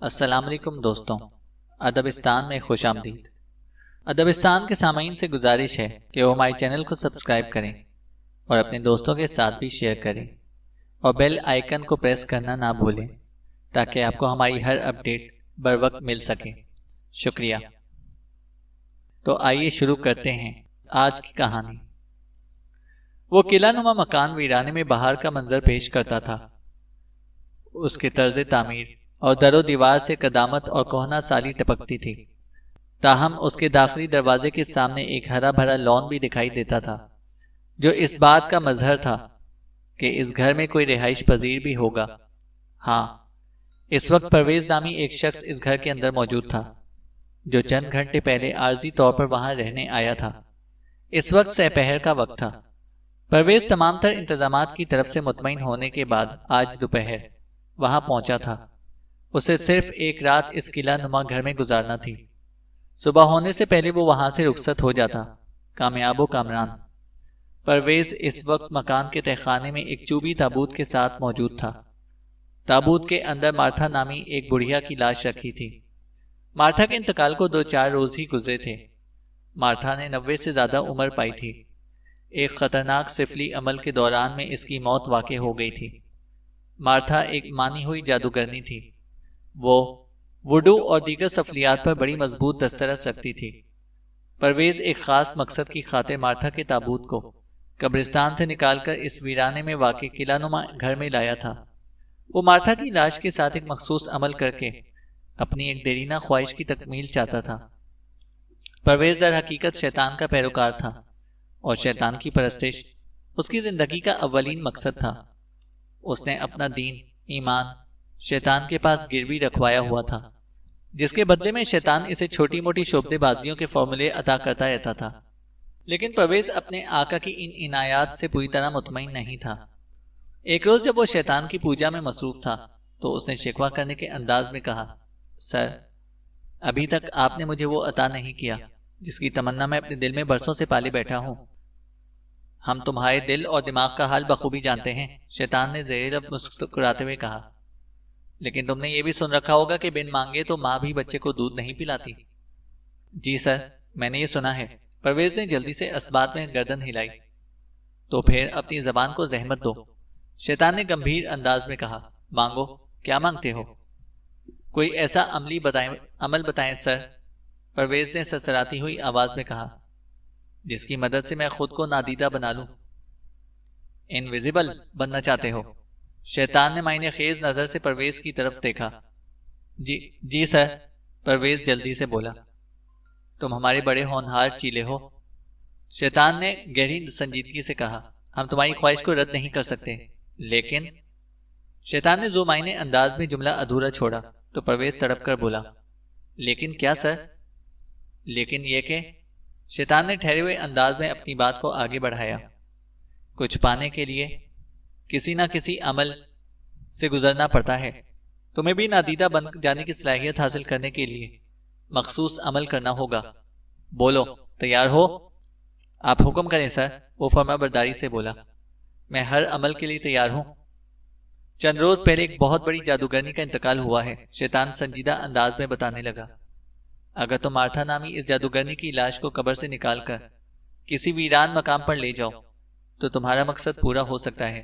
السلام علیکم دوستوں، ادبستان میں خوش آمدید۔ ادبستان کے سامعین سے گزارش ہے کہ وہ ہمارے چینل کو سبسکرائب کریں اور اپنے دوستوں کے ساتھ بھی شیئر کریں اور بیل آئیکن کو پریس کرنا نہ بھولیں تاکہ آپ کو ہماری ہر اپڈیٹ بر وقت مل سکے۔ شکریہ۔ تو آئیے شروع کرتے ہیں آج کی کہانی۔ وہ قلعہ نما مکان ویرانے میں باہر کا منظر پیش کرتا تھا۔ اس کے طرز تعمیر اور در و دیوار سے قدامت اور کہنہ سالی ٹپکتی تھی، تاہم اس کے داخلی دروازے کے سامنے ایک ہرا بھرا لان بھی دکھائی دیتا تھا، جو اس بات کا مظہر تھا کہ اس گھر میں کوئی رہائش پذیر بھی ہوگا۔ ہاں، اس وقت پرویز نامی ایک شخص اس گھر کے اندر موجود تھا، جو چند گھنٹے پہلے عارضی طور پر وہاں رہنے آیا تھا۔ اس وقت سپہر کا وقت تھا۔ پرویز تمام تر انتظامات کی طرف سے مطمئن ہونے کے بعد آج دوپہر وہاں پہنچا تھا۔ اسے صرف ایک رات اس قلعہ نما گھر میں گزارنا تھی۔ صبح ہونے سے پہلے وہ وہاں سے رخصت ہو جاتا، کامیاب و کامران۔ پرویز اس وقت مکان کے تہخانے میں ایک چوبی تابوت کے ساتھ موجود تھا۔ تابوت کے اندر مارتھا نامی ایک بڑھیا کی لاش رکھی تھی۔ مارتھا کے انتقال کو 2-4 روز ہی گزرے تھے۔ مارتھا نے 90 سے زیادہ عمر پائی تھی۔ ایک خطرناک سفلی عمل کے دوران میں اس کی موت واقع ہو گئی تھی۔ مارتھا ایک مانی ہوئی جادوگرنی تھی۔ وہ وڈو اور دیگر سفلیات پر بڑی مضبوط دسترس رکھتی تھی۔ پرویز ایک خاص مقصد کی خاطر مارتھا کے تابوت کو قبرستان سے نکال کر اس ویرانے میں واقع قلعہ نما گھر میں لایا تھا۔ وہ مارتھا کی لاش کے ساتھ ایک مخصوص عمل کر کے اپنی ایک دیرینہ خواہش کی تکمیل چاہتا تھا۔ پرویز در حقیقت شیطان کا پیروکار تھا اور شیطان کی پرستش اس کی زندگی کا اولین مقصد تھا۔ اس نے اپنا دین، ایمان شیطان کے پاس گروی رکھوایا ہوا تھا، جس کے بدلے میں شیطان اسے چھوٹی موٹی شعبدے بازیوں کے فارمولے عطا کرتا رہتا تھا۔ لیکن پرویز اپنے آقا کی ان عنایات سے پوری طرح مطمئن نہیں تھا۔ ایک روز جب وہ شیطان کی پوجا میں مصروف تھا تو اس نے شکوہ کرنے کے انداز میں کہا، سر، ابھی تک آپ نے مجھے وہ عطا نہیں کیا جس کی تمنا میں اپنے دل میں برسوں سے پالے بیٹھا ہوں۔ ہم تمہارے دل اور دماغ کا حال بخوبی جانتے ہیں، شیطان نے زیر لب مسکراتے ہوئے کہا، لیکن تم نے یہ بھی سن رکھا ہوگا کہ بن مانگے تو ماں بھی بچے کو دودھ نہیں پلاتی۔ جی سر، میں نے یہ سنا ہے۔ پرویز نے جلدی سے اسبات میں گردن ہلائی۔ تو پھر اپنی زبان کو زحمت دو، شیطان نے گمبھیر انداز میں کہا۔ مانگو، کیا مانگتے ہو؟ کوئی ایسا عمل بتائیں سر، پرویز نے سرسراتی ہوئی آواز میں کہا، جس کی مدد سے میں خود کو نادیدہ بنا لوں۔ انویزیبل بننا چاہتے ہو؟ شیطان نے معنی خیز نظر سے پرویز کی طرف دیکھا۔ جی سر، پرویز جلدی سے بولا۔ تم ہمارے بڑے ہونہار چیلے ہو، شیطان نے گہری سنجیدگی سے کہا۔ ہم تمہاری خواہش کو رد نہیں کر سکتے، لیکن شیطان نے ذو معنی انداز میں جملہ ادھورا چھوڑا تو پرویز تڑپ کر بولا، لیکن کیا سر؟ لیکن یہ کہ شیطان نے ٹھہرے ہوئے انداز میں اپنی بات کو آگے بڑھایا، کچھ پانے کے لیے کسی نہ کسی عمل سے گزرنا پڑتا ہے۔ تمہیں بھی نادیدہ بن جانے کی صلاحیت حاصل کرنے کے لیے مخصوص عمل کرنا ہوگا۔ بولو، تیار ہو؟ آپ حکم کریں سر، وہ فرما برداری سے بولا۔ میں ہر عمل کے لیے تیار ہوں۔ چند روز پہلے ایک بہت بڑی جادوگرنی کا انتقال ہوا ہے، شیطان سنجیدہ انداز میں بتانے لگا۔ اگر تم مارتھا نامی اس جادوگرنی کی لاش کو قبر سے نکال کر کسی ویران مقام پر لے جاؤ تو تمہارا مقصد پورا ہو سکتا ہے۔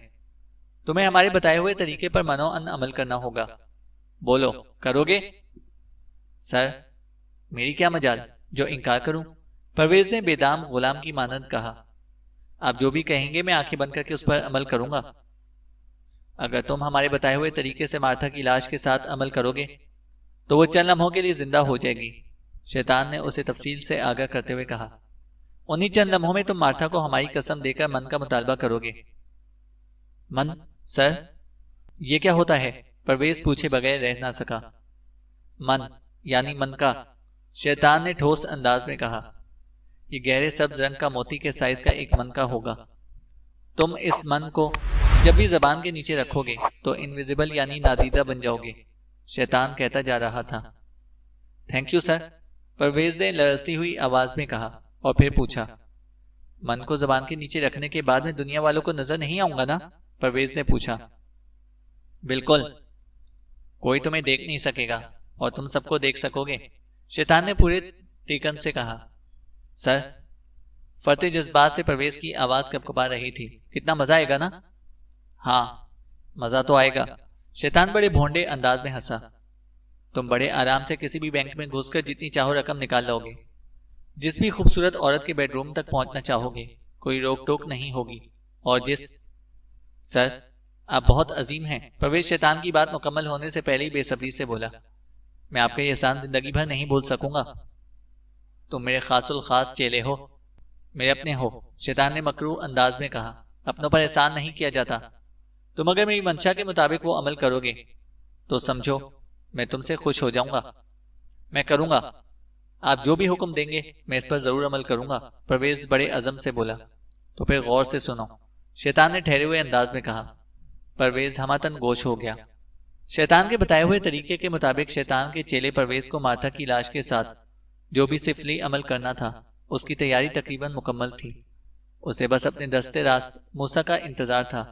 تمہیں ہمارے بتائے ہوئے طریقے پر منوعن عمل کرنا ہوگا۔ بولو، کرو گے؟ سر، میری کیا مجال جو انکار کروں؟ پرویز نے بے دام غلام کی مانند کہا۔ آپ جو بھی کہیں گے میں آنکھیں بند کر کے اس پر عمل کروں گا۔ اگر تم ہمارے بتائے ہوئے طریقے سے مارتھا کی لاش کے ساتھ عمل کرو گے تو وہ چند لمحوں کے لیے زندہ ہو جائے گی، شیطان نے اسے تفصیل سے آگاہ کرتے ہوئے کہا۔ انہی چند لمحوں میں تم مارتھا کو ہماری قسم دے کر من کا مطالبہ کرو گے۔ من؟ سر، یہ کیا ہوتا ہے؟ پرویز پوچھے بغیر رہ نہ سکا۔ من یعنی من کا، شیطان نے ٹھوس انداز میں کہا۔ یہ گہرے سبز رنگ کا موتی کے سائز کا ایک من کا ہوگا۔ تم اس من کو جب بھی زبان کے نیچے رکھو گے تو انویزیبل یعنی نادیدہ بن جاؤ گے، شیطان کہتا جا رہا تھا۔ تھینک یو سر، پرویز نے لرزتی ہوئی آواز میں کہا اور پھر پوچھا، من کو زبان کے نیچے رکھنے کے بعد میں دنیا والوں کو نظر نہیں آؤں گا نا؟ پرویز نے پوچھا۔ بالکل، کوئی تمہیں دیکھ نہیں سکے گا اور تم سب کو دیکھ سکو گے، شیطان نے پورے تیکن سے کہا۔ سر، فرتے جذبات سے پرویز کی آواز کپکپا رہی تھی، کتنا مزہ آئے گا نا؟ ہاں مزہ تو آئے گا، شیطان بڑے بھونڈے انداز میں ہنسا۔ تم بڑے آرام سے کسی بھی بینک میں گھس کر جتنی چاہو رقم نکال لو گے، جس بھی خوبصورت عورت کے بیڈ روم تک پہنچنا چاہو گے، کوئی روک ٹوک نہیں ہوگی، اور سر آپ بہت عظیم ہیں، پرویز شیطان کی بات مکمل ہونے سے پہلے ہی بے صبری سے بولا۔ میں آپ کا یہ احسان زندگی بھر نہیں بھول سکوں گا۔ تم میرے خاص الخاص چیلے ہو، میرے اپنے ہو، شیطان نے مکروہ انداز میں کہا۔ اپنوں پر احسان نہیں کیا جاتا، تم اگر میری منشا کے مطابق وہ عمل کرو گے تو سمجھو میں تم سے خوش ہو جاؤں گا۔ میں کروں گا، آپ جو بھی حکم دیں گے میں اس پر ضرور عمل کروں گا، پرویز بڑے عزم سے بولا۔ تو پھر غور سے سنو، شیطان نے ٹھہرے ہوئے انداز میں کہا۔ پرویز ہماتن گوش ہو گیا۔ شیطان کے بتائے ہوئے طریقے کے مطابق شیطان کے چیلے پرویز کو مارتھا کی لاش کے ساتھ جو بھی سفلی عمل کرنا تھا اس کی تیاری تقریباً مکمل تھی۔ اسے بس اپنے دستے راست موسیٰ کا انتظار تھا۔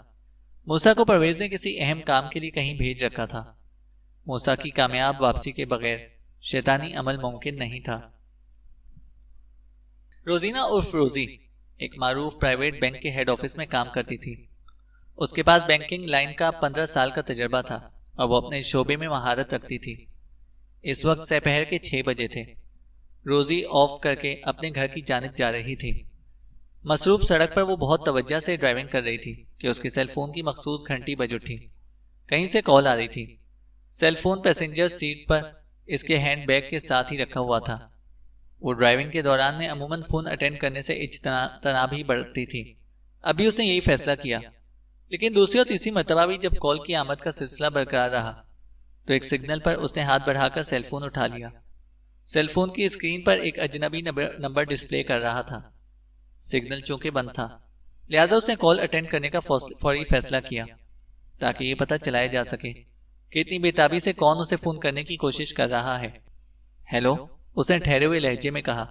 موسیٰ کو پرویز نے کسی اہم کام کے لیے کہیں بھیج رکھا تھا۔ موسیٰ کی کامیاب واپسی کے بغیر شیطانی عمل ممکن نہیں تھا۔ روزینہ عرف روزی ایک معروف پرائیویٹ بینک کے ہیڈ آفس میں کام کرتی تھی۔ اس کے پاس بینکنگ لائن کا 15 سال کا تجربہ تھا اور وہ اپنے شعبے میں مہارت رکھتی تھی۔ اس وقت سپہر کے 6 بجے تھے۔ روزی آف کر کے اپنے گھر کی جانب جا رہی تھی۔ مصروف سڑک پر وہ بہت توجہ سے ڈرائیونگ کر رہی تھی کہ اس کے سیل فون کی مخصوص گھنٹی بج اٹھی۔ کہیں سے کال آ رہی تھی۔ سیل فون پیسنجر سیٹ پر اس کے ہینڈ بیگ کے ساتھ ہی رکھا ہوا تھا۔ وہ ڈرائیونگ کے دوران میں عموماً فون اٹینڈ کرنے سے اجتناب ہی برتتی تھی۔ ابھی اس نے یہی فیصلہ کیا، لیکن دوسری اور تیسری مرتبہ بھی جب کال کی آمد کا سلسلہ برقرار رہا تو ایک سگنل پر اس نے ہاتھ بڑھا کر سیل فون اٹھا لیا۔ سیل فون کی اسکرین پر ایک اجنبی نمبر ڈسپلے کر رہا تھا۔ سگنل چونکہ بند تھا لہٰذا اس نے کال اٹینڈ کرنے کا فوری فیصلہ کیا تاکہ یہ پتہ چلایا جا سکے کہ اتنی بےتابی سے کون اسے فون کرنے کی کوشش کر رہا ہے۔ ہیلو، اس نے ٹھہرے ہوئے لہجے میں کہا۔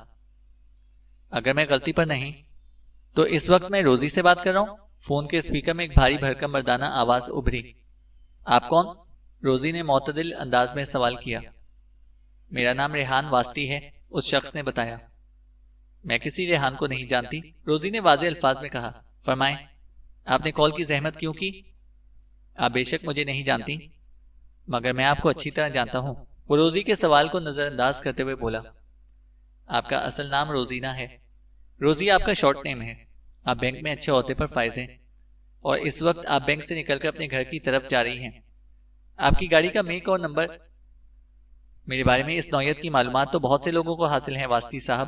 اگر میں غلطی پر نہیں تو اس وقت میں روزی سے بات کر رہا ہوں۔ فون کے اسپیکر میں ایک بھاری بھرکم مردانہ آواز ابھری۔ آپ کون؟ روزی نے معتدل انداز میں سوال کیا۔ میرا نام ریحان واسطی ہے، اس شخص نے بتایا۔ میں کسی ریحان کو نہیں جانتی، روزی نے واضح الفاظ میں کہا۔ فرمائیں، آپ نے کال کی زحمت کیوں کی؟ آپ بے شک مجھے نہیں جانتی، مگر میں آپ کو اچھی طرح جانتا ہوں، وہ روزی کے سوال کو نظر انداز کرتے ہوئے بولا۔ آپ کا اصل نام روزینہ ہے۔ روزی آپ کا شارٹ نیم ہے۔ آپ بینک میں اچھے عہدے پر فائز ہیں اور اس وقت آپ بینک سے نکل کر اپنے گھر کی طرف جا رہی ہیں۔ آپ کی گاڑی کا میک اور نمبر؟ میرے بارے میں اس نوعیت کی معلومات تو بہت سے لوگوں کو حاصل ہیں واسطی صاحب،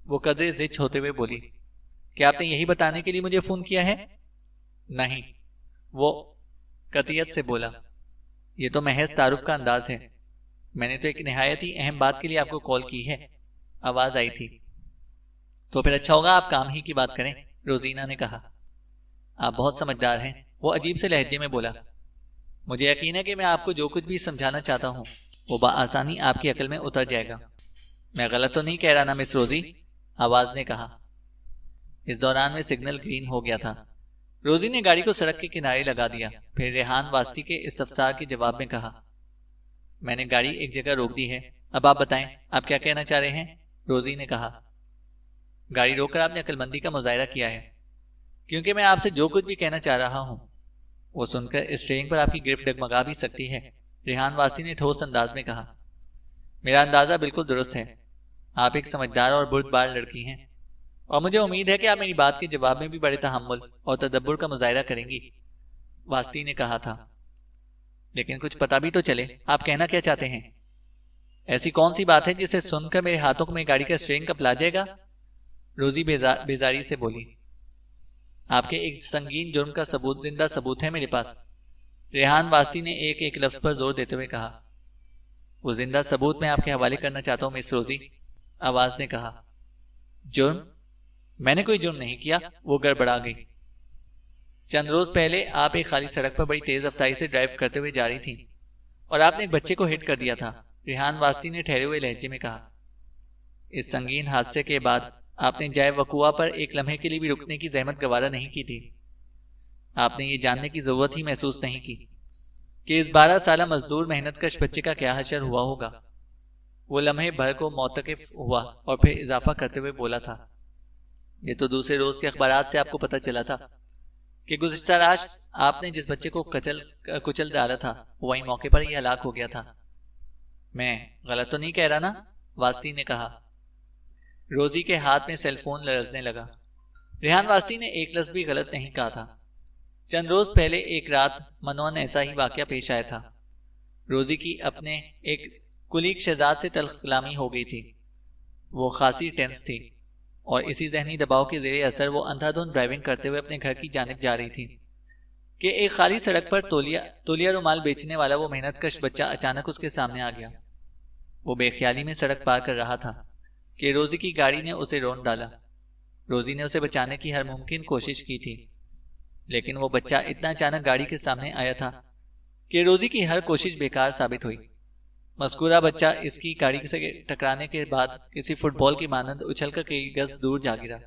وہ قدرے زچ ہوتے ہوئے بولی۔ کیا آپ نے یہی بتانے کے لیے مجھے فون کیا ہے؟ نہیں، وہ قطعیت سے بولا۔ یہ تو محض تعارف کا انداز ہے، میں نے تو ایک نہایت ہی اہم بات کے لیے آپ کو کال کی ہے، آواز آئی تھی۔ تو پھر اچھا ہوگا آپ کام ہی کی بات کریں، روزینہ نے کہا۔ آپ بہت سمجھدار ہیں، وہ عجیب سے لہجے میں بولا۔ مجھے یقین ہے کہ میں آپ کو جو کچھ بھی سمجھانا چاہتا ہوں وہ بآسانی آپ کی عقل میں اتر جائے گا۔ میں غلط تو نہیں کہہ رہا نا مس روزی؟ آواز نے کہا۔ اس دوران میں سگنل گرین ہو گیا تھا۔ روزی نے گاڑی کو سڑک کے کنارے لگا دیا، پھر ریحان واسطی کے استفسار کے جواب میں کہا۔ میں نے گاڑی ایک جگہ روک دی ہے، اب آپ بتائیں آپ کیا کہنا چاہ رہے ہیں؟ روزی نے کہا۔ گاڑی روک کر آپ نے عقل مندی کا مظاہرہ کیا ہے، کیونکہ میں آپ سے جو کچھ بھی کہنا چاہ رہا ہوں وہ سن کر اسٹیئرنگ پر آپ کی گرفت ڈگمگا بھی سکتی ہے، ریحان واسطی نے ٹھوس انداز میں کہا۔ میرا اندازہ بالکل درست ہے، آپ ایک سمجھدار اور بردبار لڑکی ہیں اور مجھے امید ہے کہ آپ میری بات کے جواب میں بھی بڑے تحمل اور تدبر کا مظاہرہ کریں گی، واسطی نے کہا تھا۔ لیکن کچھ پتہ بھی تو چلے آپ کہنا کیا چاہتے ہیں؟ ایسی کون سی بات ہے جسے سن کر میرے ہاتھوں میں گاڑی کا اسٹیئرنگ کپلا جائے گا؟ روزی بیزاری سے بولی۔ آپ کے ایک سنگین جرم کا زندہ ثبوت ہے میرے پاس، ریحان واسطی نے ایک ایک لفظ پر زور دیتے ہوئے کہا۔ وہ زندہ ثبوت میں آپ کے حوالے کرنا چاہتا ہوں مس روزی، آواز نے کہا۔ جرم؟ میں نے کوئی جرم نہیں کیا، وہ گڑبڑا گئی۔ چند روز پہلے آپ ایک خالی سڑک پر بڑی تیز رفتاری سے ڈرائیو کرتے ہوئے جا رہی تھیں اور آپ نے ایک بچے کو ہٹ کر دیا تھا، ریحان واسطی نے ٹھہرے ہوئے لہجے میں کہا۔ اس سنگین حادثے کے بعد آپ نے جائے وقوع پر ایک لمحے کے لیے بھی رکنے کی زحمت گوارا نہیں کی تھی۔ آپ نے یہ جاننے کی ضرورت ہی محسوس نہیں کی کہ اس 12 سالہ مزدور محنت کش بچے کا کیا حشر ہوا ہوگا۔ وہ لمحے بھر کو موتقف ہوا اور پھر اضافہ کرتے ہوئے بولا تھا، یہ تو دوسرے روز کے اخبارات سے آپ کو پتہ چلا تھا کہ گزشتہ رات آپ نے جس بچے کو کچل ڈالا تھا وہ وہیں موقع پر ہی ہلاک ہو گیا تھا۔ میں غلط تو نہیں کہہ رہا نا؟ واسطی نے کہا۔ روزی کے ہاتھ میں سیل فون لرزنے لگا۔ ریحان واسطی نے ایک لفظ بھی غلط نہیں کہا تھا۔ چند روز پہلے ایک رات منوان ایسا ہی واقعہ پیش آیا تھا۔ روزی کی اپنے ایک کلیگ شہزاد سے تلخ کلامی ہو گئی تھی۔ وہ خاصی ٹینس تھی اور اسی ذہنی دباؤ کے زیر اثر وہ اندھا دھند ڈرائیونگ کرتے ہوئے اپنے گھر کی جانب جا رہی تھی کہ ایک خالی سڑک پر تولیا رومال بیچنے والا وہ محنت کش بچہ اچانک اس کے سامنے آ گیا۔ وہ بے خیالی میں سڑک پار کر رہا تھا کہ روزی کی گاڑی نے اسے رون ڈالا۔ روزی نے اسے بچانے کی ہر ممکن کوشش کی تھی، لیکن وہ بچہ اتنا اچانک گاڑی کے سامنے آیا تھا کہ روزی کی ہر کوشش بیکار ثابت ہوئی۔ مذکورہ بچہ اس کی گاڑی سے ٹکرانے کے بعد کسی فٹ بال کی مانند اچھل کر کئی گز دور جا گرا۔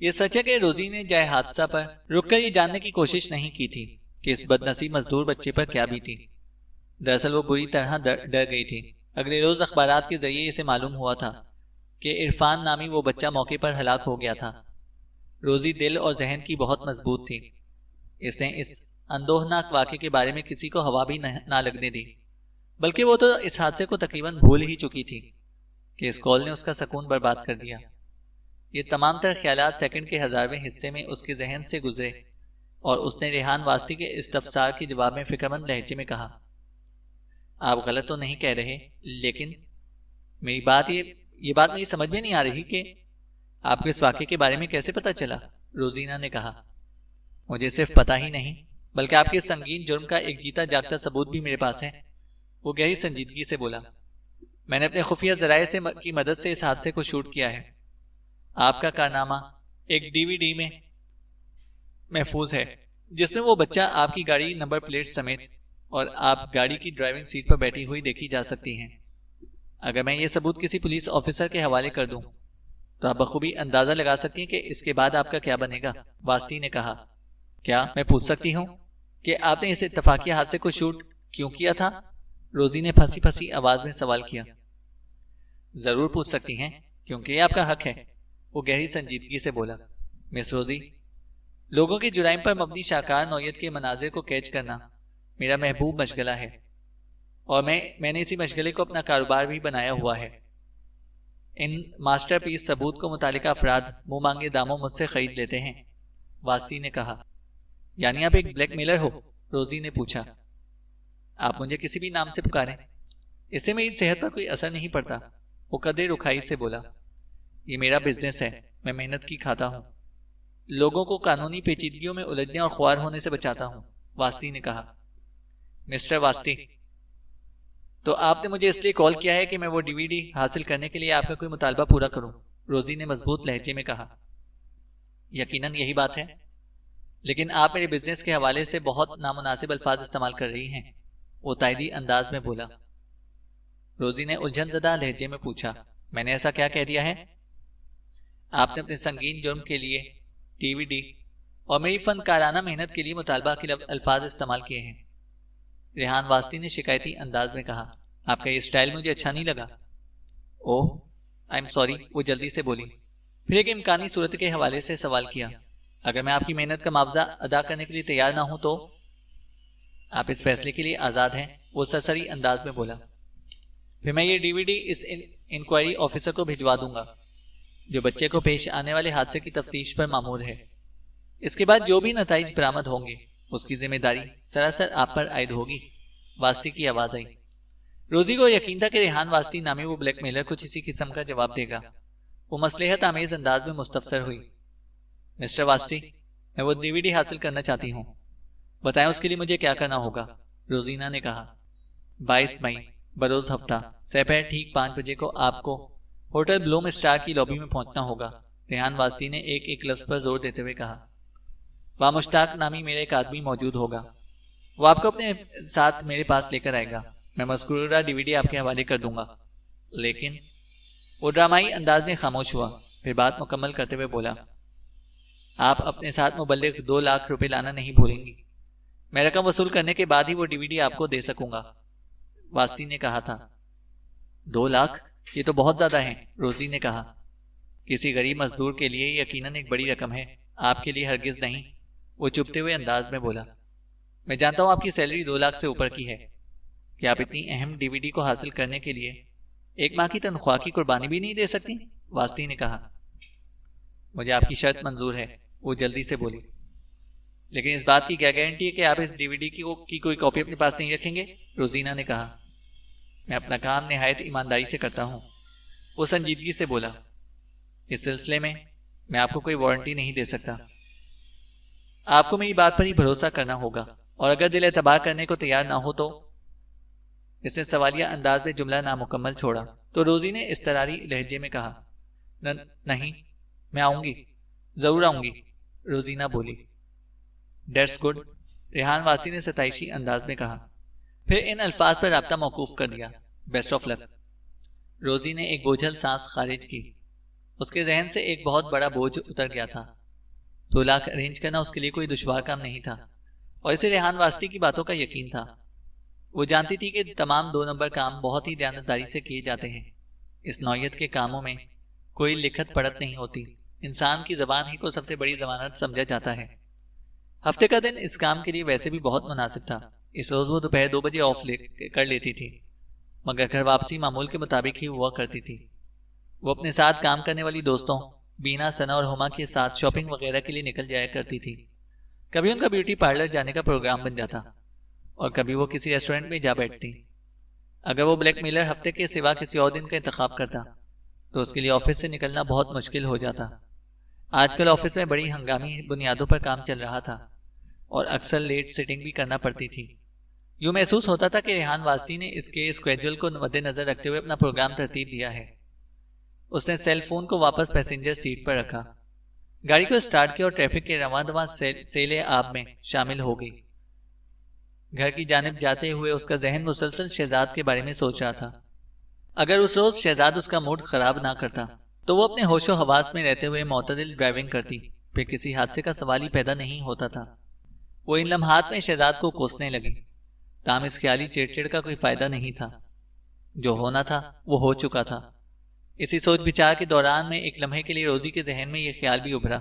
یہ سچ ہے کہ روزی نے جائے حادثہ پر رک کر یہ جاننے کی کوشش نہیں کی تھی کہ اس بد نصیب مزدور بچے پر کیا بیتی۔ دراصل وہ بری طرح ڈر گئی تھی۔ اگلے روز اخبارات کے ذریعے اسے معلوم ہوا تھا کہ عرفان نامی وہ بچہ موقع پر ہلاک ہو گیا تھا۔ روزی دل اور ذہن کی بہت مضبوط تھی۔ اس نے اس اندوہناک واقعے کے بارے میں کسی کو ہوا بھی نہ لگنے دی، بلکہ وہ تو اس حادثے کو تقریباً بھول ہی چکی تھی کہ اس کال نے اس کا سکون برباد کر دیا۔ یہ تمام تر خیالات سیکنڈ کے 1000ویں حصے میں اس کے ذہن سے گزرے اور اس نے ریحان واسطی کے استفسار کے جواب میں فکرمند لہجے میں کہا، آپ غلط تو نہیں کہہ رہے، لیکن میری بات یہ بات مجھے سمجھ میں نہیں آ رہی کہ آپ کو اس واقعے کے بارے میں کیسے پتا چلا؟ روزینہ نے کہا، مجھے صرف پتا ہی نہیں بلکہ آپ کے سنگین جرم کا ایک جیتا جاگتا ثبوت بھی میرے پاس ہے۔ وہ گہری سنجیدگی سے بولا، میں نے اپنے خفیہ ذرائع کی مدد سے اس حادثے کو شوٹ کیا ہے۔ آپ کا کارنامہ ایک DVD میں محفوظ ہے جس میں وہ بچہ آپ کی گاڑی نمبر پلیٹ سمیت اور آپ گاڑی کی ڈرائیونگ سیٹ پر بیٹھی ہوئی دیکھی جا سکتی ہیں۔ اگر میں یہ ثبوت کسی پولیس آفیسر کے حوالے کر دوں تو آپ بخوبی اندازہ لگا سکتی ہیں کہ اس کے بعد آپ کا کیا بنے گا۔ واسطی نے کہا، کیا میں پوچھ سکتی ہوں کہ آپ نے اس اتفاقی حادثے کو شوٹ کیوں کیا تھا؟ روزی نے پھنسی پھنسی آواز میں سوال کیا۔ ضرور پوچھ سکتی ہیں، کیونکہ یہ آپ کا حق ہے، وہ گہری سنجیدگی سے بولا۔ مس روزی، لوگوں کے جرائم پر مبنی شاہکار نوعیت کے مناظر کو کیچ کرنا میرا محبوب مشغلہ ہے، اور میں نے اسی مشغلے کو اپنا کاروبار بھی بنایا ہوا ہے۔ ان ماسٹر پیس ثبوت کو متعلقہ افراد منہ مانگے داموں مجھ سے خرید لیتے ہیں، واسطی نے کہا۔ یعنی آپ ایک بلیک میلر ہو؟ روزی نے پوچھا۔ آپ مجھے کسی بھی نام سے پکاریں، اس سے میری صحت پر کوئی اثر نہیں پڑتا، وہ قدرے رکھائی سے بولا۔ یہ میرا بزنس ہے، میں محنت کی کھاتا ہوں، لوگوں کو قانونی پیچیدگیوں میں الجھنے اور خوار ہونے سے بچاتا ہوں، واسطی نے کہا۔ مسٹر واسطی، تو آپ نے مجھے اس لیے کال کیا ہے کہ میں وہ DVD حاصل کرنے کے لیے آپ کا کوئی مطالبہ پورا کروں، روزی نے مضبوط لہجے میں کہا۔ یقیناً یہی بات ہے، لیکن آپ میرے بزنس کے حوالے سے بہت نامناسب الفاظ استعمال کر رہی ہیں، وہ تائیدی انداز میں بولا۔ روزی نے الجھن زدہ لہجے میں پوچھا، میں نے ایسا کیا کہہ دیا ہے؟ آپ نے اپنے سنگین جرم کے لیے DVD اور میری فنکارانہ محنت کے لیے مطالبہ کے الفاظ استعمال کیے ہیں، ریحان واسطی نے شکایتی انداز میں کہا۔ آپ کا یہ سٹائل مجھے اچھا نہیں لگا۔ اوہ، آئی ایم سوری، وہ جلدی سے بولی، پھر ایک امکانی صورت کے حوالے سے سوال کیا، اگر میں آپ کی محنت کا معاوضہ ادا کرنے کے لیے تیار نہ ہوں تو؟ آپ اس فیصلے کے لیے آزاد ہیں، وہ سرسری انداز میں بولا۔ پھر میں یہ DVD اس انکوائری آفیسر کو بھجوا دوں گا جو بچے کو پیش آنے والے حادثے کی تفتیش پر مامور ہے۔ اس کے بعد جو بھی نتائج برآمد ہوں گے اس کی ذمہ داری سراسر آپ پر عائد ہوگی، واسطی کی آواز آئی۔ روزی کو یقین تھا کہ ریحان واسطی نامی وہ بلیک میلر کچھ اسی قسم کا جواب دے گا۔ وہ مصلحت آمیز انداز میں مستفسر ہوئی، مسٹر واسطی، میں وہ DVD حاصل کرنا چاہتی ہوں، بتائیں اس کے لیے مجھے کیا کرنا ہوگا؟ روزینہ نے کہا۔ 22 مئی بروز ہفتہ سپہر ٹھیک 5 بجے کو آپ کو ہوٹل بلوم اسٹار کی لابی میں پہنچنا ہوگا، ریحان واسطی نے ایک لفظ پر زور دیتے ہوئے کہا۔ وہاں مشتاق نامی میرا ایک آدمی موجود ہوگا، وہ آپ کو اپنے ساتھ میرے پاس لے کر آئے گا، میں مذکورہ DVD آپ کے حوالے کر دوں گا۔ لیکن وہ ڈرامائی انداز میں خاموش ہوا، پھر بات مکمل کرتے ہوئے بولا، آپ اپنے ساتھ مبلغ 2 لاکھ روپے لانا نہیں بھولیں گی، میں رقم وصول کرنے کے بعد ہی وہ DVD آپ کو دے سکوں گا، واسطی نے کہا تھا۔ 2 لاکھ؟ یہ تو بہت زیادہ ہیں، روزی نے کہا۔ کسی غریب مزدور کے لیے یقیناً ایک بڑی رقم ہے، آپ کے لیے ہرگز نہیں، وہ چپتے ہوئے انداز میں بولا۔ میں جانتا ہوں آپ کی سیلری 2 لاکھ سے اوپر کی ہے، کہ آپ اتنی اہم DVD کو حاصل کرنے کے لیے 1 ماہ کی تنخواہ کی قربانی بھی نہیں دے سکتی، واسطی نے کہا۔ مجھے آپ کی شرط منظور ہے، وہ جلدی سے بولی، لیکن اس بات کی کیا گارنٹی ہے کہ آپ اس DVD کی کوئی کاپی اپنے پاس نہیں رکھیں گے، روزینہ نے کہا۔ میں اپنا کام نہایت ایمانداری سے کرتا ہوں، وہ سنجیدگی سے بولا۔ اس سلسلے میں آپ کو کوئی وارنٹی نہیں دے سکتا، آپ کو میری بات پر ہی بھروسہ کرنا ہوگا، اور اگر دل اعتبار کرنے کو تیار نہ ہو تو۔ اس نے سوالیہ انداز میں جملہ نامکمل چھوڑا تو روزی نے اضطراری لہجے میں کہا، نہیں، میں آؤں گی، ضرور آؤں گی، روزینہ بولی۔ ڈیٹس گڈ، ریحان واسطی نے ستائشی انداز میں کہا، پھر ان الفاظ پر رابطہ موقوف کر دیا۔ بیسٹ آف لک۔ روزی نے ایک بوجھل سانس خارج کی، اس کے ذہن سے ایک بہت بڑا بوجھ اتر گیا تھا۔ 2 لاکھ ارینج کرنا اس کے لیے کوئی دشوار کام نہیں تھا، اور اسے ریحان واسطی کی باتوں کا یقین تھا۔ وہ جانتی تھی کہ تمام 2 نمبر کام بہت ہی دیانتداری سے کیے جاتے ہیں۔ اس نوعیت کے کاموں میں کوئی لکھت پڑھت نہیں ہوتی، انسان کی زبان ہی کو سب سے بڑی ضمانت سمجھا جاتا ہے۔ ہفتے کا دن اس کام کے لیے ویسے بھی بہت مناسب تھا، اس روز وہ دوپہر 2 بجے آف کر لیتی تھی، مگر گھر واپسی معمول کے مطابق ہی ہوا کرتی تھی۔ وہ اپنے ساتھ کام کرنے والی دوستوں بینا، ثنا اور ہما کے ساتھ شاپنگ وغیرہ کے لیے نکل جایا کرتی تھی۔ کبھی ان کا بیوٹی پارلر جانے کا پروگرام بن جاتا، اور کبھی وہ کسی ریسٹورنٹ میں جا بیٹھتی۔ اگر وہ بلیک میلر ہفتے کے سوا کسی اور دن کا انتخاب کرتا تو اس کے لیے آفس سے نکلنا بہت مشکل ہو جاتا۔ آج کل آفس میں بڑی ہنگامی بنیادوں پر کام چل رہا تھا، اور اکثر لیٹ سٹنگ بھی کرنا پڑتی تھی۔ یوں محسوس ہوتا تھا کہ ریحان واسطی نے اس کے اسکیڈول کو مد نظر رکھتے ہوئے اپنا پروگرام ترتیب دیا ہے۔ اس نے سیل فون کو واپس پیسنجر سیٹ پر رکھا، گاڑی کو سٹارٹ کیا اور ٹریفک کے رواں دواں سیلے آب میں شامل ہو گئی۔ گھر کی جانب جاتے ہوئے اس کا ذہن مسلسل شہزاد کے بارے میں سوچ رہا تھا۔ اگر اس روز شہزاد اس کا موڈ خراب نہ کرتا تو وہ اپنے ہوش و حواس میں رہتے ہوئے معتدل ڈرائیونگ کرتی، پھر کسی حادثے کا سوال ہی پیدا نہیں ہوتا تھا۔ وہ ان لمحات میں شہزاد کو کوسنے لگی، تاہم اس خیالی چڑچڑ کا کوئی فائدہ نہیں تھا۔ جو ہونا تھا وہ ہو چکا تھا۔ اسی سوچ بچار کے دوران میں ایک لمحے کے لیے روزی کے ذہن میں یہ خیال بھی ابھرا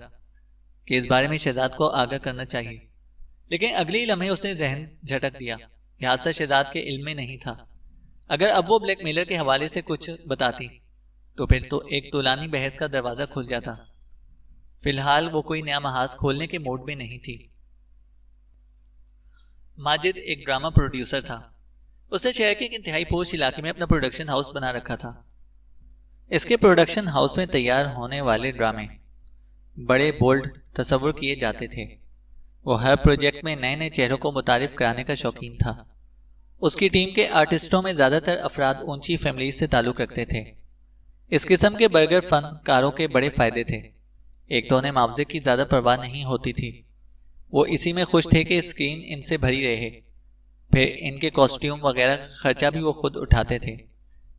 کہ اس بارے میں شہزاد کو آگاہ کرنا چاہیے، لیکن اگلی لمحے اس نے ذہن جھٹک دیا۔ یہ حادثہ شہزاد کے علم میں نہیں تھا۔ اگر اب وہ بلیک میلر کے حوالے سے کچھ بتاتی تو پھر تو ایک طولانی بحث کا دروازہ کھل جاتا۔ فی الحال وہ کوئی نیا محاذ کھولنے کے موڈ میں نہیں تھی۔ ماجد ایک ڈرامہ پروڈیوسر تھا۔ اس نے شہر کے ایک انتہائی پوش علاقے میں اپنا پروڈکشن ہاؤس بنا رکھا تھا۔ اس کے پروڈکشن ہاؤس میں تیار ہونے والے ڈرامے بڑے بولڈ تصور کیے جاتے تھے۔ وہ ہر پروجیکٹ میں نئے نئے چہروں کو متعارف کرانے کا شوقین تھا۔ اس کی ٹیم کے آرٹسٹوں میں زیادہ تر افراد اونچی فیملیز سے تعلق رکھتے تھے۔ اس قسم کے برگر فن کاروں کے بڑے فائدے تھے۔ ایک تو انہیں معاوضے کی زیادہ پرواہ نہیں ہوتی تھی، وہ اسی میں خوش تھے کہ اسکرین ان سے بھری رہے، پھر ان کے کاسٹیوم وغیرہ خرچہ بھی وہ خود اٹھاتے تھے،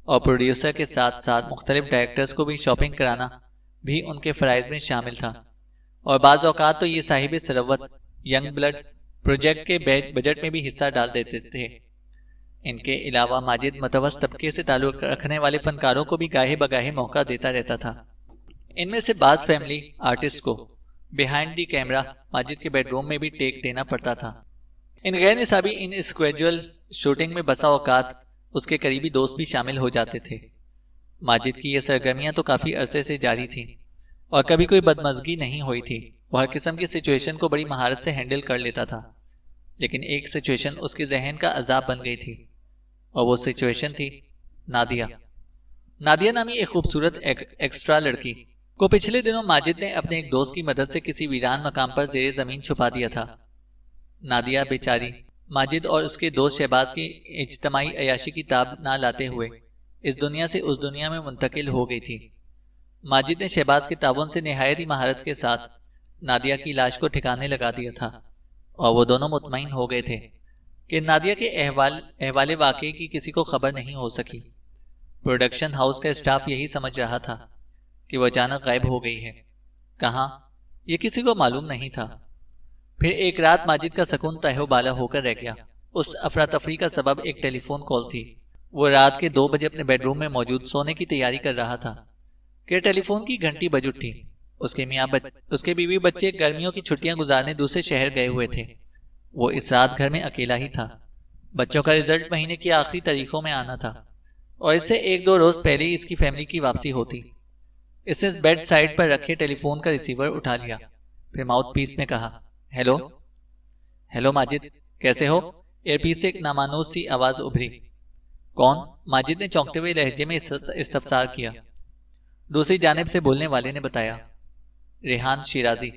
اور پروڈیوسر کے ساتھ ساتھ مختلف ڈائریکٹرز کو بھی شاپنگ کرانا بھی ان کے فرائض میں شامل تھا۔ اور بعض اوقات تو یہ صاحب ثروت ینگ بلڈ پروجیکٹ کے بجٹ میں بھی حصہ ڈال دیتے تھے۔ ان کے علاوہ ماجد متوسط طبقے سے تعلق رکھنے والے فنکاروں کو بھی گاہے بگاہے موقع دیتا رہتا تھا۔ ان میں سے بعض فیملی آرٹسٹ کو بیہائنڈ دی کیمرہ ماجد کے بیڈ روم میں بھی ٹیک دینا پڑتا تھا۔ ان غیر نصابی ان اسکیجول شوٹنگ میں بسا اوقات اس کے قریبی دوست بھی شامل ہو جاتے تھے۔ ماجد کی یہ سرگرمیاں تو کافی عرصے سے جاری تھیں، اور کبھی کوئی بدمزگی نہیں ہوئی تھی۔ وہ ہر قسم کی سچویشن کو بڑی مہارت سے ہینڈل کر لیتا تھا، لیکن ایک سچویشن اس کے ذہن کا عذاب بن گئی تھی، اور وہ سچویشن تھی نادیہ۔ نادیہ نامی ایک خوبصورت ایکسٹرا لڑکی کو پچھلے دنوں ماجد نے اپنے ایک دوست کی مدد سے کسی ویران مقام پر زیر زمین چھپا دیا تھا۔ نادیہ بیچاری ماجد اور اس کے دوست شہباز کی اجتماعی عیاشی کی تاب نہ لاتے ہوئے اس دنیا سے اس دنیا میں منتقل ہو گئی تھی۔ ماجد نے شہباز کے تعاون سے نہایت ہی مہارت کے ساتھ نادیہ کی لاش کو ٹھکانے لگا دیا تھا، اور وہ دونوں مطمئن ہو گئے تھے کہ نادیہ کے احوال واقعے کی کسی کو خبر نہیں ہو سکی۔ پروڈکشن ہاؤس کا اسٹاف یہی سمجھ رہا تھا کہ وہ اچانک غائب ہو گئی ہے۔ کہاں، یہ کسی کو معلوم نہیں تھا۔ پھر ایک رات ماجد کا سکون تہو بالا ہو کر رہ گیا۔ اس افراتفری کا سبب ایک ٹیلی فون کال تھی۔ وہ رات کے 2 بجے اپنے بیڈ روم میں موجود سونے کی تیاری کر رہا تھا کہ ٹیلی فون کی گھنٹی بج اٹھی۔ اس کے بیوی بچے گرمیوں کی چھٹیاں گزارنے دوسرے شہر گئے ہوئے تھے۔ وہ اس رات گھر میں اکیلا ہی تھا۔ بچوں کا رزلٹ مہینے کی آخری تاریخوں میں آنا تھا اور اس سے 1-2 روز پہلے ہی اس کی فیملی کی واپسی ہوتی۔ اس نے بیڈ سائڈ پر رکھے ٹیلی فون کا ریسیور اٹھا لیا، پھر ماؤتھ پیس میں کہا، ہیلو ماجد، کیسے ہو؟ ایئر پیس سے ایک نامانوس سی آواز ابھری۔ کون؟ ماجد نے چونکتے ہوئے لہجے میں استفسار کیا۔ دوسری جانب سے بولنے والے نے بتایا، ریحان شیرازی۔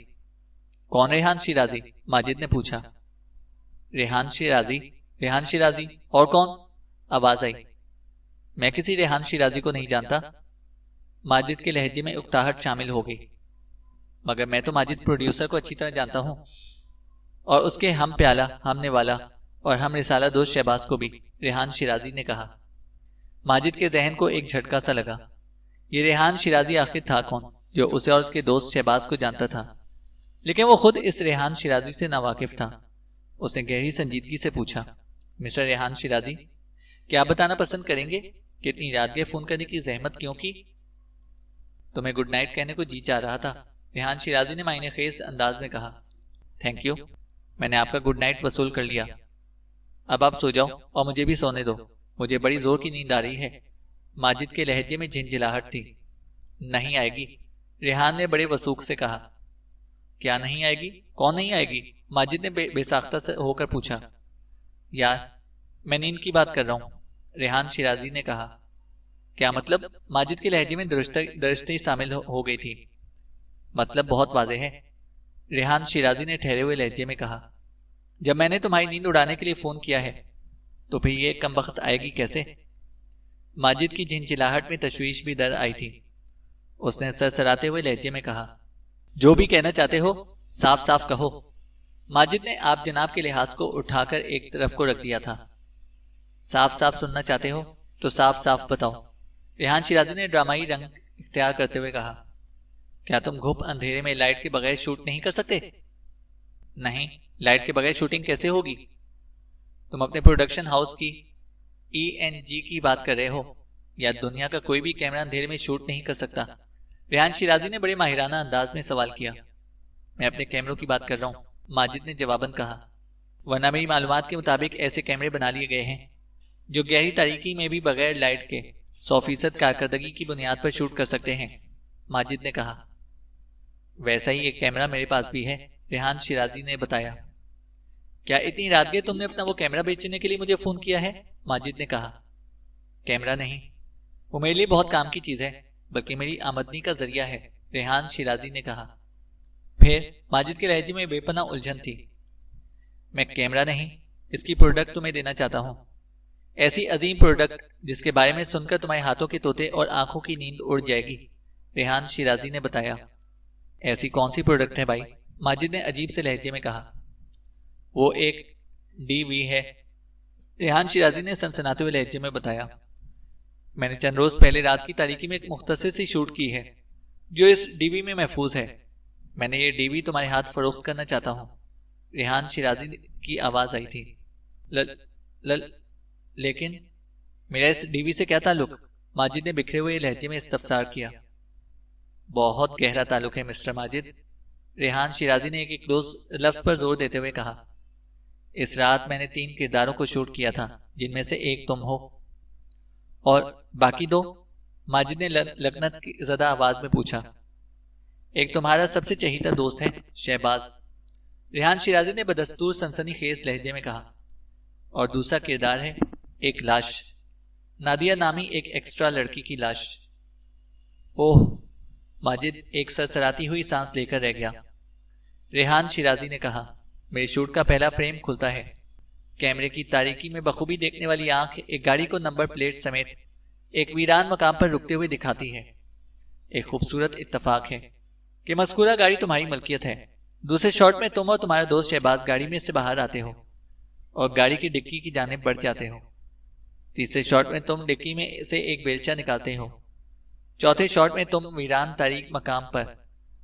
کون ریحان شیرازی؟ ماجد نے پوچھا۔ ریحان شیرازی اور کون؟ آواز آئی۔ میں کسی ریحان شیرازی کو نہیں جانتا۔ ماجد کے لہجے میں اکتاہٹ شامل ہو گئی۔ مگر میں تو ماجد پروڈیوسر کو اچھی طرح جانتا ہوں، اور اس کے ہم پیالہ، ہم نوالا اور ہم رسالہ دوست شہباز کو بھی، ریحان شیرازی نے کہا۔ ماجد کے ذہن کو ایک جھٹکا سا لگا۔ یہ ریحان شیرازی آخر تھا کون جو اسے اور اس کے دوست شہباز کو جانتا تھا؟ لیکن وہ خود اس ریحان شیرازی سے ناواقف تھا۔ اس نے گہری سنجیدگی سے پوچھا، مسٹر ریحان شیرازی، کیا آپ بتانا پسند کریں گے کہ اتنی رات گئے فون کرنے کی زحمت کیوں کی؟ تمہیں گڈ نائٹ کہنے کو جی چاہ رہا تھا، ریحان شیرازی نے معنی خیز انداز میں کہا۔ تھینک یو، میں نے آپ کا گڈ نائٹ وصول کر لیا۔ اب آپ سو جاؤ اور مجھے بھی سونے دو، مجھے بڑی زور کی نیند آ رہی ہے۔ ماجد کے لہجے میں جھنجھلاہٹ تھی۔ نہیں آئے گی، ریحان نے بڑے وثوق سے کہا۔ کیا نہیں آئے گی؟ کون نہیں آئے گی؟ ماجد نے بے ساختہ سے ہو کر پوچھا۔ یار، میں نیند کی بات کر رہا ہوں، ریحان شیرازی نے کہا۔ کیا مطلب؟ ماجد کے لہجے میں درشتی شامل ہو گئی تھی۔ مطلب بہت واضح ہے، ریحان شیرازی نے ٹھہرے ہوئے لہجے میں کہا۔ جب میں نے تمہاری نیند اڑانے کے لیے فون کیا ہے تو پھر یہ کم بخت آئے گی کیسے؟ ماجد کی جھنجھلاہٹ میں تشویش بھی در آئی تھی۔ اس نے سرسراتے ہوئے لہجے میں کہا، جو بھی کہنا چاہتے ہو صاف صاف کہو۔ ماجد نے آپ جناب کے لحاظ کو اٹھا کر ایک طرف کو رکھ دیا تھا۔ صاف صاف سننا چاہتے ہو تو صاف صاف بتاؤ، ریحان شیرازی نے ڈرامائی رنگ اختیار کرتے ہوئے کہا۔ کیا تم گھپ اندھیرے میں لائٹ کے بغیر شوٹ نہیں کر سکتے؟ نہیں، لائٹ کے بغیر شوٹنگ کیسے ہوگی؟ تم اپنے پروڈکشن ہاؤس کی ENG کی بات کر رہے ہو، یا دنیا کا کوئی بھی کیمرہ اندھیرے میں شوٹ نہیں کر سکتا؟ ریحان شیرازی نے بڑے ماہرانہ انداز میں سوال کیا۔ میں اپنے کیمروں کی بات کر رہا ہوں، ماجد نے جواباً کہا، ورنہ میری معلومات کے مطابق ایسے کیمرے بنا لیے گئے ہیں جو گہری تاریکی میں بھی بغیر لائٹ کے 100% کارکردگی کی بنیاد پر شوٹ کر سکتے ہیں، ماجد نے کہا۔ ویسا ہی ایک کیمرہ میرے پاس بھی ہے، ریحان شیرازی نے بتایا۔ کیا اتنی رات گئے تم نے اپنا وہ کیمرہ بیچنے کے لیے مجھے فون کیا ہے؟ ماجد نے کہا۔ کیمرہ نہیں، وہ میرے لیے بہت کام کی چیز ہے، بلکہ میری آمدنی کا ذریعہ ہے، ریحان شیرازی نے کہا۔ پھر ماجد کے لہجے میں بے پناہ الجھن تھی۔ میں کیمرہ نہیں، اس کی پروڈکٹ تمہیں دینا چاہتا ہوں، ایسی عظیم پروڈکٹ جس کے بارے میں سن کر تمہارے ہاتھوں کے طوطے اور آنکھوں کی نیند اڑ جائے گی، ریحان شیرازی نے بتایا۔ ایسی کون سی پروڈکٹ ہے بھائی؟ ماجد نے عجیب سے لہجے میں کہا۔ وہ ایک DV ہے، ریحان شیرازی نے سنسناتے ہوئے لہجے میں بتایا۔ میں نے چند روز پہلے رات کی تاریکی میں ایک مختصر سی شوٹ کی ہے جو اس DV میں محفوظ ہے۔ میں نے یہ DV تمہارے ہاتھ فروخت کرنا چاہتا ہوں، ریحان شیرازی کی آواز آئی تھی۔ لیکن میرا اس DV سے کیا تعلق؟ ماجد نے بکھرے ہوئے لہجے میں استفسار کیا۔ بہت گہرا تعلق ہے مسٹر ماجد، ریحان شیرازی نے ایک کلوز لفظ پر زور دیتے ہوئے کہا۔ اس رات میں نے 3 کرداروں کو شوٹ کیا تھا، جن میں سے ایک تم ہو، اور باقی 2؟ ماجد نے لکنت زدہ آواز میں پوچھا۔ ایک تمہارا سب سے چہیتا دوست ہے شہباز، ریحان شیرازی نے بدستور سنسنی خیز لہجے میں کہا، اور دوسرا کردار ہے ایک لاش، نادیہ نامی ایک ایکسٹرا لڑکی کی لاش۔ اوہ، ماجد ایک سرسراتی ہوئی سانس لے کر رہ گیا۔ ریحان شیرازی نے کہا، میرے شوٹ کا پہلا فریم کھلتا ہے۔ کیمرے کی تاریکی میں بخوبی دیکھنے والی آنکھ ایک گاڑی کو نمبر پلیٹ سمیت ایک ویران مقام پر رکتے ہوئے دکھاتی ہے۔ ایک خوبصورت اتفاق ہے کہ مذکورہ گاڑی تمہاری ملکیت ہے۔ دوسرے شاٹ میں تم اور تمہارا دوست شہباز گاڑی میں سے باہر آتے ہو اور گاڑی کی ڈکی کی جانب بڑھ جاتے ہو۔ تیسرے شاٹ میں تم ڈکی میں سے ایک بیلچہ نکالتے ہو۔ چوتھے شاٹ میں تم ویران تاریک مقام پر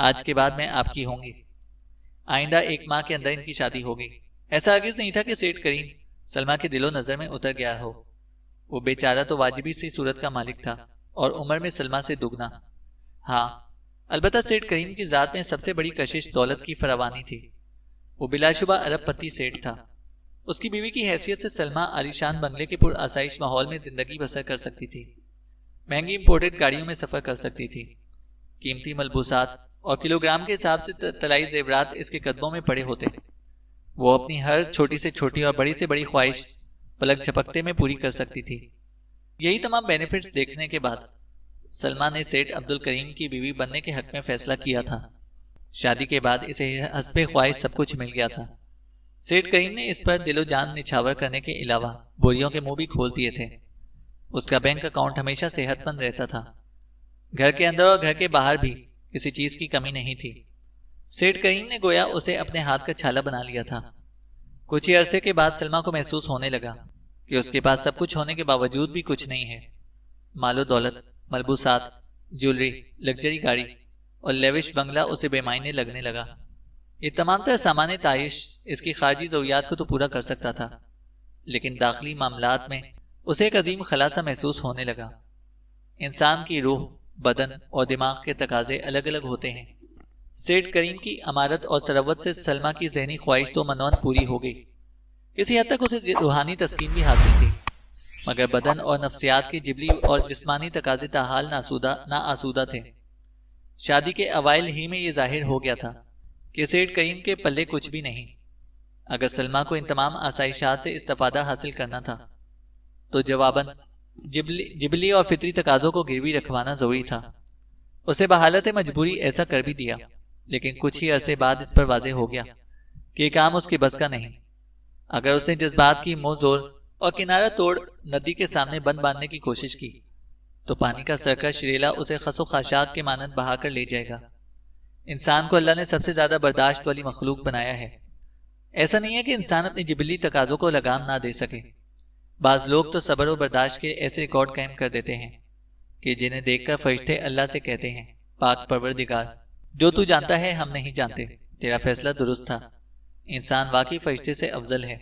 آج کے بعد میں آپ کی ہوں گی۔ آئندہ 1 ماہ کے اندر ان کی شادی ہوگی۔ ایسا ہرگز نہیں تھا کہ سیٹھ کریم سلمہ کے دل و نظر میں اتر گیا ہو۔ وہ بیچارہ تو واجبی سی صورت کا مالک تھا اور عمر میں سلمہ سے دگنا۔ ہاں، البتہ سیٹھ کریم کی ذات میں سب سے بڑی کشش دولت کی فراوانی تھی۔ وہ بلا شبہ ارب پتی سیٹھ تھا۔ اس کی بیوی کی حیثیت سے سلمہ عالیشان بنگلے کے پر آسائش ماحول میں زندگی بسر کر سکتی تھی، مہنگی امپورٹڈ گاڑیوں میں سفر کر سکتی تھی، قیمتی ملبوسات اور کلو گرام کے حساب سے طلائی زیورات اس کے قدموں میں پڑے ہوتے۔ وہ اپنی ہر چھوٹی سے چھوٹی اور بڑی سے بڑی خواہش پلک جھپکتے میں پوری کر سکتی تھی۔ یہی تمام بینیفٹس دیکھنے کے بعد سلمہ نے سیٹھ عبد الکریم کی بیوی بننے کے حق میں فیصلہ کیا تھا۔ شادی کے بعد اسے حسب خواہش سب کچھ مل گیا تھا۔ سیٹھ کریم نے اس پر دل و جان نچھاور کرنے کے علاوہ بوریوں کے منہ بھی کھول دیے تھے۔ اس کا بینک اکاؤنٹ ہمیشہ صحت مند رہتا تھا۔ گھر کے اندر اور گھر کے باہر بھی کسی چیز کی کمی نہیں تھی۔ سیٹھ کریم نے گویا اسے اپنے ہاتھ کا چھالا بنا لیا تھا۔ کچھ ہی عرصے کے بعد سلمہ کو محسوس ہونے لگا کہ اس کے پاس سب کچھ ہونے کے باوجود بھی کچھ نہیں ہے۔ مال و دولت، ملبوسات، جیولری، لگژری گاڑی اور لیوش بنگلہ اسے بے معنی لگنے لگا۔ یہ تمام تر سامان تعیش اس کی خارجی ضروریات کو تو پورا کر سکتا تھا، لیکن داخلی معاملات میں اسے ایک عظیم خلا سا محسوس ہونے لگا۔ انسان کی روح، بدن اور دماغ کے تقاضے الگ الگ ہوتے ہیں۔ سیٹھ کریم کی امارت اور ثروت سے سلمہ کی ذہنی خواہش تو منون پوری ہو گئی، کسی حد تک اسے روحانی تسکین بھی حاصل تھی، مگر بدن اور نفسیات کے جبلی اور جسمانی تقاضے تاحال ناآسودہ تھے۔ شادی کے اوائل ہی میں یہ ظاہر ہو گیا تھا کہ سیٹھ کریم کے پلے کچھ بھی نہیں۔ اگر سلمہ کو ان تمام آسائشات سے استفادہ حاصل کرنا تھا تو جواباً جبلی اور فطری تقاضوں کو گروی رکھوانا ضروری تھا۔ اسے بحالت مجبوری ایسا کر بھی دیا، لیکن کچھ ہی عرصے بعد اس پر واضح ہو گیا کہ یہ کام اس کے بس کا نہیں۔ اگر اس نے جذبات کی منہ زور اور کنارہ توڑ ندی کے سامنے بند باندھنے کی کوشش کی تو پانی کا سرکش ریلا اسے خس و خاشاک کے مانند بہا کر لے جائے گا۔ انسان کو اللہ نے سب سے زیادہ برداشت والی مخلوق بنایا ہے۔ ایسا نہیں ہے کہ انسان اپنی جبلی تقاضوں کو لگام نہ دے سکے۔ بعض لوگ تو صبر و برداشت کے ایسے ریکارڈ قائم کر دیتے ہیں کہ جنہیں دیکھ کر فرشتے اللہ سے کہتے ہیں، پاک پروردگار، جو تو جانتا ہے ہم نہیں جانتے، تیرا فیصلہ درست تھا، انسان واقعی فرشتے سے افضل ہے۔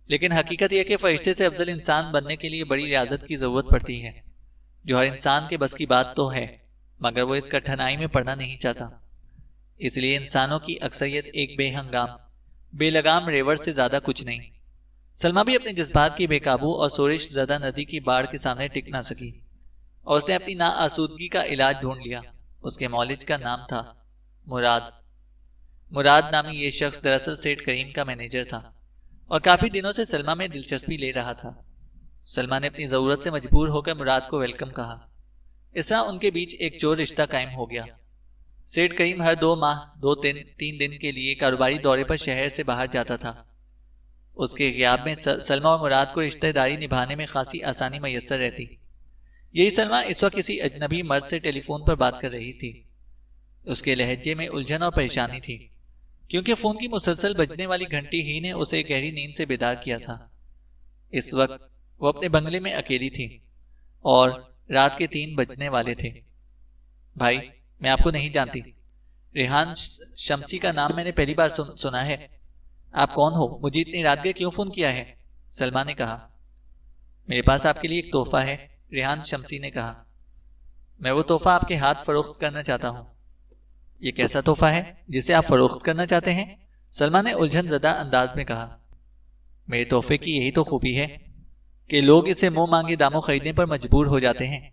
لیکن حقیقت یہ کہ فرشتے سے افضل انسان بننے کے لیے بڑی ریاضت کی ضرورت پڑتی ہے، جو ہر انسان کے بس کی بات تو ہے، مگر وہ اس کٹھنائی میں پڑنا نہیں چاہتا۔ اس لیے انسانوں کی اکثریت ایک بے ہنگام، بے لگام ریور سے زیادہ کچھ نہیں۔ سلمہ بھی اپنے جذبات کی بے قابو اور شورش زدہ ندی کی باڑھ کے سامنے ٹک نہ سکی، اور اس نے اپنی ناآسودگی کا علاج ڈھونڈ لیا۔ اس کے مولج کا نام تھا مراد۔ مراد نامی یہ شخص دراصل سیٹھ کریم کا مینیجر تھا اور کافی دنوں سے سلمہ میں دلچسپی لے رہا تھا۔ سلمہ نے اپنی ضرورت سے مجبور ہو کر مراد کو ویلکم کہا۔ اس طرح ان کے بیچ ایک جوڑ رشتہ قائم ہو گیا۔ سیٹھ کریم ہر 2 ماہ 2-3 دن کے لیے کاروباری دورے پر شہر سے باہر جاتا تھا۔ اس کے غیاب میں سلمہ اور مراد کو رشتہ داری نبھانے میں خاصی آسانی میسر رہتی۔ یہی سلمہ اس وقت کسی اجنبی مرد سے ٹیلی فون پر بات کر رہی تھی۔ اس کے لہجے میں الجھن اور پریشانی تھی، کیونکہ فون کی مسلسل بجنے والی گھنٹی ہی نے اسے گہری نیند سے بیدار کیا تھا۔ اس وقت وہ اپنے بنگلے میں اکیلی تھی اور رات کے 3 بجنے والے تھے۔ بھائی، میں آپ کو نہیں جانتی، ریحان شمسی کا نام میں نے پہلی بار سنا ہے۔ آپ کون ہو؟ مجھے اتنی رات گئے کیوں فون کیا ہے؟ سلمہ نے کہا۔ میرے پاس آپ کے لیے ایک تحفہ ہے، ریحان شمسی نے کہا۔ میں وہ تحفہ آپ کے ہاتھ فروخت کرنا چاہتا ہوں۔ یہ کیسا تحفہ ہے جسے آپ فروخت کرنا چاہتے ہیں؟ سلمہ نے الجھن زدہ انداز میں کہا۔ میرے تحفے کی یہی تو خوبی ہے کہ لوگ اسے منہ مانگے داموں خریدنے پر مجبور ہو جاتے ہیں،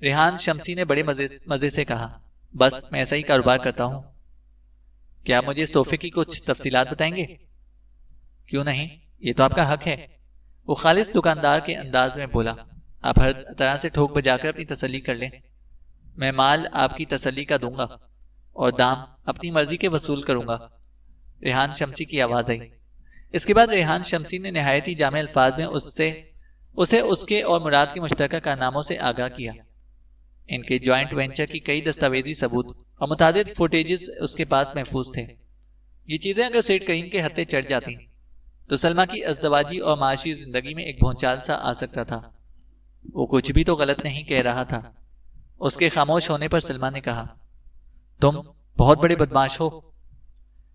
ریحان شمسی نے بڑے مزے سے کہا۔ بس میں ایسا ہی کاروبار کرتا ہوں۔ کیا آپ مجھے اس تحفے کی کچھ تفصیلات بتائیں گے؟ کیوں نہیں، یہ تو آپ کا حق ہے، وہ خالص دکاندار کے انداز میں بولا۔ آپ ہر طرح سے ٹھوک بجا کر اپنی تسلی کر لیں، میں مال آپ کی تسلی کا دوں گا اور دام اپنی مرضی کے وصول کروں گا۔ ریحان شمسی کی آواز آئی۔ اس کے بعد ریحان شمسی نے نہایت ہی جامع الفاظ میں اسے اس کے اور مراد کے مشترکہ کارناموں سے آگاہ کیا۔ ان کے جوائنٹ وینچر کی کئی دستاویزی ثبوت اور متعدد فوٹیجز اس کے پاس محفوظ تھے۔ یہ چیزیں اگر سیٹھ کریم کے ہتھے چڑھ جاتی تو سلمہ کی ازدواجی اور معاشی زندگی میں ایک بھونچال سا آ سکتا تھا۔ وہ کچھ بھی تو غلط نہیں کہہ رہا تھا۔ اس کے خاموش ہونے پر سلمہ نے کہا، تم بہت بڑے بدماش ہو۔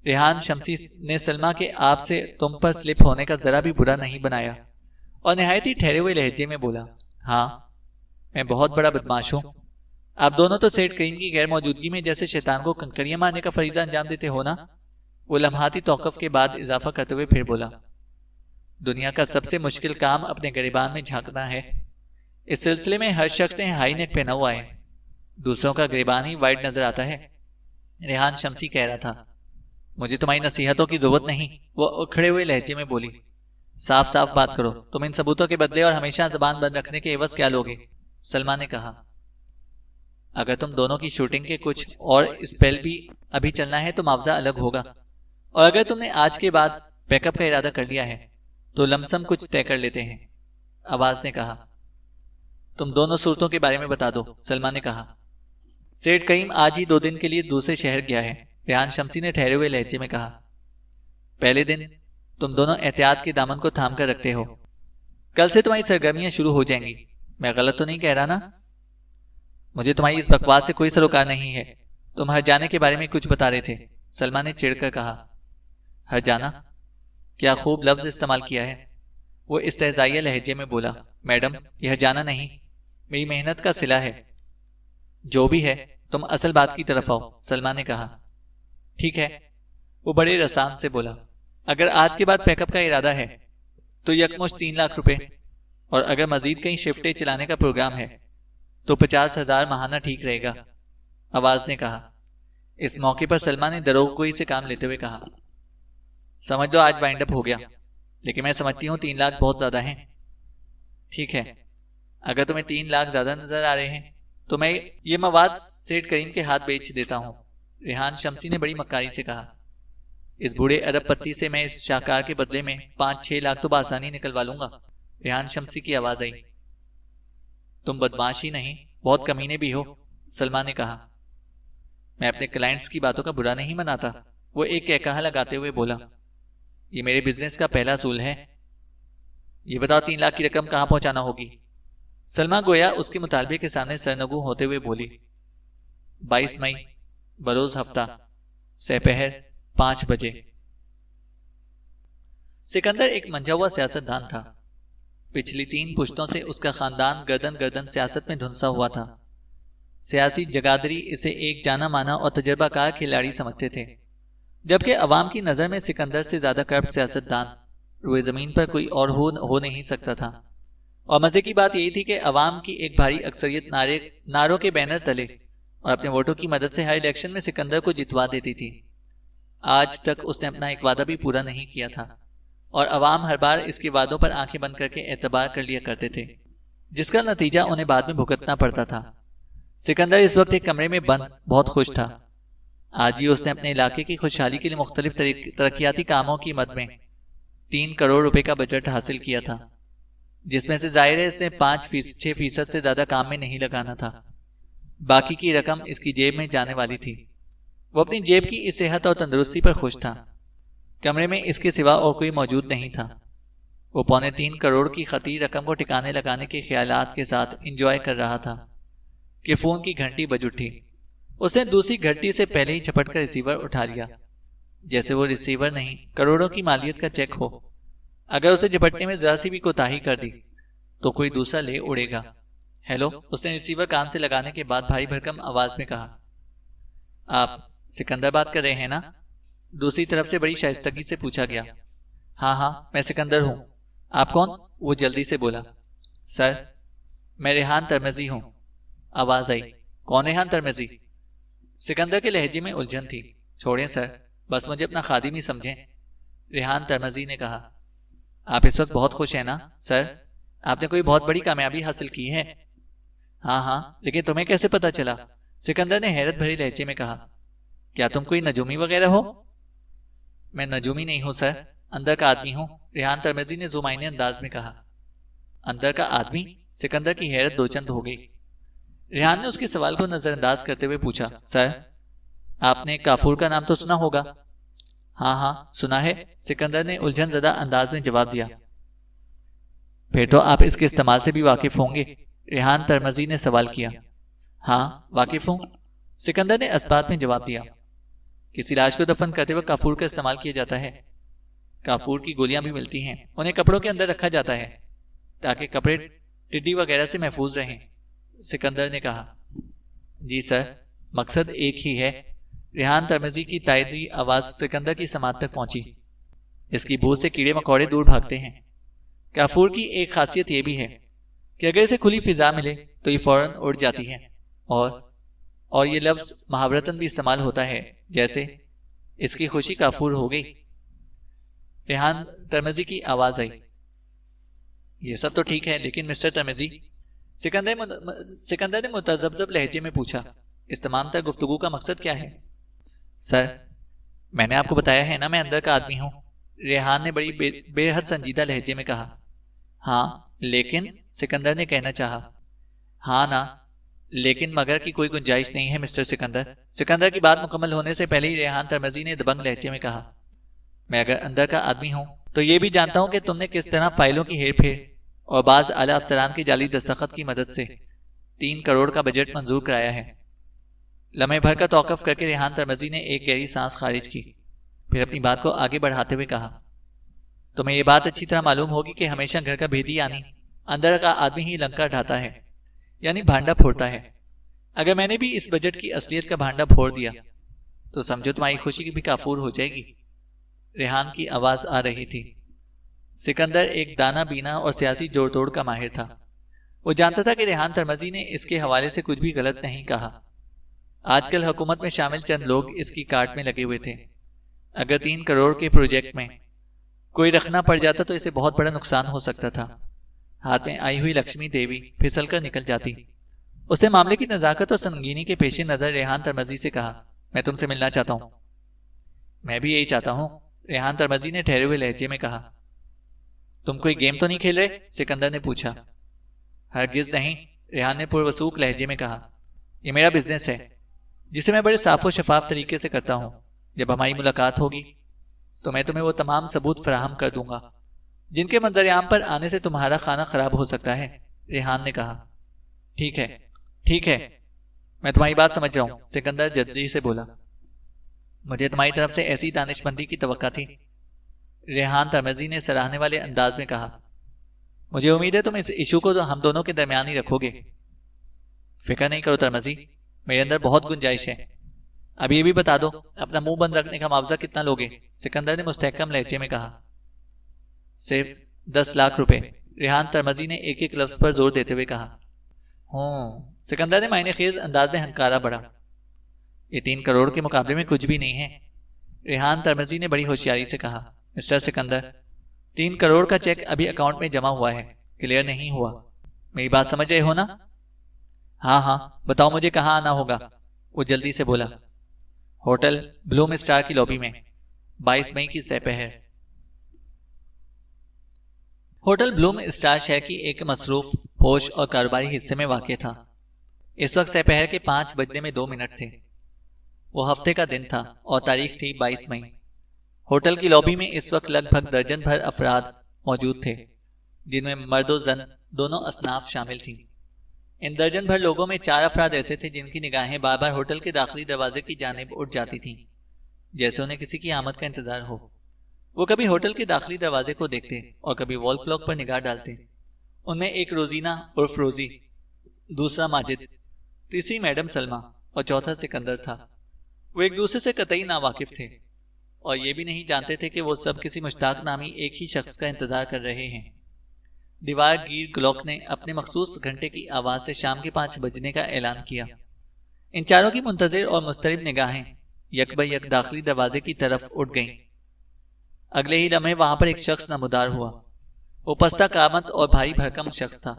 ریحان شمسی نے سلمہ کے آپ سے تم پر سلپ ہونے کا ذرا بھی برا نہیں بنایا اور نہایت ہی ٹھہرے ہوئے لہجے میں بولا، ہاں میں بہت بڑا بدماش ہوں۔ آپ دونوں تو سیٹ کریم کی غیر موجودگی میں جیسے شیطان کو کنکریاں مارنے کا فریضہ انجام دیتے ہو نا؟ وہ لمحاتی توقف کے بعد اضافہ کرتے ہوئے پھر بولا، دنیا کا سب سے مشکل کام اپنے گریبان میں جھانکنا ہے۔ اس سلسلے میں ہر شخص نے ہائی نیک پہنا ہوا ہے، دوسروں کا گریبان ہی وائٹ نظر آتا ہے۔ ریحان شمسی کہہ رہا تھا، مجھے تمہاری نصیحتوں کی ضرورت نہیں، وہ اکھڑے ہوئے لہجے میں بولی۔ صاف صاف بات کرو، تم ان ثبوتوں کے بدلے اور ہمیشہ زبان بند رکھنے کے عوض کیا لوگے؟ سلمہ نے کہا، اگر تم دونوں کی شوٹنگ کے کچھ اور اسپیل بھی ابھی چلنا ہے تو معاوضہ الگ ہوگا، اور اگر تم نے آج کے بعد بیک اپ کا ارادہ کر لیا ہے تو لمسم کچھ طے کر لیتے ہیں۔ آواز نے کہا، تم دونوں صورتوں کے بارے میں بتا دو۔ سلمہ نے کہا، سیٹ کریم آج ہی 2 دن کے لیے دوسرے شہر گیا ہے۔ ریحان شمسی نے ٹھہرے ہوئے لہجے میں کہا، پہلے دن تم دونوں احتیاط کے دامن کو تھام کر رکھتے ہو، کل سے تمہاری سرگرمیاں شروع ہو جائیں گی۔ میں غلط تو نہیں کہہ رہا نا؟ مجھے تمہاری اس بکواس سے کوئی سروکار نہیں ہے۔ تم ہر جانے کے بارے میں کچھ بتا رہے تھے۔ سلمہ نے چڑھ کر کہا، ہر جانا؟ کیا خوب لفظ استعمال کیا ہے۔ وہ استہزائیہ لہجے میں بولا، میڈم یہ ہر جانا نہیں، میری محنت کا صلہ ہے۔ جو بھی ہے تم اصل بات کی طرف آؤ۔ سلمہ نے کہا، ٹھیک ہے۔ وہ بڑے رسان سے بولا، اگر آج کے بعد پیک اپ کا ارادہ ہے تو یکمشت 3 لاکھ روپے، اور اگر مزید کہیں شفٹیں چلانے کا پروگرام ہے تو 50,000 ماہانہ ٹھیک رہے گا۔ آواز نے کہا۔ اس موقع پر سلمہ نے دروغگوئی سے کام لیتے ہوئے کہا، سمجھ دو آج وائنڈ اپ ہو گیا، لیکن میں سمجھتی ہوں 3 لاکھ بہت زیادہ ہیں۔ ٹھیک ہے، اگر تمہیں 3 لاکھ زیادہ نظر آ رہے ہیں تو میں یہ مواد سیٹ کریم کے ہاتھ بیچ دیتا ہوں۔ ریحان شمسی نے بڑی مکاری سے کہا، اس بوڑھے ارب پتی سے میں اس شاہکار کے بدلے میں 5-6 لاکھ تو بآسانی نکلوا لوں گا۔ ریحان شمسی کی آواز آئی۔ تم بدماش ہی نہیں، بہت کمینے بھی ہو، سلمہ نے کہا۔ میں اپنے کلائنٹس کی باتوں کا برا نہیں مناتا، وہ ایک کہا لگاتے ہوئے بولا، یہ میرے بزنس کا پہلا اصول ہے۔ یہ بتاؤ 3 لاکھ کی رقم کہاں پہنچانا ہوگی؟ سلمہ گویا اس کے مطالبے کے سامنے سرنگوں ہوتے ہوئے بولی، 22 مئی بروز ہفتہ سپہر 5 بجے۔ سکندر ایک منجھا ہوا سیاست دان تھا۔ پچھلی 3 پشتوں سے اس کا خاندان گردن گردن سیاست میں دھنسا ہوا تھا۔ سیاسی جگادری اسے ایک جانا مانا اور تجربہ کار کھلاڑی سمجھتے تھے، جبکہ عوام کی نظر میں سکندر سے زیادہ کرپٹ سیاست دان روئے زمین پر کوئی اور ہو نہیں سکتا تھا۔ اور مزے کی بات یہی تھی کہ عوام کی ایک بھاری اکثریت نعروں کے بینر تلے اور اپنے ووٹوں کی مدد سے ہر الیکشن میں سکندر کو جتوا دیتی تھی۔ آج تک اس نے اپنا ایک وعدہ بھی پورا نہیں کیا تھا، اور عوام ہر بار اس کے وعدوں پر آنکھیں بند کر کے اعتبار کر لیا کرتے تھے، جس کا نتیجہ انہیں بعد میں بھگتنا پڑتا تھا۔ سکندر اس وقت ایک کمرے میں بند بہت خوش تھا۔ آج ہی اس نے اپنے علاقے کی خوشحالی کے لیے مختلف ترقیاتی کاموں کی مد میں 3 کروڑ روپے کا بجٹ حاصل کیا تھا، جس میں سے ظاہر ہے اس نے 5-6% سے زیادہ کام میں نہیں لگانا تھا۔ باقی کی رقم اس کی جیب میں جانے والی تھی۔ وہ اپنی جیب کی اس صحت اور تندرستی پر خوش تھا۔ کمرے میں اس کے سوا اور کوئی موجود نہیں تھا۔ وہ 3.25 کروڑ کی خطیر رقم کو ٹھکانے لگانے کے خیالات کے ساتھ انجوائے کر رہا تھا کہ فون کی گھنٹی بج اٹھی۔ اس نے دوسری گھنٹی سے پہلے ہی جھپٹ کر ریسیور اٹھا لیا، جیسے وہ ریسیور نہیں کروڑوں کی مالیت کا چیک ہو۔ اگر اسے جھپٹنے میں ذرا سی بھی کوتاہی کر دی تو کوئی دوسرا لے اڑے گا۔ ہیلو، اس نے ریسیور کان سے لگانے کے بعد بھاری بھرکم آواز میں کہا، آپ سکندر بات کر رہے ہیں نا؟ دوسری طرف سے بڑی شائستگی سے پوچھا گیا۔ ہاں میں سکندر ہوں۔ آپ کون؟ وہ جلدی سے بولا۔ سر، میں ریحان ترمزی ہوں۔ آواز آئی، کون ریحان ترمزی؟ سکندر کے لہجے میں الجھن تھی۔ چھوڑیں سر، بس مجھے اپنا خادم ہی سمجھیں، ریحان ترمزی نے کہا۔ آپ اس وقت بہت خوش ہیں نا سر؟ آپ نے کوئی بہت بڑی کامیابی حاصل کی ہے؟ ہاں، لیکن تمہیں کیسے پتا چلا؟ سکندر نے حیرت بھری لہجے میں کہا۔ کیا تم کوئی نجومی وغیرہ ہو؟ میں نجومی نہیں ہوں سر، اندر کا آدمی ہوں، ریحان ترمزی نے ذومعنی انداز میں کہا۔ اندر کا آدمی؟ سکندر کی حیرت دوچند ہو گئی۔ ریحان نے اس کے سوال کو نظر انداز کرتے ہوئے پوچھا، سر آپ نے کافور کا نام تو سنا ہوگا؟ ہاں سنا ہے، سکندر نے الجھن زدہ انداز میں جواب دیا۔ پھر تو آپ اس کے استعمال سے بھی واقف ہوں گے؟ ریحان ترمزی نے سوال کیا۔ ہاں واقف ہوں، سکندر نے اسبات میں جواب دیا۔ کسی لاش کو دفن کرتے وقت کافور کا استعمال کیا جاتا ہے۔ کافور کی گولیاں بھی ملتی ہیں، انہیں کپڑوں کے اندر رکھا جاتا ہے تاکہ کپڑے ٹڈی وغیرہ سے محفوظ رہیں۔ سکندر نے کہا، جی سر، مقصد ایک ہی ہے۔ ریحان ترمزی کی تائیدی آواز سکندر کی سماعت تک پہنچی۔ اس کی بو سے کیڑے مکوڑے دور بھاگتے ہیں۔ کافور کی ایک خاصیت یہ بھی ہے کہ اگر اسے کھلی فضا ملے تو یہ فوراً اڑ جاتی ہے، اور یہ لفظ محاورتاً بھی استعمال ہوتا ہے، جیسے اس کی خوشی کافور ہو گئی۔ ریحان ترمزی کی آواز آئی، یہ سب تو ٹھیک ہے، لیکن مسٹر ترمزی، سکندر نے متذبذب لہجے میں پوچھا، اس تمام تر گفتگو کا مقصد کیا ہے؟ سر، میں نے آپ کو بتایا ہے نا، میں اندر کا آدمی ہوں، ریحان نے بڑی بے حد سنجیدہ لہجے میں کہا۔ ہاں لیکن، سکندر نے کہنا چاہا۔ ہاں نا، لیکن مگر کی کوئی گنجائش نہیں ہے مسٹر سکندر۔ سکندر کی بات مکمل ہونے سے پہلے ہی ریحان ترمزی نے دبنگ لہجے میں کہا، میں اگر اندر کا آدمی ہوں تو یہ بھی جانتا ہوں کہ تم نے کس طرح فائلوں کی ہیر پھیر اور بعض اعلیٰ افسران کی جعلی دستخط کی مدد سے 3 کروڑ کا بجٹ منظور کرایا ہے۔ لمحے بھر کا توقف کر کے ریحان ترمزی نے ایک گہری سانس خارج کی، پھر اپنی بات کو آگے بڑھاتے ہوئے کہا، تمہیں یہ بات اچھی طرح معلوم ہوگی کہ ہمیشہ گھر کا بھیدی یعنی اندر کا آدمی ہی لنکا ڈھاتا ہے، یعنی بھانڈا پھوڑتا ہے۔ اگر میں نے بھی اس بجٹ کی اصلیت کا بھانڈا پھوڑ دیا تو سمجھو تمہاری خوشی بھی کافور ہو جائے گی۔ ریحان کی آواز آ رہی تھی۔ سکندر ایک دانا بینا اور سیاسی جوڑ توڑ کا ماہر تھا۔ وہ جانتا تھا کہ ریحان ترمزی نے اس کے حوالے سے کچھ بھی غلط نہیں کہا۔ آج کل حکومت میں شامل چند لوگ اس کی کاٹ میں لگے ہوئے تھے۔ اگر 3 کروڑ کے پروجیکٹ میں کوئی رکھنا پڑ جاتا تو اسے بہت بڑا نقصان ہو سکتا تھا۔ ہاتھ میں آئی ہوئی لکشمی دیوی پھسل کر نکل جاتی۔ اس نے معاملے کی نزاکت اور سنگینی کے پیش نظر ریحان ترمزی سے کہا، میں تم سے ملنا چاہتا ہوں۔ میں بھی یہی چاہتا ہوں، ریحان ترمزی نے ٹھہرے ہوئے لہجے میں کہا۔ تم کوئی گیم تو نہیں کھیل رہے؟ سکندر نے پوچھا۔ ہرگز نہیں، ریحان نے پروسوک لہجے میں کہا، یہ میرا بزنس ہے جسے میں بڑے صاف و شفاف طریقے سے کرتا ہوں۔ جب ہماری ملاقات ہوگی تو میں تمہیں وہ تمام ثبوت فراہم کر دوں گا جن کے منظر عام پر آنے سے تمہارا کھانا خراب ہو سکتا ہے۔ ریحان نے کہا، ٹھیک ہے، ٹھیک ہے، میں تمہاری بات سمجھ رہا ہوں، سکندر جلدی سے بولا۔ مجھے تمہاری طرف سے ایسی دانش مندی کی توقع تھی، ریحان ترمزی نے سراہنے والے انداز میں کہا۔ مجھے امید ہے تم اس ایشو کو ہم دونوں کے درمیان ہی رکھو گے۔ فکر نہیں کرو ترمزی، میرے اندر بہت گنجائش ہے۔ اب یہ بھی بتا دو، اپنا منہ بند رکھنے کا معاوضہ کتنا لوگے؟ سکندر نے مستحکم لہجے میں کہا۔ صرف 10 لاکھ روپے، ریحان ترمزی نے ایک ایک لفظ پر زور دیتے ہوئے کہا۔ سکندر نے معنی خیز انداز میں ہنکارا بڑھا۔ یہ 3 کروڑ کے مقابلے میں کچھ بھی نہیں ہے، ریحان ترمزی نے بڑی ہوشیاری سے کہا۔ مسٹر سکندر، 3 کروڑ کا چیک ابھی اکاؤنٹ میں جمع ہوا ہے، کلیئر نہیں ہوا۔ میری بات سمجھ رہے ہو نا؟ ہاں ہاں، بتاؤ مجھے کہاں آنا ہوگا؟ وہ جلدی سے بولا۔ ہوٹل بلوم اسٹار کی لابی میں، 22 مئی کی سپہر۔ ہوٹل بلوم اسٹار شہر کی ایک مصروف، پوش اور کاروباری حصے میں واقع تھا۔ اس وقت سپہر کے 5 بجنے میں 2 منٹ تھے۔ وہ ہفتے کا دن تھا اور تاریخ تھی 22 مئی۔ ہوٹل کی لابی میں اس وقت لگ بھگ درجن بھر افراد موجود تھے، جن میں مرد و زن دونوں اصناف شامل تھیں۔ ان درجن بھر لوگوں میں 4 افراد ایسے تھے جن کی نگاہیں بار بار ہوٹل کے داخلی دروازے کی جانب اٹھ جاتی تھیں، جیسے انہیں کسی کی آمد کا انتظار ہو۔ وہ کبھی ہوٹل کے داخلی دروازے کو دیکھتے اور کبھی وال کلاک پر نگاہ ڈالتے۔ ان میں ایک روزینہ عرف روزی، دوسرا ماجد، تیسری میڈم سلمہ اور چوتھا سکندر تھا۔ وہ ایک دوسرے سے قطعی ناواقف تھے اور یہ بھی نہیں جانتے تھے کہ وہ سب کسی مشتاق نامی ایک ہی شخص کا انتظار کر رہے ہیں۔ دیوار گیر کلاک نے اپنے مخصوص گھنٹے کی آواز سے شام کے 5 بجنے کا اعلان کیا۔ ان چاروں کی منتظر اور مضطرب نگاہیں یک بہ یک داخلی دروازے کی طرف اٹھ گئیں۔ اگلے ہی لمحے وہاں پر ایک شخص نمودار ہوا۔ وہ پستہ قامت اور بھاری بھرکم شخص تھا۔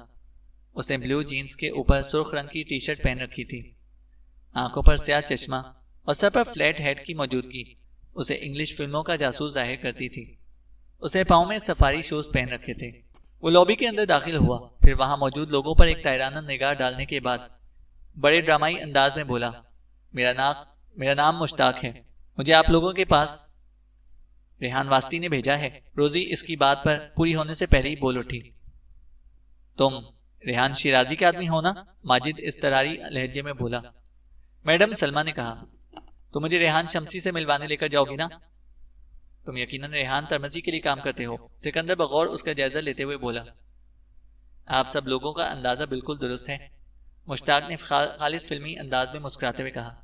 اس نے بلیو جینز کے اوپر سرخ رنگ کی ٹی شرٹ پہن رکھی تھی۔ آنکھوں پر سیاہ چشمہ اور سر پر فلیٹ ہیڈ کی موجودگی اسے انگلش فلموں کا جاسوس ظاہر کرتی تھی۔ اس نے پاؤں میں سفاری شوز پہن رکھے تھے۔ وہ لابی کے اندر داخل ہوا، پھر وہاں موجود لوگوں پر ایک طائرانہ نگاہ ڈالنے کے بعد بڑے ڈرامائی انداز میں بولا، میرا نام مشتاق ہے، مجھے آپ لوگوں کے پاس ریحان واسطی نے بھیجا ہے۔ روزی اس کی بات پر پوری ہونے سے پہلے ہی بول اٹھی۔ تم ریحان شیرازی کے آدمی ہو نا؟ ماجد اضطراری لہجے میں بولا۔ میڈم سلمہ نے کہا، تو مجھے ریحان شمسی سے ملوانے لے کر جاؤ گی نا؟ تم یقیناً ریحان ترمزی کے لیے کام کرتے ہو، سکندر بغور اس کا جائزہ لیتے ہوئے بولا۔ آپ سب لوگوں کا اندازہ بالکل درست ہے، مشتاق نے خالص فلمی انداز میں مسکراتے ہوئے کہا۔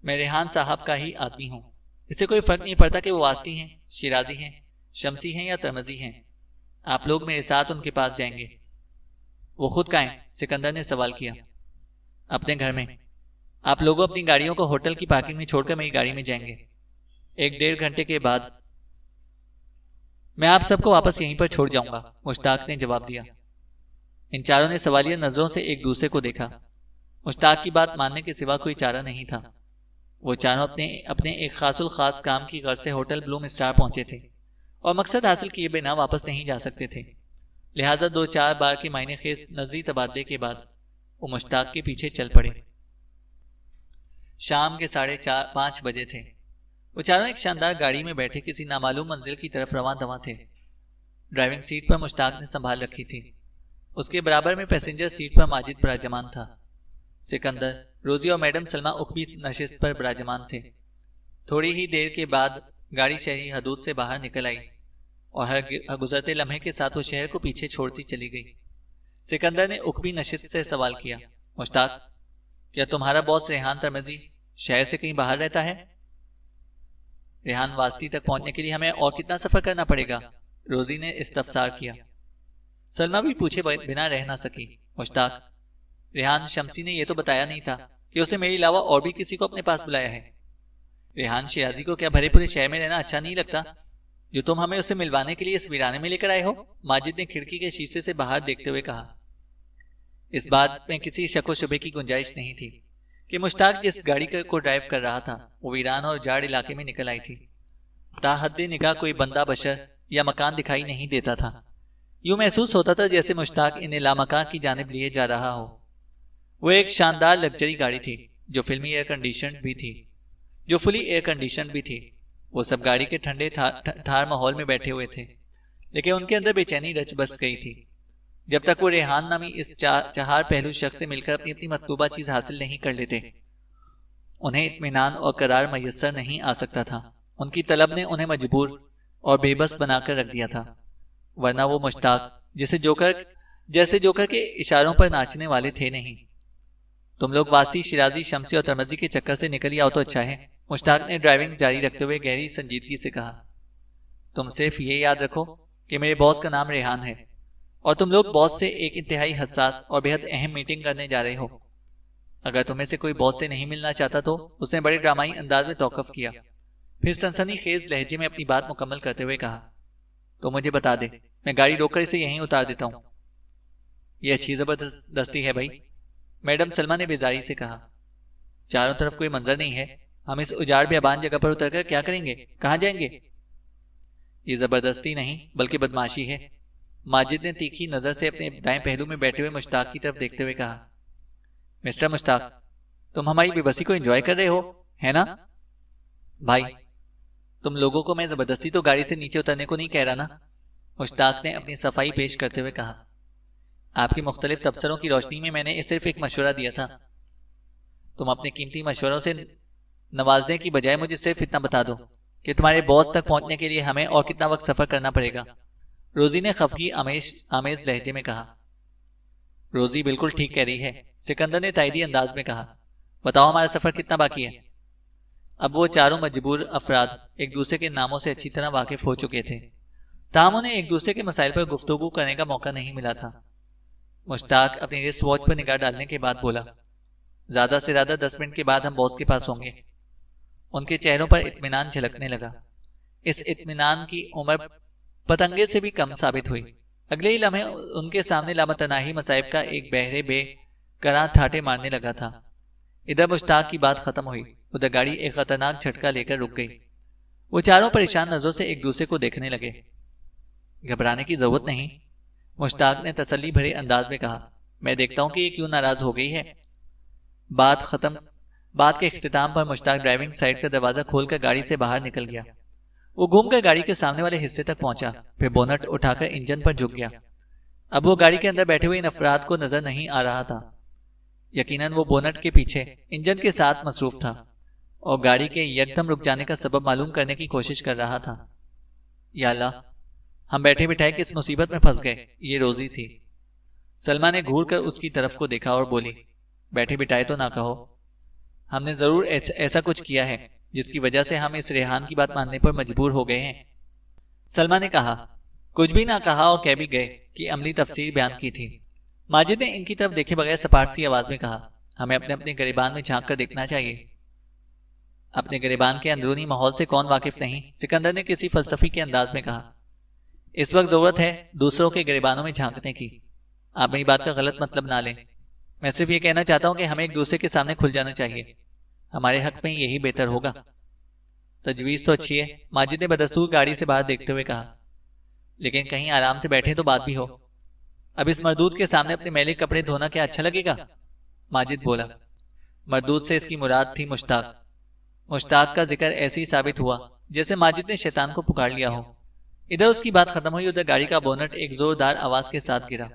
میں ریحان صاحب کا ہی آدمی ہوں، اسے کوئی فرق نہیں پڑتا کہ وہ واسطی ہیں، شیرازی ہیں، شمسی ہیں یا ترمزی ہیں۔ آپ لوگ میرے ساتھ ان کے پاس جائیں گے۔ وہ خود کہاں ہیں؟ سکندر نے سوال کیا۔ اپنے گھر میں۔ آپ لوگوں اپنی گاڑیوں کو ہوٹل کی پارکنگ میں چھوڑ کر میری گاڑی میں جائیں گے۔ 1-1.5 گھنٹے کے بعد میں آپ سب کو واپس یہیں پر چھوڑ جاؤں گا، مشتاق نے جواب دیا۔ ان چاروں نے سوالیہ نظروں سے ایک دوسرے کو دیکھا۔ مشتاق کی بات ماننے کے سوا کوئی چارہ نہیں تھا۔ وہ چاروں اپنے ایک خاص الخاص کام کی غرض سے ہوٹل بلوم اسٹار پہنچے تھے اور مقصد حاصل کیے بنا واپس نہیں جا سکتے تھے، لہٰذا 2-4 بار کے معنی خیز نظری تبادلے کے بعد وہ مشتاق کے پیچھے چل پڑے۔ شام کے 4:30 بجے تھے۔ وہ چاروں ایک شاندار گاڑی میں بیٹھے کسی نامعلوم منزل کی طرف رواں دواں تھے۔ ڈرائیونگ سیٹ پر مشتاق نے سنبھال رکھی تھی، اس کے برابر میں پیسنجر سیٹ پر ماجد براجمان تھا۔ سکندر، روزی اور میڈم سلمہ اقبی نشست پر براجمان تھے۔ تھوڑی ہی دیر کے بعد گاڑی شہری حدود سے باہر نکل آئی اور ہر گزرتے لمحے کے ساتھ وہ شہر کو پیچھے چھوڑتی چلی گئی۔ سکندر نے اقبی نشست سے سوال کیا، مشتاق، کیا تمہارا باس ریحان ترمزی شہر سے کہیں باہر رہتا ہے؟ ریحان واسطی تک پہنچنے کے لیے ہمیں اور کتنا سفر کرنا پڑے گا؟ روزی نے استفسار کیا۔ سلمہ بھی پوچھے بنا رہ نہ سکی۔ مشتاق، ریحان شمسی نے یہ تو بتایا نہیں تھا کہ اسے میرے علاوہ اور بھی کسی کو اپنے پاس بلایا ہے۔ ریحان شیرازی کو کیا بھرے پورے شہر میں رہنا اچھا نہیں لگتا جو تم ہمیں اسے ملوانے کے لیے اس ویرانے میں لے کر آئے ہو؟ ماجد نے کھڑکی کے شیشے سے باہر دیکھتے ہوئے کہا۔ اس بات میں کسی شک و شبے کی گنجائش نہیں تھی کہ مشتاق جس گاڑی کو ڈرائیو کر رہا تھا وہ ویران اور جاڑ علاقے میں نکل آئی تھی۔ تا حد نگاہ کوئی بندہ بشر یا مکان دکھائی نہیں دیتا تھا۔ یوں محسوس ہوتا تھا جیسے مشتاق انہیں لامکان کی جانب لیے جا رہا ہو۔ وہ ایک شاندار لگژری گاڑی تھی جو فلی ایئر کنڈیشنڈ بھی تھی۔ وہ سب گاڑی کے ٹھنڈے ٹھار ماحول میں بیٹھے ہوئے تھے، لیکن ان کے اندر بے چینی رچ بس گئی تھی جب تک وہ ریحان نامی اس چہار پہلو شخص سے مل کر اپنی مطلوبہ چیز حاصل نہیں کر لیتے۔ انہیں اطمینان اور قرار میسر نہیں آ سکتا تھا۔ ان کی طلب نے انہیں مجبور اور بے بس بنا کر رکھ دیا تھا، ورنہ وہ مشتاق جیسے جوکر کے اشاروں پر ناچنے والے تھے نہیں۔ تم لوگ واسطی، شیرازی، شمسی اور ترمزی کے چکر سے نکل ہی آؤ تو اچھا ہے، مشتاق نے ڈرائیونگ جاری رکھتے ہوئے گہری سنجیدگی سے کہا۔ تم صرف یہ یاد رکھو کہ میرے باس کا نام ریحان ہے اور تم لوگ باس سے ایک انتہائی حساس اور بے حد اہم میٹنگ کرنے جا رہے ہو۔ اگر تمہیں سے کوئی باس سے نہیں ملنا چاہتا تو اس نے بڑے ڈرامائی انداز میں توقف کیا، پھر سنسنی خیز لہجے میں اپنی بات مکمل کرتے ہوئے کہا، تو مجھے بتا دے، میں گاڑی روک کر اسے یہیں اتار دیتا ہوں۔ یہ اچھی زبردستی ہے بھائی، میڈم سلمہ نے بیزاری سے کہا۔ چاروں طرف کوئی منظر نہیں ہے، ہم اس اجاڑ بیابان جگہ پر اتر کر کیا کریں گے؟ کہاں جائیں گے؟ یہ زبردستی نہیں بلکہ بدماشی ہے، ماجد نے تیکھی نظر سے اپنے دائیں پہلو میں بیٹھے ہوئے مشتاق کی طرف دیکھتے ہوئے کہا۔ مسٹر مشتاق، تم ہماری بے بسی کو انجوائے کر رہے ہو، ہے نا؟ بھائی، تم لوگوں کو میں زبردستی تو گاڑی سے نیچے اترنے کو نہیں کہہ رہا نا، مشتاق نے اپنی صفائی پیش کرتے ہوئے کہا۔ آپ کی مختلف تبصروں کی روشنی میں نے صرف ایک مشورہ دیا تھا۔ تم اپنے قیمتی مشوروں سے نوازنے کی بجائے مجھے صرف اتنا بتا دو کہ تمہارے باس تک پہنچنے کے لیے ہمیں اور کتنا وقت سفر کرنا پڑے گا، روزی نے خفگی آمیز لہجے میں کہا۔ روزی بالکل ٹھیک کہہ رہی ہے، سکندر نے تائیدی انداز میں کہا۔ بتاؤ ہمارا سفر کتنا باقی ہے؟ اب وہ چاروں مجبور افراد ایک دوسرے کے ناموں سے اچھی طرح واقف ہو چکے تھے، تاہم انہیں ایک دوسرے کے مسائل پر گفتگو کرنے کا موقع نہیں ملا تھا۔ مشتاق اپنی ریسٹ واچ پر نگاہ ڈالنے کے بعد بولا، زیادہ سے زیادہ 10 منٹ کے بعد ہم باس کے پاس ہوں گے۔ ان کے چہروں پر اطمینان جھلکنے لگا۔ اس اطمینان کی عمر پتنگے سے بھی کم ثابت ہوئی۔ اگلے ہی لمحے ان کے سامنے لامتناہی مصائب کا ایک بحر بے قرار ٹھاٹے مارنے لگا تھا۔ ادھر مشتاق کی بات ختم ہوئی، ادھر گاڑی ایک خطرناک جھٹکا لے کر رک گئی۔ وہ چاروں پریشان نظروں سے ایک دوسرے کو دیکھنے لگے۔ گھبرانے کی ضرورت نہیں، مشتاق نے تسلی بھرے انداز میں کہا، میں دیکھتا ہوں کہ یہ کیوں ناراض ہو گئی ہے۔ بات کے اختتام پر مشتاق ڈرائیونگ سائیڈ کا دروازہ کھول کر گاڑی سے باہر نکل گیا۔ وہ گھوم کر گاڑی کے سامنے والے حصے تک پہنچا، پھر بونٹ اٹھا کر انجن پر جھک گیا۔ اب وہ گاڑی کے اندر بیٹھے ہوئے ان افراد کو نظر نہیں آ رہا تھا، یقیناً وہ بونٹ کے پیچھے انجن کے ساتھ مصروف تھا۔ اور گاڑی کے یکدم رک جانے کا سبب معلوم کرنے کی کوشش کر رہا تھا۔ یا اللہ، ہم بیٹھے بٹھائے کس مصیبت میں پھنس گئے، یہ روزی تھی۔ سلمہ نے گھور کر اس کی طرف کو دیکھا اور بولی، بیٹھے بٹھائے تو نہ کہو، ہم نے ضرور ایسا کچھ کیا ہے جس کی وجہ سے ہم اس ریحان کی بات ماننے پر مجبور ہو گئے ہیں۔ سلمہ نے کہا، کچھ بھی نہ کہا اور کہہ بھی گئے کہ عملی تفسیر بیان کی تھی۔ ماجد نے ان کی طرف دیکھے بغیر سپاٹ سی آواز میں کہا، ہمیں اپنے اپنے گریبان میں جھانک کر دیکھنا چاہیے۔ اپنے گریبان کے اندرونی ماحول سے کون واقف نہیں، سکندر نے کسی فلسفی کے انداز میں کہا۔ اس وقت ضرورت ہے دوسروں کے گریبانوں میں جھانکنے کی۔ آپ میری بات کا غلط مطلب نہ لیں، میں صرف یہ کہنا چاہتا ہوں کہ ہمیں ایک دوسرے کے سامنے کھل جانا چاہیے، ہمارے حق میں یہی بہتر ہوگا۔ تجویز تو اچھی ہے، ماجد نے بدستور گاڑی سے باہر دیکھتے ہوئے کہا، لیکن کہیں آرام سے بیٹھے تو بات بھی ہو۔ اب اس مردود کے سامنے اپنے میلے کپڑے دھونا کیا اچھا لگے گا؟ ماجد بولا۔ مردود سے اس کی مراد تھی مشتاق۔ مشتاق کا ذکر ایسے ہی ثابت ہوا جیسے ماجد نے شیطان کو پکار لیا ہو۔ ادھر اس کی بات ختم ہوئی، ادھر گاڑی کا بونٹ ایک زوردار آواز کے ساتھ گرا۔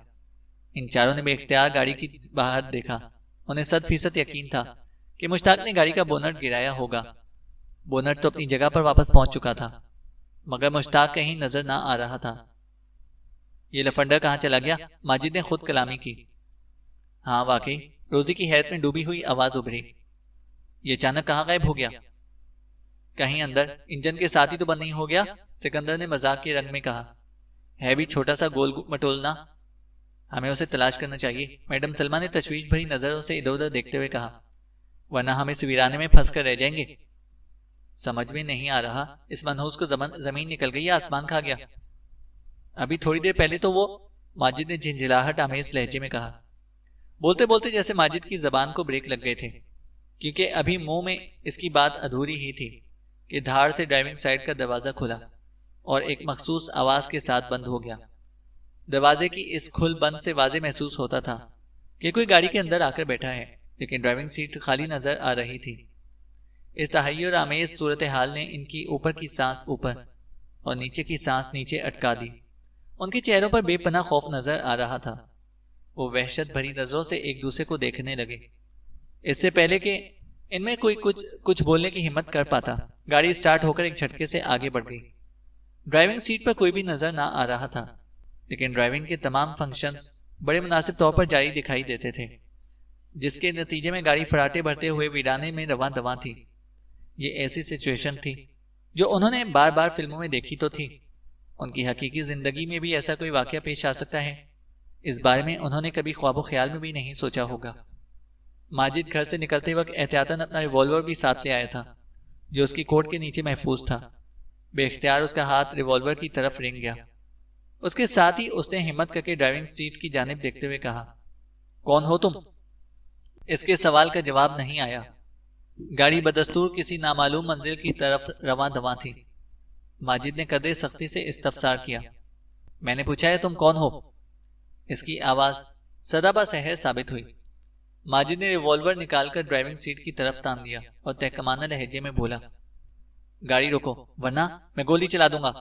ان چاروں نے بے اختیار گاڑی کی باہر دیکھا۔ انہیں 100% یقین تھا کہ مشتاق نے گاڑی کا بونٹ گرایا ہوگا۔ بونٹ تو اپنی جگہ پر واپس پہنچ چکا تھا، مگر مشتاق کہیں نظر نہ آ رہا تھا۔ یہ لفنڈر کہاں چلا گیا؟ ماجد نے خود کلامی کی۔ ہاں واقعی، روزی کی حیرت میں ڈوبی ہوئی آواز ابھری، یہ اچانک کہاں غائب ہو گیا؟ کہیں اندر انجن کے ساتھ ہی تو بند نہیں ہو گیا؟ سکندر نے مذاق کے رنگ میں کہا۔ ہے بھی چھوٹا سا گول مٹولنا، ہمیں اسے تلاش کرنا چاہیے، میڈم سلمہ نے تشویش بھری نظروں سے ادھر ادھر دیکھتے ہوئے کہا، ورنہ ہم اس ویرانے میں پھنس کر رہ جائیں گے۔ سمجھ میں نہیں آ رہا، اس منحوس کو زمین نکل گئی یا آسمان کھا گیا؟ ابھی تھوڑی دیر پہلے تو وہ، ماجد نے جھنجھلاہٹ آمیز لہجے میں کہا، بولتے بولتے جیسے ماجد کی زبان کو بریک لگ گئے تھے، کیونکہ ابھی منہ میں اس کی بات ادھوری ہی تھی کہ دھاڑ سے ڈرائیونگ سائیڈ کا دروازہ کھلا اور ایک مخصوص آواز کے ساتھ بند ہو گیا۔ دروازے کی اس کھل بند سے واضح محسوس ہوتا تھا کہ کوئی گاڑی کے اندر آ کر بیٹھا ہے، لیکن ڈرائیونگ سیٹ خالی نظر آ رہی تھی۔ اس تحیر آمیز صورتحال نے ان کی اوپر کی سانس اوپر اور نیچے کی سانس نیچے اٹکا دی۔ ان کے چہروں پر بے پناہ خوف نظر آ رہا تھا۔ وہ وحشت بھری نظروں سے ایک دوسرے کو دیکھنے لگے۔ اس سے پہلے کہ ان میں کوئی کچھ بولنے کی ہمت کر پاتا، گاڑی سٹارٹ ہو کر ایک جھٹکے سے آگے بڑھ گئی۔ ڈرائیونگ سیٹ پر کوئی بھی نظر نہ آ رہا تھا، لیکن ڈرائیونگ کے تمام فنکشنز بڑے مناسب طور پر جاری دکھائی دیتے تھے، جس کے نتیجے میں گاڑی فراٹے بھرتے ہوئے ویرانے میں رواں دواں تھی۔ یہ ایسی سچویشن تھی جو انہوں نے بار بار فلموں میں دیکھی تو تھی، ان کی حقیقی زندگی میں بھی ایسا کوئی واقعہ پیش آ سکتا ہے، اس بارے میں انہوں نے کبھی خواب و خیال میں بھی نہیں سوچا ہوگا۔ ماجد گھر سے نکلتے وقت احتیاطاً اپنا ریوالور بھی ساتھ لے آیا تھا، جو اس کی کوٹ کے نیچے محفوظ تھا۔ بے اختیار اس کا ہاتھ ریوالور کی طرف رنگ گیا۔ اس کے ساتھ ہی اس نے ہمت کر کے ڈرائیونگ سیٹ کی جانب دیکھتے ہوئے کہا، کون ہو تم؟ اس کے سوال کا جواب نہیں آیا۔ گاڑی بدستور کسی نامعلوم منزل کی طرف رواں دواں تھی۔ ماجد نے قدرے سختی سے استفسار کیا، میں نے پوچھا ہے تم کون ہو؟ اس کی آواز صدا با سحر ثابت ہوئی۔ ماجد نے ریوالور نکال کر ڈرائیونگ سیٹ کی طرف تان دیا اور تحکمانہ لہجے میں بولا، گاڑی روکو ورنہ میں گولی چلا دوں گا۔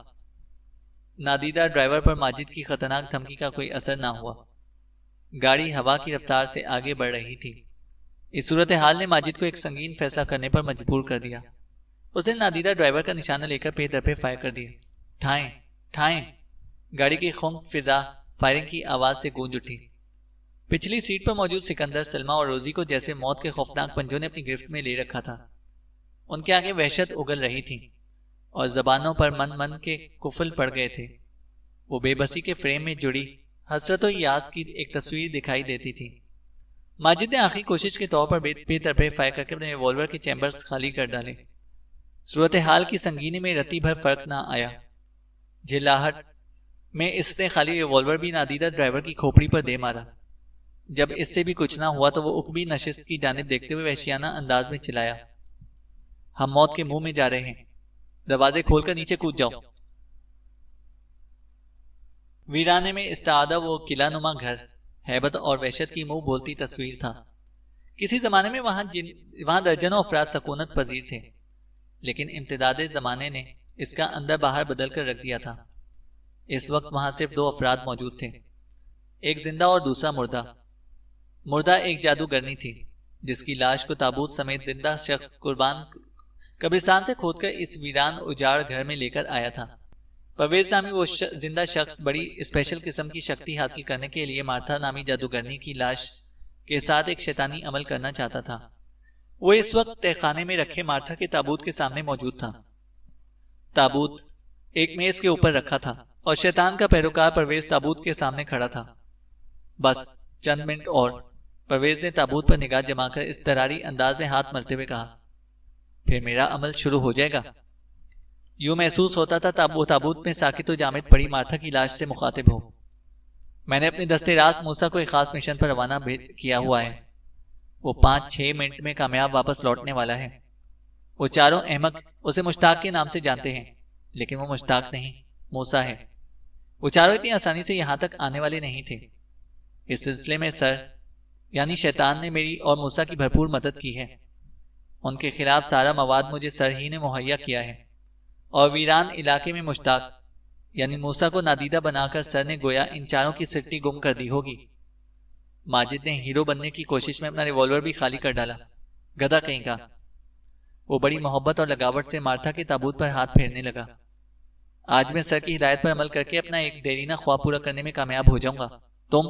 نادیدہ ڈرائیور پر ماجد کی خطرناک دھمکی کا کوئی اثر نہ ہوا۔ گاڑی ہوا کی رفتار سے آگے بڑھ رہی تھی۔ اس صورتحال نے ماجد کو ایک سنگین فیصلہ کرنے پر مجبور کر دیا۔ اس نے نادیدہ ڈرائیور کا نشانہ لے کر پہ در پہ فائر کر دیا۔ ٹھائیں ٹھائیں، گاڑی کی خنک فضا فائرنگ کی آواز سے گونج اٹھی۔ پچھلی سیٹ پر موجود سکندر، سلمہ اور روزی کو جیسے موت کے خوفناک پنجوں نے اپنی گرفت میں لے رکھا تھا۔ ان کے آگے وحشت اگل رہی تھی اور زبانوں پر من کے قفل پڑ گئے تھے۔ وہ بے بسی کے فریم میں جڑی حسرت و یاس کی ایک تصویر دکھائی دیتی تھی۔ ماجد نے آخری کوشش کے طور پر بے طرفے فائر کر کے اپنے ریوالور کے چیمبرز خالی کر ڈالے۔ صورتحال کی سنگینی میں رتی بھر فرق نہ آیا۔ جھلاہٹ میں اس نے خالی ریوالور بھی نادیدہ ڈرائیور کی کھوپڑی پر دے مارا۔ جب اس سے بھی کچھ نہ ہوا تو وہ اکبی نشست کی جانب دیکھتے ہوئے وحشیانہ انداز میں چلایا، ہم موت کے منہ میں جا رہے ہیں، دروازے کھول کر نیچے کود جاؤ۔ ویرانے میں استعادہ وہ قلعہ نما گھر ہیبت اور وحشت کی منہ بولتی تصویر تھا۔ کسی زمانے میں وہاں درجنوں افراد سکونت پذیر تھے، لیکن امتداد زمانے نے اس کا اندر باہر بدل کر رکھ دیا تھا۔ اس وقت وہاں صرف دو افراد موجود تھے، ایک زندہ اور دوسرا مردہ۔ مردہ ایک جادوگرنی تھی، جس کی لاش کو تابوت سمیت زندہ شخص قربان قبرستان سے کھود کر اس ویران اجاڑ گھر میں لے کر آیا تھا۔ پرویز نامی وہ زندہ شخص بڑی اسپیشل قسم کی شکتی حاصل کرنے کے لیے مارتھا نامی جادوگرنی کی لاش کے ساتھ ایک شیطانی عمل کرنا چاہتا تھا۔ وہ اس وقت تہخانے میں رکھے مارتھا کے تابوت کے سامنے موجود تھا۔ تابوت ایک میز کے اوپر رکھا تھا اور شیطان کا پیروکار پرویز تابوت کے سامنے کھڑا تھا۔ بس چند منٹ اور، پرویز نے تابوت پر نگاہ جما کر اضطراری انداز میں ہاتھ ملتے ہوئے کہا، پھر میرا عمل شروع ہو جائے گا۔ یوں محسوس ہوتا تھا وہ تابوت میں ساکت و جامد پڑی مارتھا کی لاش سے مخاطب ہو۔ میں نے اپنے دستے راست موسیٰ کو ایک خاص مشن پر روانہ کیا ہوا ہے۔ وہ 5-6 منٹ میں کامیاب واپس لوٹنے والا ہے۔ وہ چاروں احمق اسے مشتاق کے نام سے جانتے ہیں، لیکن وہ مشتاق نہیں، موسیٰ ہے۔ وہ چاروں اتنی آسانی سے یہاں تک آنے والے نہیں تھے۔ اس سلسلے میں سر یعنی شیطان نے میری اور موسیٰ کی بھرپور مدد کی ہے۔ ان کے خلاف سارا مواد مجھے سر ہی نے مہیا کیا ہے، اور ویران علاقے میں مشتاق یعنی موسیٰ کو نادیدہ بنا کر سر نے گویا ان چاروں کی سٹی گم کر دی ہوگی۔ ماجد نے ہیرو بننے کی کوشش میں اپنا ریوالور بھی خالی کر ڈالا، گدھا کہیں کا۔ وہ بڑی محبت اور لگاوٹ سے مارتھا کے تابوت پر ہاتھ پھیرنے لگا۔ آج میں سر کی ہدایت پر عمل کر کے اپنا ایک دیرینہ خواب پورا کرنے میں کامیاب ہو جاؤں گا۔ تم،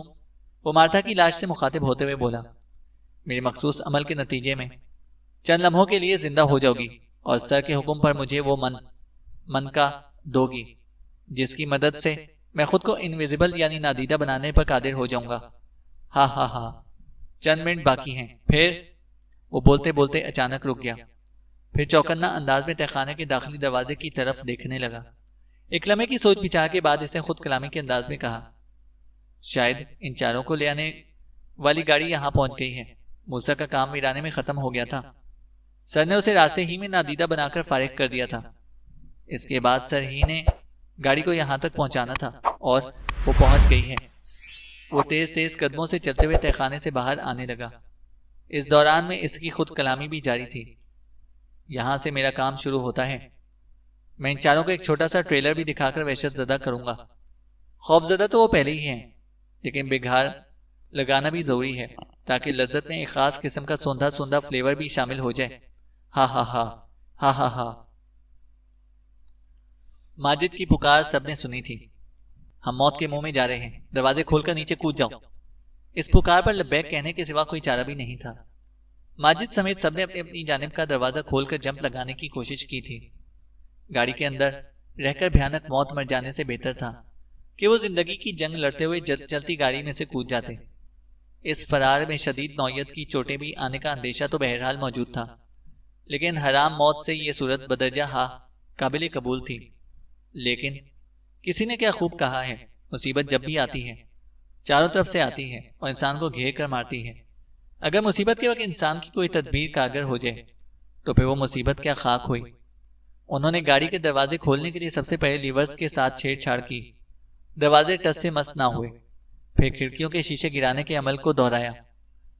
وہ مارتھا کی لاش سے مخاطب ہوتے ہوئے بولا، میرے مخصوص عمل کے نتیجے میں چند لمحوں کے لیے زندہ ہو جاؤ گی اور سر کے حکم پر مجھے وہ من کا دو گی جس کی مدد سے میں خود کو انویزیبل یعنی نادیدہ بنانے پر قادر ہو جاؤں گا۔ ہاں ہاں ہاں، چند منٹ باقی ہیں۔ پھر وہ بولتے بولتے اچانک رک گیا، پھر چوکنا انداز میں تہخانے کے داخلی دروازے کی طرف دیکھنے لگا۔ ایک لمحے کی سوچ بچار کے بعد اس نے خود کلامی کے انداز میں کہا، شاید ان چاروں کو لے آنے والی گاڑی یہاں پہنچ گئی ہے۔ موسیٰ کا کام ویرانے میں ختم ہو گیا تھا، سر نے اسے راستے ہی میں نادیدہ بنا کر فارغ کر دیا تھا۔ اس کے بعد سر ہی نے گاڑی کو یہاں تک پہنچانا تھا اور وہ پہنچ گئی ہے۔ وہ تیز تیز قدموں سے چلتے ہوئے تہخانے سے باہر آنے لگا۔ اس دوران میں اس کی خود کلامی بھی جاری تھی۔ یہاں سے میرا کام شروع ہوتا ہے۔ میں ان چاروں کو ایک چھوٹا سا ٹریلر بھی دکھا کر وحشت زدہ کروں گا۔ خوف زدہ تو وہ پہلے ہی ہیں، لیکن بگھار لگانا بھی ضروری ہے تاکہ لذت میں ایک خاص قسم کا سوندھا سوندھا فلیور بھی شامل ہو جائے۔ ہا ہا ہا ہا ہا ہا۔ ماجد کی پکار سب نے سنی تھی۔ ہم موت کے منہ میں جا رہے ہیں، دروازے کھول کر نیچے کود جاؤ۔ اس پکار پر لبیک کہنے کے سوا کوئی چارہ بھی نہیں تھا۔ ماجد سمیت سب نے اپنی اپنی جانب کا دروازہ کھول کر جمپ لگانے کی کوشش کی تھی۔ گاڑی کے اندر رہ کر بھیانک موت مر جانے سے بہتر تھا کہ وہ زندگی کی جنگ لڑتے ہوئے چلتی گاڑی میں سے کود جاتے۔ اس فرار میں شدید نوعیت کی چوٹیں بھی آنے کا اندیشہ تو بہرحال موجود تھا، لیکن حرام موت سے یہ صورت بدرجہ قابل قبول تھی۔ لیکن کسی نے کیا خوب کہا ہے، مصیبت جب بھی آتی ہے چاروں طرف سے آتی ہے اور انسان کو گھیر کر مارتی ہے۔ اگر مصیبت کے وقت انسان کی کوئی تدبیر کارگر ہو جائے تو پھر وہ مصیبت کیا خاک ہوئی۔ انہوں نے گاڑی کے دروازے کھولنے کے لیے سب سے پہلے لیورز کے ساتھ چھیڑ چھاڑ کی، دروازے ٹس سے مس نہ ہوئے، پھر کھڑکیوں کے شیشے گرانے کے عمل کو دہرایا،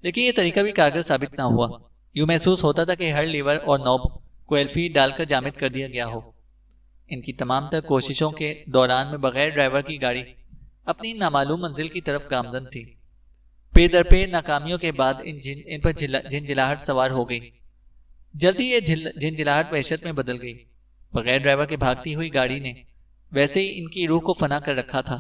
لیکن یہ طریقہ بھی کارگر ثابت نہ ہوا۔ یوں محسوس ہوتا تھا کہ ہر لیور اور نوب کو ایلفی ڈال کر جامد کر دیا گیا ہو۔ ان کی تمام تر کوششوں کے دوران میں بغیر ڈرائیور کی گاڑی اپنی نامعلوم منزل کی طرف گامزن تھی۔ پے در پے ناکامیوں کے بعد ان پر جھنجھلاہٹ سوار ہو گئی۔ جلدی یہ جھنجھلاہٹ وحشت میں بدل گئی۔ بغیر ڈرائیور کے بھاگتی ہوئی گاڑی نے ویسے ہی ان کی روح کو فنا کر رکھا تھا۔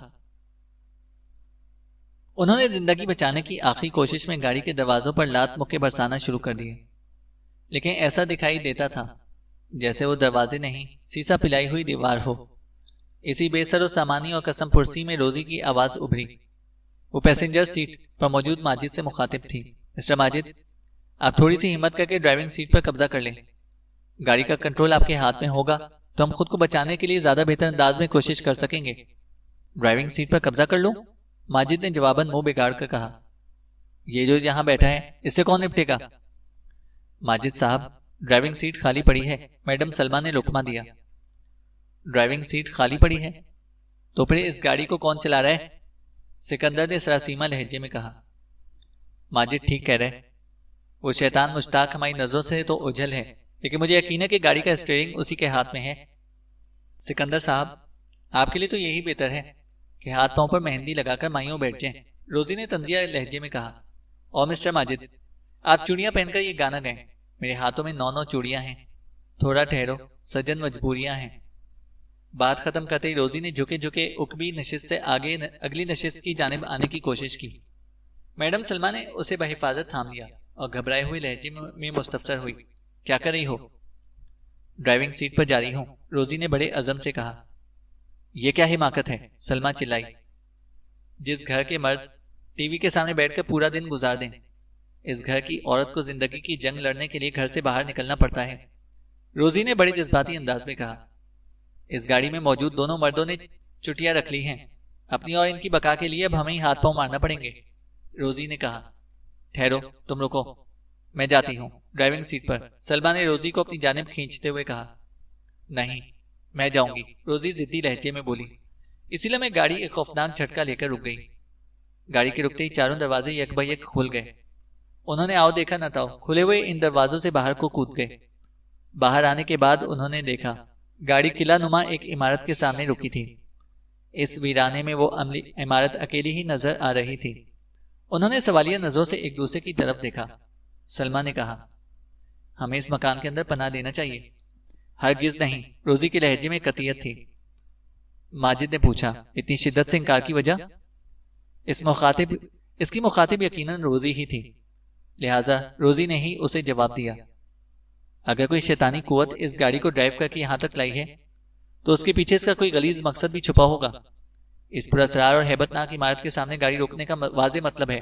انہوں نے زندگی بچانے کی آخری کوشش میں گاڑی کے دروازوں پر لات مکے برسانا شروع کر دیے، لیکن ایسا دکھائی دیتا تھا جیسے وہ دروازے نہیں، سیسا پلائی ہوئی دیوار ہو۔ اسی بے سر و سامانی اور قسم پرسی میں روزی کی آواز ابھری۔ وہ پیسنجر سیٹ پر موجود ماجد سے مخاطب تھی، مسٹر ماجد، آپ تھوڑی سی ہمت کر کے ڈرائیونگ سیٹ پر قبضہ کر لیں۔ گاڑی کا کنٹرول آپ کے ہاتھ میں ہوگا تو ہم خود کو بچانے کے لیے زیادہ بہتر انداز میں کوشش کر سکیں گے۔ ڈرائیونگ سیٹ پر قبضہ کر لوں؟ ماجد نے جواباً منہ بگاڑ کر کہا، یہ جو یہاں بیٹھا ہے اس سے کون نپٹے گا؟ ماجد صاحب، ڈرائیونگ سیٹ خالی پڑی ہے، میڈم سلمہ نے لقمہ دیا۔ ڈرائیونگ سیٹ خالی پڑی ہے تو پھر اس گاڑی کو کون چلا رہا ہے؟ سکندر نے سراسیمہ لہجے میں کہا۔ ماجد ٹھیک کہہ رہے، وہ شیطان مشتاق ہماری نظروں سے تو اوجھل ہے، لیکن مجھے یقین ہے کہ گاڑی کا اسٹیئرنگ اسی کے ہاتھ میں ہے۔ سکندر صاحب، آپ کے لیے تو یہی بہتر ہے کہ ہاتھ پاؤں پر مہندی لگا کر مائیوں بیٹھ جائیں، روزی نے طنزیہ لہجے میں کہا۔ اور مسٹر ماجد، آپ چوڑیاں پہن کر یہ گانا گائیں، میرے ہاتھوں میں 9 چوڑیاں ہیں۔ تھوڑا ٹھہرو، سجن مجبوریاں ہیں۔ بات ختم کرتے ہی روزی نے جھکے جھکے اکبی نشست سے آگے اگلی نشست کی جانب آنے کی کوشش کی۔ میڈم سلمہ نے اسے بحفاظت تھام لیا اور گھبرائے ہوئے لہجے میں مستفسر ہوئی، کیا کر رہی ہو؟ ڈرائیونگ سیٹ پر جا رہی ہوں، روزی نے بڑے عزم سے کہا۔ یہ کیا حماقت ہے؟ سلمہ چلائی۔ جس گھر کے مرد ٹی وی کے سامنے بیٹھ کر پورا دن گزار دیں، اس گھر کی عورت کو زندگی کی جنگ لڑنے کے لیے گھر سے باہر نکلنا پڑتا ہے، روزی نے بڑے جذباتی انداز میں کہا۔ اس گاڑی میں موجود دونوں مردوں نے چٹیاں رکھ لی ہیں، اپنی اور ان کی بقا کے لیے اب ہمیں ہی ہاتھ پاؤں مارنا پڑیں گے، روزی نے کہا۔ ٹھہرو، تم رکو، میں جاتی ہوں۔ ڈرائیونگ سیٹ پر سلمہ نے روزی کو اپنی جانب کھینچتے ہوئے کہا۔ نہیں، میں جاؤں گی، روزی ضدی لہجے میں بولی۔ اسی لمحے گاڑی ایک خوفناک جھٹکا لے کر رک گئی۔ گاڑی کے رکتے ہی چاروں دروازے یک بہ یک کھل گئے۔ انہوں نے آؤ دیکھا نہ تاؤ کھلے ہوئے ان دروازوں سے باہر کو کود گئے۔ باہر آنے کے بعد انہوں نے دیکھا گاڑی قلعہ نما ایک عمارت کے سامنے رکی تھی۔ اس ویرانے میں وہ عملی عمارت اکیلی ہی نظر آ رہی تھی۔ انہوں نے سوالیہ نظروں سے ایک دوسرے کی طرف دیکھا۔ سلمہ نے کہا، ہمیں اس مکان کے اندر پناہ لینا چاہیے۔ ہرگز نہیں، روزی کے لہجے میں قطعیت تھی۔ ماجد نے پوچھا، اتنی شدت سے انکار کی وجہ؟ اس کی مخاطب یقیناً روزی ہی تھی، لہٰذا روزی نے ہی اسے جواب دیا۔ اگر کوئی شیطانی قوت اس گاڑی کو ڈرائیو کر کے یہاں تک لائی ہے تو اس کے پیچھے اس کا کوئی غلیظ مقصد بھی چھپا ہوگا۔ اس پر اسرار اور ہیبت ناک عمارت کے سامنے گاڑی روکنے کا واضح مطلب ہے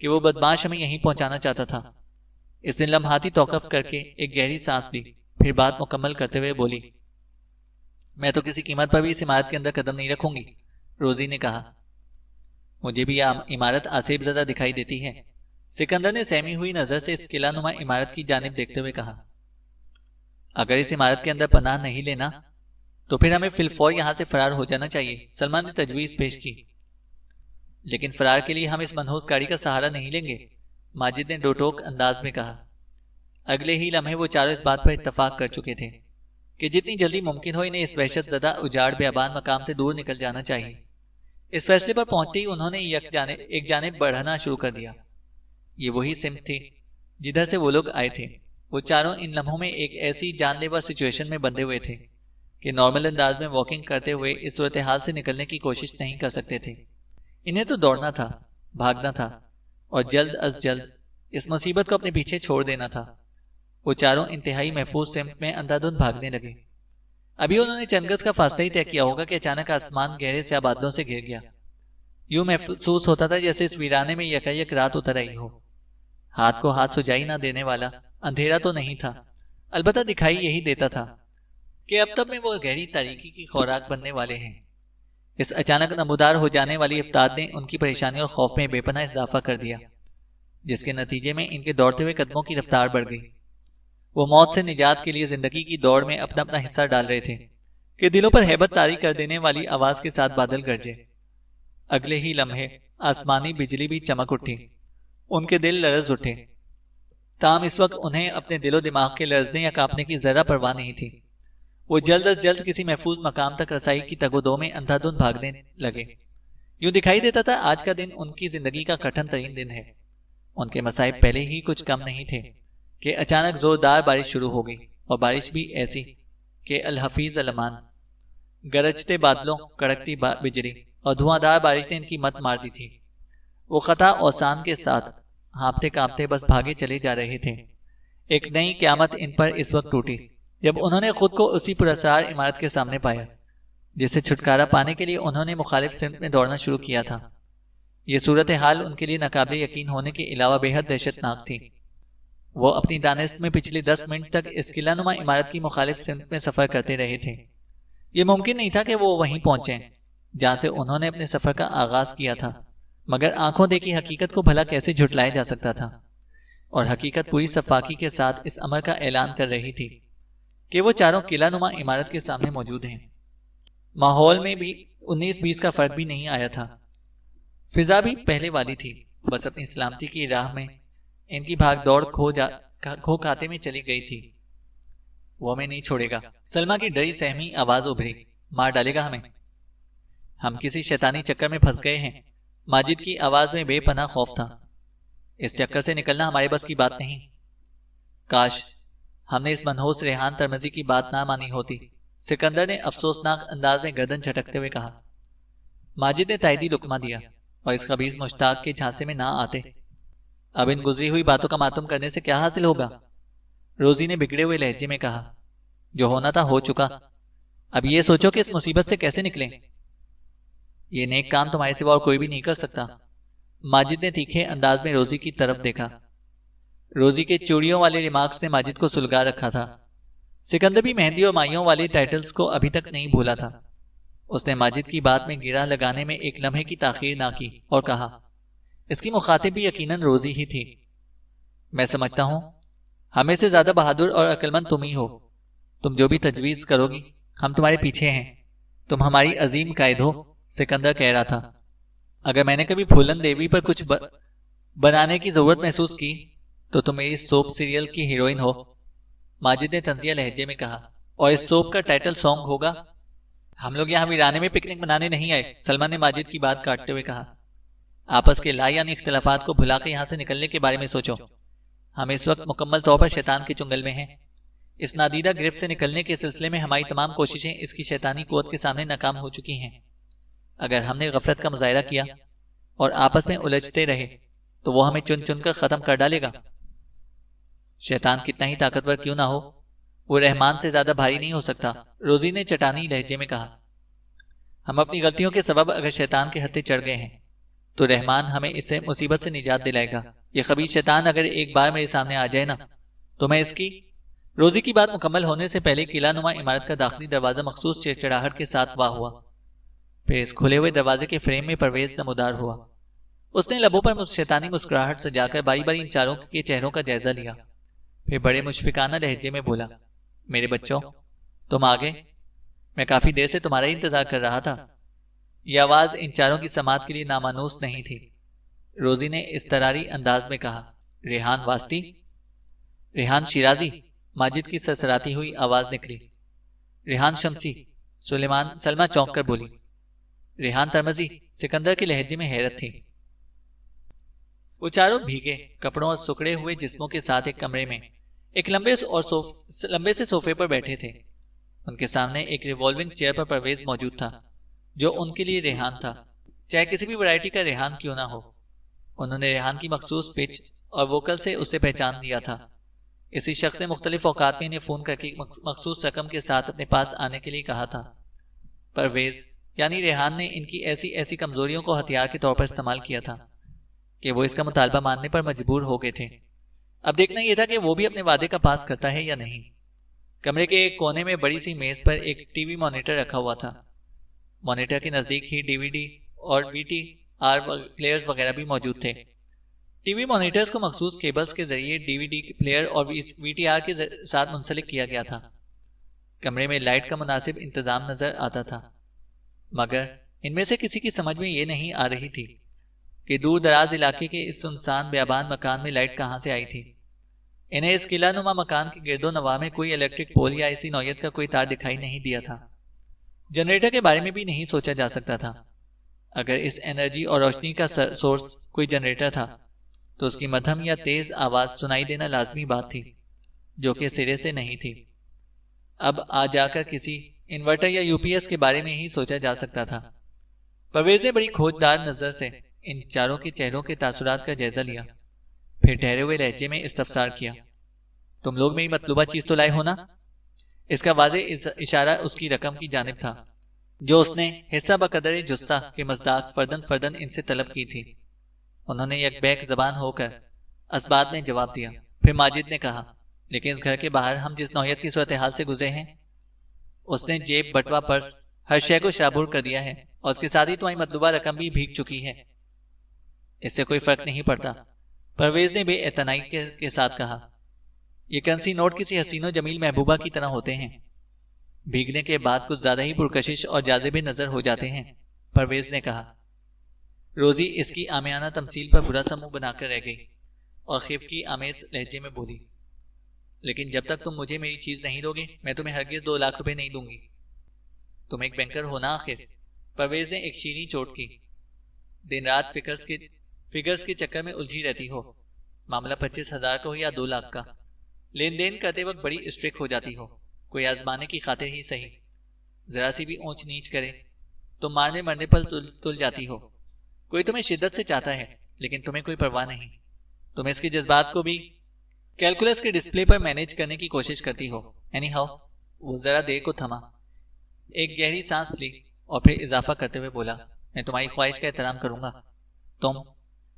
کہ وہ بدماش ہمیں یہیں پہنچانا چاہتا تھا۔ اس نے لمحاتی توقف کر کے ایک گہری سانس لی، پھر بات مکمل کرتے ہوئے بولی، میں تو کسی قیمت پر بھی اس عمارت کے اندر قدم نہیں رکھوں گی، روزی نے کہا۔ مجھے بھی یہ عمارت آسیب زدہ دکھائی دیتی ہے، سکندر نے سہمی ہوئی نظر سے اس قلعہ نما عمارت کی جانب دیکھتے ہوئے کہا۔ اگر اس عمارت کے اندر پناہ نہیں لینا تو پھر ہمیں فی الفور یہاں سے فرار ہو جانا چاہیے، سلمان نے تجویز پیش کی۔ لیکن فرار کے لیے ہم اس منحوس گاڑی کا سہارا نہیں لیں گے، ماجد نے ڈوٹوک انداز میں کہا۔ اگلے ہی لمحے وہ چاروں اس بات پر اتفاق کر چکے تھے کہ جتنی جلدی ممکن ہو انہیں اس وحشت زدہ اجاڑ بیابان مقام سے دور نکل جانا چاہیے۔ اس فیصلے پر پہنچتے ہی انہوں نے ایک جانب بڑھنا شروع کر دیا۔ یہ وہی سمت تھی جدھر سے وہ لوگ آئے تھے۔ وہ چاروں ان لمحوں میں ایک ایسی جان لیوا سچویشن میں بندھے ہوئے تھے کہ نارمل انداز میں واکنگ کرتے ہوئے اس صورتحال سے نکلنے کی کوشش نہیں کر سکتے تھے۔ انہیں تو دوڑنا تھا، بھاگنا تھا اور جلد از جلد اس مصیبت کو اپنے پیچھے چھوڑ دینا تھا۔ وہ چاروں انتہائی محفوظ سمت میں اندھا دھند بھاگنے لگے۔ ابھی انہوں نے چند گز کا فاصلہ ہی طے کیا ہوگا کہ اچانک آسمان گہرے سیاہ بادلوں سے گھر گیا۔ یوں محسوس ہوتا تھا جیسے اس ویرانے میں یکایک رات اتر آئی ہو۔ ہاتھ کو ہاتھ سجائی نہ دینے والا اندھیرا تو نہیں تھا، البتہ دکھائی یہی دیتا تھا کہ اب تک میں وہ گہری تاریکی کی خوراک بننے والے ہیں۔ اس اچانک نمودار ہو جانے والی افطار نے ان کی پریشانی اور خوف میں بے پناہ اضافہ کر دیا، جس کے نتیجے میں ان کے دوڑتے ہوئے قدموں کی رفتار بڑھ گئی۔ وہ موت سے نجات کے لیے زندگی کی دوڑ میں اپنا اپنا حصہ ڈال رہے تھے کہ دلوں پر ہیبت طاری کر دینے والی آواز کے ساتھ بادل گرجے۔ اگلے ہی لمحے آسمانی بجلی بھی چمک اٹھی، ان کے دل لرز اٹھے۔ تاہم اس وقت انہیں اپنے دل و دماغ کے لرزنے یا کانپنے کی ذرہ پرواہ نہیں تھی۔ وہ جلد از جلد کسی محفوظ مقام تک رسائی کی تگ و دو میں اندھا دھند بھاگنے لگے۔ یوں دکھائی دیتا تھا آج کا دن ان کی زندگی کا کٹھن ترین دن ہے۔ ان کے مصائب پہلے ہی کچھ کم نہیں تھے کہ اچانک زوردار بارش شروع ہو گئی، اور بارش بھی ایسی کہ الحفیظ الامان۔ گرجتے بادلوں، کڑکتی بجلی اور دھواں دار بارش نے ان کی مت مار دی تھی۔ وہ خطا اوسان کے ساتھ ہانپتے کانپتے بس بھاگے چلے جا رہے تھے۔ ایک نئی قیامت ان پر اس وقت ٹوٹی جب انہوں نے خود کو اسی پراسرار عمارت کے سامنے پایا جس سے چھٹکارا پانے کے لیے انہوں نے مخالف سمت میں دوڑنا شروع کیا تھا۔ یہ صورتحال ان کے لیے ناقابل یقین ہونے کے علاوہ بے حد دہشت ناک تھی۔ وہ اپنی دانست میں پچھلے 10 منٹ تک اس قلعہ نما عمارت کی مخالف سمت میں سفر کرتے رہے تھے۔ یہ ممکن نہیں تھا کہ وہ وہیں پہنچیں جہاں سے انہوں نے اپنے سفر کا آغاز کیا تھا، مگر آنکھوں دیکھی حقیقت کو بھلا کیسے جھٹلایا جا سکتا تھا؟ اور حقیقت پوری صفاقی کے ساتھ اس امر کا اعلان کر رہی تھی کہ وہ چاروں قلعہ نما عمارت کے سامنے موجود ہیں۔ ماحول میں بھی 19-20 کا فرق بھی نہیں آیا تھا، فضا بھی پہلے والی تھی، بس اپنی سلامتی کی راہ میں ان کی بھاگ دوڑ کھو کھاتے میں چلی گئی تھی۔ وہ ہمیں نہیں چھوڑے گا، سلمہ کی ڈری سہمی آواز ابھری، مار ڈالے گا ہمیں، ہم کسی شیطانی چکر میں پھنس گئے ہیں۔ ماجد کی آواز میں بے پناہ خوف تھا۔ اس چکر سے نکلنا ہمارے بس کی بات نہیں۔ کاش ہم نے اس منحوس ریحان ترمزی کی بات نہ مانی ہوتی، سکندر نے افسوسناک انداز میں گردن جھٹکتے ہوئے کہا۔ ماجد نے تائیدی لقمہ دیا اور اس خبیث مشتاق کے جھانسے میں نہ آتے۔ اب ان گزری ہوئی باتوں کا ماتم کرنے سے کیا حاصل ہوگا؟ روزی نے بگڑے ہوئے لہجے میں کہا۔ جو ہونا تھا ہو چکا، اب یہ سوچو کہ اس مصیبت سے کیسے نکلیں۔ یہ نیک کام تمہارے سوا اور کوئی بھی نہیں کر سکتا۔ ماجد نے تیکھے انداز میں روزی کی طرف دیکھا۔ روزی کے چوڑیوں والے ریمارکس نے ماجد کو سلگا رکھا تھا۔ سکندر بھی مہندی اور مائیوں والے ٹائٹلز کو ابھی تک نہیں بھولا تھا۔ اس نے ماجد کی بات میں گرہ لگانے میں ایک لمحے کی تاخیر نہ کی اور کہا، اس کی مخاطب بھی یقیناً روزی ہی تھی۔ میں سمجھتا ہوں ہمیں سے زیادہ بہادر اور عقلمند تم ہی ہو۔ تم جو بھی تجویز کرو گی ہم تمہارے پیچھے ہیں۔ تم ہماری عظیم قائد ہو، سکندر کہہ رہا تھا۔ اگر میں نے کبھی پھولن دیوی پر کچھ بنانے کی ضرورت محسوس کی تو تم میری سوپ سیریل کی ہیروئن ہو، ماجد نے طنزیہ لہجے میں کہا، اور اس سوپ کا ٹائٹل سانگ ہوگا۔ ہم لوگ یہاں ویرانے میں پکنک منانے نہیں آئے، سلمان نے ماجد کی بات کاٹتے ہوئے کہا۔ آپس کے لا یعنی اختلافات کو بھلا کے یہاں سے نکلنے کے بارے میں سوچو۔ ہم اس وقت مکمل طور پر شیطان کے چنگل میں ہیں۔ اس نادیدہ گرفت سے نکلنے کے سلسلے میں ہماری تمام کوششیں اس کی شیطانی قوت کے سامنے ناکام ہو چکی ہیں۔ اگر ہم نے غفلت کا مظاہرہ کیا اور آپس میں الجھتے رہے تو وہ ہمیں چن چن کر ختم کر ڈالے گا۔ شیطان کتنا ہی طاقتور کیوں نہ ہو، وہ رحمان سے زیادہ بھاری نہیں ہو سکتا، روزی نے چٹانی لہجے میں کہا۔ ہم اپنی غلطیوں کے سبب اگر شیطان کے ہتھے چڑھ گئے ہیں تو رحمان ہمیں اس سے مصیبت سے نجات دلائے گا۔ یہ خبیث شیطان اگر ایک بار میرے سامنے آ جائے نا تو میں اس کی… روزی کی بات مکمل ہونے سے پہلے قلعہ نما عمارت کا داخلی دروازہ مخصوص چڑچڑاہٹ کے ساتھ واہ ہوا۔ پھر اس کھلے ہوئے دروازے کے فریم میں پرویز نمودار ہوا۔ اس نے لبوں پر شیطانی مسکراہٹ سجا کر باری باری ان چاروں کے چہروں کا جائزہ لیا، پھر بڑے مشفقانہ لہجے میں بولا، میرے بچوں تم آگے، میں کافی دیر سے تمہارا ہی انتظار کر رہا تھا۔ یہ آواز ان چاروں کی سماعت کے لیے نامانوس نہیں تھی۔ روزی نے اضطراری انداز میں کہا، ریحان واسطی؟ ریحان شیرازی؟ ماجد کی سرسراتی ہوئی آواز نکلی۔ ریحان شمسی؟ سلمہ چونک کر بولی۔ ریحان ترمزی؟ سکندر کے لہجے میں حیرت تھی۔ وہ چاروں بھیگے کپڑوں اور سکڑے ہوئے جسموں کے ساتھ ایک کمرے میں ایک لمبے سے صوفے پر بیٹھے تھے۔ ان کے سامنے ایک ریوالونگ چیئر پر پرویز موجود تھا جو ان کے لیے ریحان تھا، چاہے کسی بھی ورائٹی کا ریحان کیوں نہ ہو۔ انہوں نے ریحان کی مخصوص پچ اور ووکل سے اسے پہچان لیا تھا۔ اسی شخص نے مختلف اوقات میں انہیں فون کر کے مخصوص رقم کے ساتھ اپنے پاس آنے کے لیے کہا تھا۔ پرویز یعنی ریحان نے ان کی ایسی کمزوریوں کو ہتھیار کے طور پر استعمال کیا تھا کہ وہ اس کا مطالبہ ماننے پر مجبور ہو گئے تھے۔ اب دیکھنا یہ تھا کہ وہ بھی اپنے وعدے کا پاس کرتا ہے یا نہیں۔ کمرے کے ایک کونے میں بڑی سی میز پر ایک ٹی وی مانیٹر رکھا ہوا تھا۔ مانیٹر کے نزدیک ہی ڈی وی ڈی اور وی ٹی آر پلیئرز وغیرہ بھی موجود تھے۔ ٹی وی مانیٹرز کو مخصوص کیبلز کے ذریعے ڈی وی ڈی پلیئر اور وی ٹی آر کے ساتھ منسلک کیا گیا تھا۔ کمرے میں لائٹ کا مناسب انتظام نظر آتا تھا، مگر ان میں سے کسی کی سمجھ میں یہ نہیں آ رہی تھی کہ دور دراز علاقے کے اس سنسان بیابان مکان میں لائٹ کہاں سے آئی تھی۔ انہیں اس قلعہ نما مکان کے گرد و نواح میں کوئی الیکٹرک پول یا اسی نوعیت کا کوئی تار دکھائی نہیں دیا تھا۔ جنریٹر کے بارے میں بھی نہیں سوچا جا سکتا تھا۔ اگر اس انرجی اور روشنی کا سورس کوئی جنریٹر تھا تو اس کی مدھم یا تیز آواز سنائی دینا لازمی بات تھی، جو کہ سرے سے نہیں تھی۔ اب آ جا کر کسی انورٹر یا یو پی ایس کے بارے میں ہی سوچا جا سکتا تھا۔ پرویز نے بڑی کھوجدار نظر سے ان چاروں کے چہروں کے تاثرات کا جائزہ لیا، پھر ٹھہرے ہوئے لہجے میں استفسار کیا، تم لوگ میری مطلوبہ چیز تو لائے ہو نا؟ اس کا واضح اشارہ اس کی رقم کی جانب تھا جو اس نے حصہ بقدر جثہ کے مصداق فردن ان سے طلب کی تھی۔ انہوں نے یک بیک زبان ہو کر اسبات میں جواب دیا۔ پھر ماجد نے کہا، لیکن اس گھر کے باہر ہم جس نوعیت کی صورتحال سے گزرے ہیں، اس نے جیب، بٹوا، پرس، ہر شے کو شابور کر دیا ہے، اور اس کے ساتھ ہی تمہاری مطلوبہ رقم بھی بھیگ چکی ہے۔ اس سے کوئی فرق نہیں پڑتا، پرویز نے بے اعتنائی کے ساتھ کہا۔ یہ کرنسی نوٹ کسی حسین و جمیل محبوبہ کی طرح ہوتے ہیں، بھیگنے کے بعد کچھ زیادہ ہی پرکشش اور جاذب نظر ہو جاتے ہیں، پرویز نے کہا۔ روزی اس کی عامیانہ تمثیل پر برا سا منہ بنا کر رہ گئی اور خفگی آمیز لہجے میں بولی، لیکن جب تک تم مجھے میری چیز نہیں دو گے میں تمہیں ہرگز 2 لاکھ روپے نہیں دوں گی۔ تم ایک بینکر ہو نا آخر، پرویز نے ایک شیریں چوٹ کی۔ دن رات فگرز کے چکر میں الجھی رہتی ہو، معاملہ 25,000 کا ہو یا 2 لاکھ کا، لین دین کرتے وقت بڑی اسٹرک ہو جاتی ہو، کوئی آزمانے کی خاطر ہی صحیح، ذرا سی بھی اونچ نیچ کرے تو مارنے مرنے پر تل جاتی ہو۔ کوئی تمہیں شدت سے چاہتا ہے لیکن تمہیں کوئی پرواہ نہیں، تم اس کے جذبات کو بھی کیلکولس کے ڈسپلے پر مینیج کرنے کی کوشش کرتی ہو۔ اینی ہاؤ، وہ ذرا دیر کو تھما، ایک گہری سانس لی اور پھر اضافہ کرتے ہوئے بولا، میں تمہاری خواہش کا احترام کروں گا،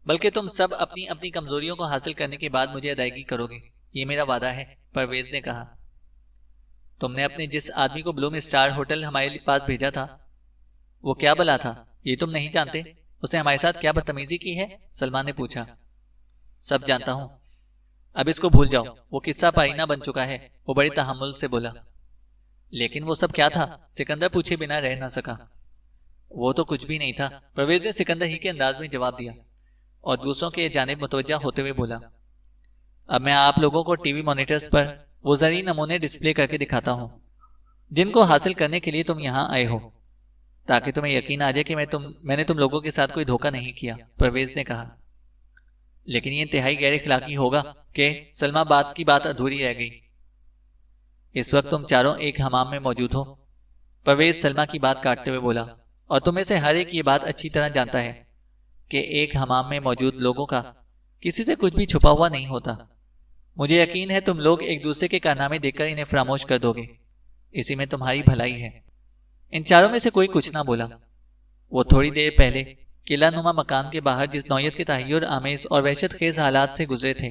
بلکہ تم سب اپنی اپنی کمزوریوں کو حاصل کرنے کے بعد مجھے ادائیگی کرو گے، یہ میرا وعدہ ہے، پرویز نے کہا۔ تم نے اپنے جس آدمی کو بلوم اسٹار ہوٹل ہمارے پاس بھیجا تھا وہ کیا بلا تھا یہ تم نہیں جانتے؟ اس نے ہمارے ساتھ کیا بدتمیزی کی ہے؟ سلمان نے پوچھا۔ سب جانتا ہوں، اب اس کو بھول جاؤ، وہ قصہ پائینہ بن چکا ہے، وہ بڑے تحمل سے بولا۔ لیکن وہ سب کیا تھا؟ سکندر پوچھے بنا رہ نہ سکا۔ وہ تو کچھ بھی نہیں تھا، پرویز نے سکندر ہی کے انداز میں جواب دیا اور دوسروں کے جانب متوجہ ہوتے ہوئے بولا، اب میں آپ لوگوں کو ٹی وی مانیٹرز پر وہ زرعی نمونے ڈسپلے کر کے دکھاتا ہوں جن کو حاصل کرنے کے لیے تم یہاں آئے ہو، تاکہ تمہیں یقین آ جائے کہ میں نے تم لوگوں کے ساتھ کوئی دھوکہ نہیں کیا، پرویز نے کہا۔ لیکن یہ انتہائی غیر اخلاقی ہوگا کہ سلمہ بات کی بات ادھوری رہ گئی۔ اس وقت تم چاروں ایک حمام میں موجود ہو، پرویز سلمہ کی بات کاٹتے ہوئے بولا، اور تم میں سے ہر ایک یہ بات اچھی طرح جانتا ہے کہ ایک حمام میں موجود لوگوں کا کسی سے کچھ بھی چھپا ہوا نہیں ہوتا۔ مجھے یقین ہے تم لوگ ایک دوسرے کے کارنامے دیکھ کر انہیں فراموش کر دو گے، اسی میں تمہاری بھلائی ہے۔ ان چاروں میں سے کوئی کچھ نہ بولا۔ وہ تھوڑی دیر پہلے قلعہ نما مکان کے باہر جس نوعیت کے تحیر آمیز اور وحشت خیز حالات سے گزرے تھے،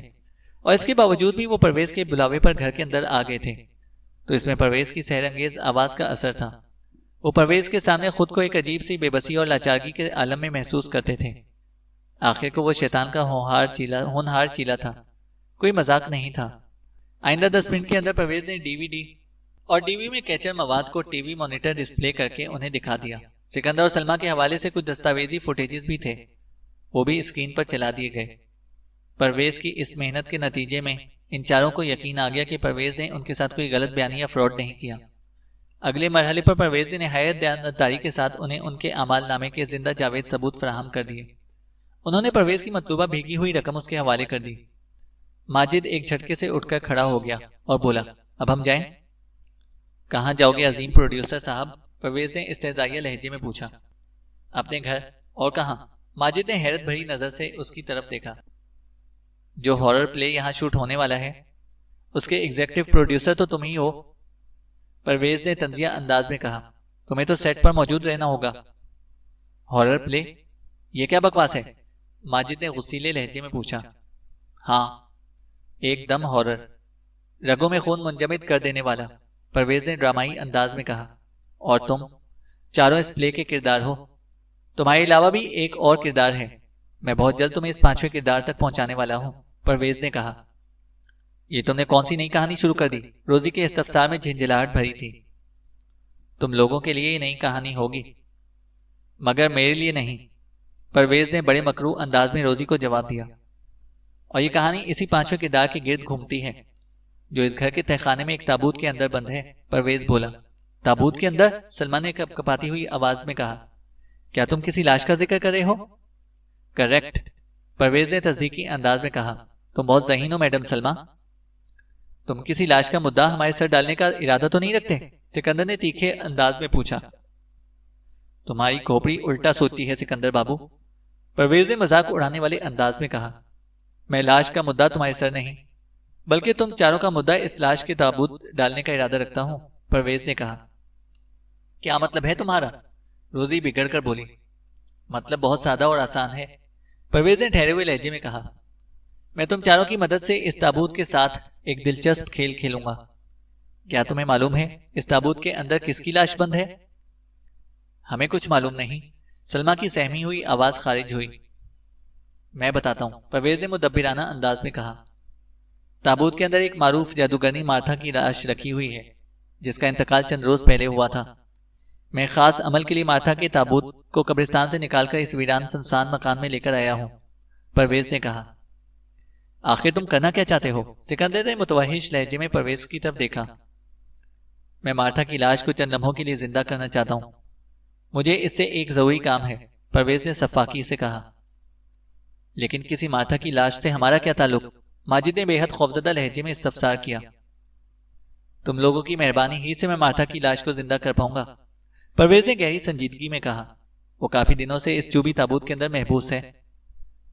اور اس کے باوجود بھی وہ پرویز کے بلاوے پر گھر کے اندر آ گئے تھے، تو اس میں پرویز کی سحر انگیز آواز کا اثر تھا۔ وہ پرویز کے سامنے خود کو ایک عجیب سی بے بسی اور لاچارگی کے عالم میں محسوس کرتے تھے۔ آخر کو وہ شیطان کا ہونہار چیلا تھا، کوئی مذاق نہیں تھا۔ آئندہ 10 منٹ کے اندر پرویز نے ڈی وی ڈی اور ڈی وی میں کیچر مواد کو ٹی وی مانیٹر ڈسپلے کر کے انہیں دکھا دیا۔ سکندر اور سلمہ کے حوالے سے کچھ دستاویزی فوٹیجز بھی تھے، وہ بھی اسکرین پر چلا دیے گئے۔ پرویز کی اس محنت کے نتیجے میں ان چاروں کو یقین آ گیا کہ پرویز نے ان کے ساتھ کوئی غلط بیانی یا فراڈ نہیں کیا۔ اگلے مرحلے پر پرویز نے نہایت دیانتداری کے ساتھ انہیں ان کے اعمال نامے کے زندہ جاوید ثبوت فراہم کر دیے۔ انہوں نے پرویز کی مطلوبہ بھیگی ہوئی رقم اس کے حوالے کر دی۔ ماجد ایک جھٹکے سے اٹھ کر کھڑا ہو گیا اور بولا، اب ہم جائیں؟ کہاں جاؤ گے عظیم پروڈیوسر صاحب؟ پرویز نے استہزائیہ لہجے میں پوچھا۔ اپنے گھر، اور کہاں؟ ماجد نے حیرت بھری نظر سے اس کی طرف دیکھا۔ جو ہارر پلے یہاں شوٹ ہونے والا ہے اس کے ایگزیکٹو پروڈیوسر تو تم ہی ہو، پرویز نے طنزیہ انداز میں کہا۔ تمہیں تو سیٹ پر موجود رہنا ہوگا۔ ہارر پلے؟ یہ کیا بکواس ہے؟ ماجد نے غصیلے لہجے میں پوچھا۔ ہاں، ایک دم ہارر، رگوں میں خون منجمد کر دینے والا، پرویز نے ڈرامائی انداز میں کہا۔ اور تم چاروں اس پلے کے کردار ہو۔ تمہارے علاوہ بھی ایک اور کردار ہے، میں بہت جلد تمہیں اس 5ویں کردار تک پہنچانے والا ہوں، پرویز نے کہا۔ یہ تم نے کون سی نئی کہانی شروع کر دی؟ روزی کے استفسار میں جھنجھلاہٹ بھری تھی۔ تم لوگوں کے لیے یہ نئی کہانی ہوگی مگر میرے لیے نہیں، پرویز نے بڑے مکروہ انداز میں روزی کو جواب دیا۔ اور یہ کہانی اسی 5ویں کردار کے گرد گھومتی ہے جو اس گھر کے تہخانے میں ایک تابوت کے اندر بند ہے، پرویز بولا۔ تابوت کے اندر؟ سلمان نے کپاتی ہوئی آواز میں کہا۔ کیا تم کسی لاش کا ذکر کر رہے ہو؟ کریکٹ، پرویز نے تصدیقی انداز میں کہا۔ تم بہت ذہین ہو میڈم سلمہ۔ تم کسی لاش کا مدعا ہمارے سر ڈالنے کا ارادہ تو نہیں رکھتے؟ سکندر نے تیکھے انداز میں پوچھا۔ تمہاری کھوپڑی الٹا سوچتی ہے سکندر بابو، پرویز نے مذاق اڑانے والے انداز میں کہا۔ میں لاش کا مدعا تمہارے سر نہیں بلکہ تم چاروں کا مدعا اس لاش کے تابوت ڈالنے کا ارادہ رکھتا ہوں، پرویز نے کہا۔ کیا مطلب ہے تمہارا؟ روزی بگڑ کر بولی۔ مطلب بہت سادہ اور آسان ہے، پرویز نے ٹھہرے ہوئے لہجے میں کہا۔ میں تم چاروں کی مدد سے اس تابوت کے ساتھ ایک دلچسپ کھیل کھیلوں گا۔ کیا تمہیں معلوم ہے اس تابوت کے اندر کس کی لاش بند ہے؟ ہمیں کچھ معلوم نہیں، سلمہ کی سہمی ہوئی آواز خارج ہوئی۔ میں بتاتا ہوں، پرویز نے مدبرانہ انداز میں کہا۔ تابوت کے اندر ایک معروف جادوگرنی مارتھا کی لاش رکھی ہوئی ہے جس کا انتقال چند روز پہلے ہوا تھا۔ میں خاص عمل کے لیے مارتھا کے تابوت کو قبرستان سے نکال کر اس ویران سنسان مکان میں لے کر آیا ہوں، پرویز نے کہا۔ آخر تم کرنا کیا چاہتے ہو؟ سکندر نے متوحش لہجے میں پرویز کی طرف دیکھا۔ میں مارتھا کی لاش کو چند لمحوں کے لیے زندہ کرنا چاہتا ہوں، مجھے اس سے ایک ضروری کام ہے، پرویز نے سفاکی سے کہا۔ لیکن کسی مارتھا کی لاش سے ہمارا کیا تعلق؟ ماجد نے بے حد خوفزدہ لہجے میں استفسار کیا۔ تم لوگوں کی مہربانی ہی سے میں مارتھا کی لاش کو زندہ کر پاؤں گا، پرویز نے گہری سنجیدگی میں کہا۔ وہ کافی دنوں سے اس چوبی تابوت کے اندر محبوس ہے۔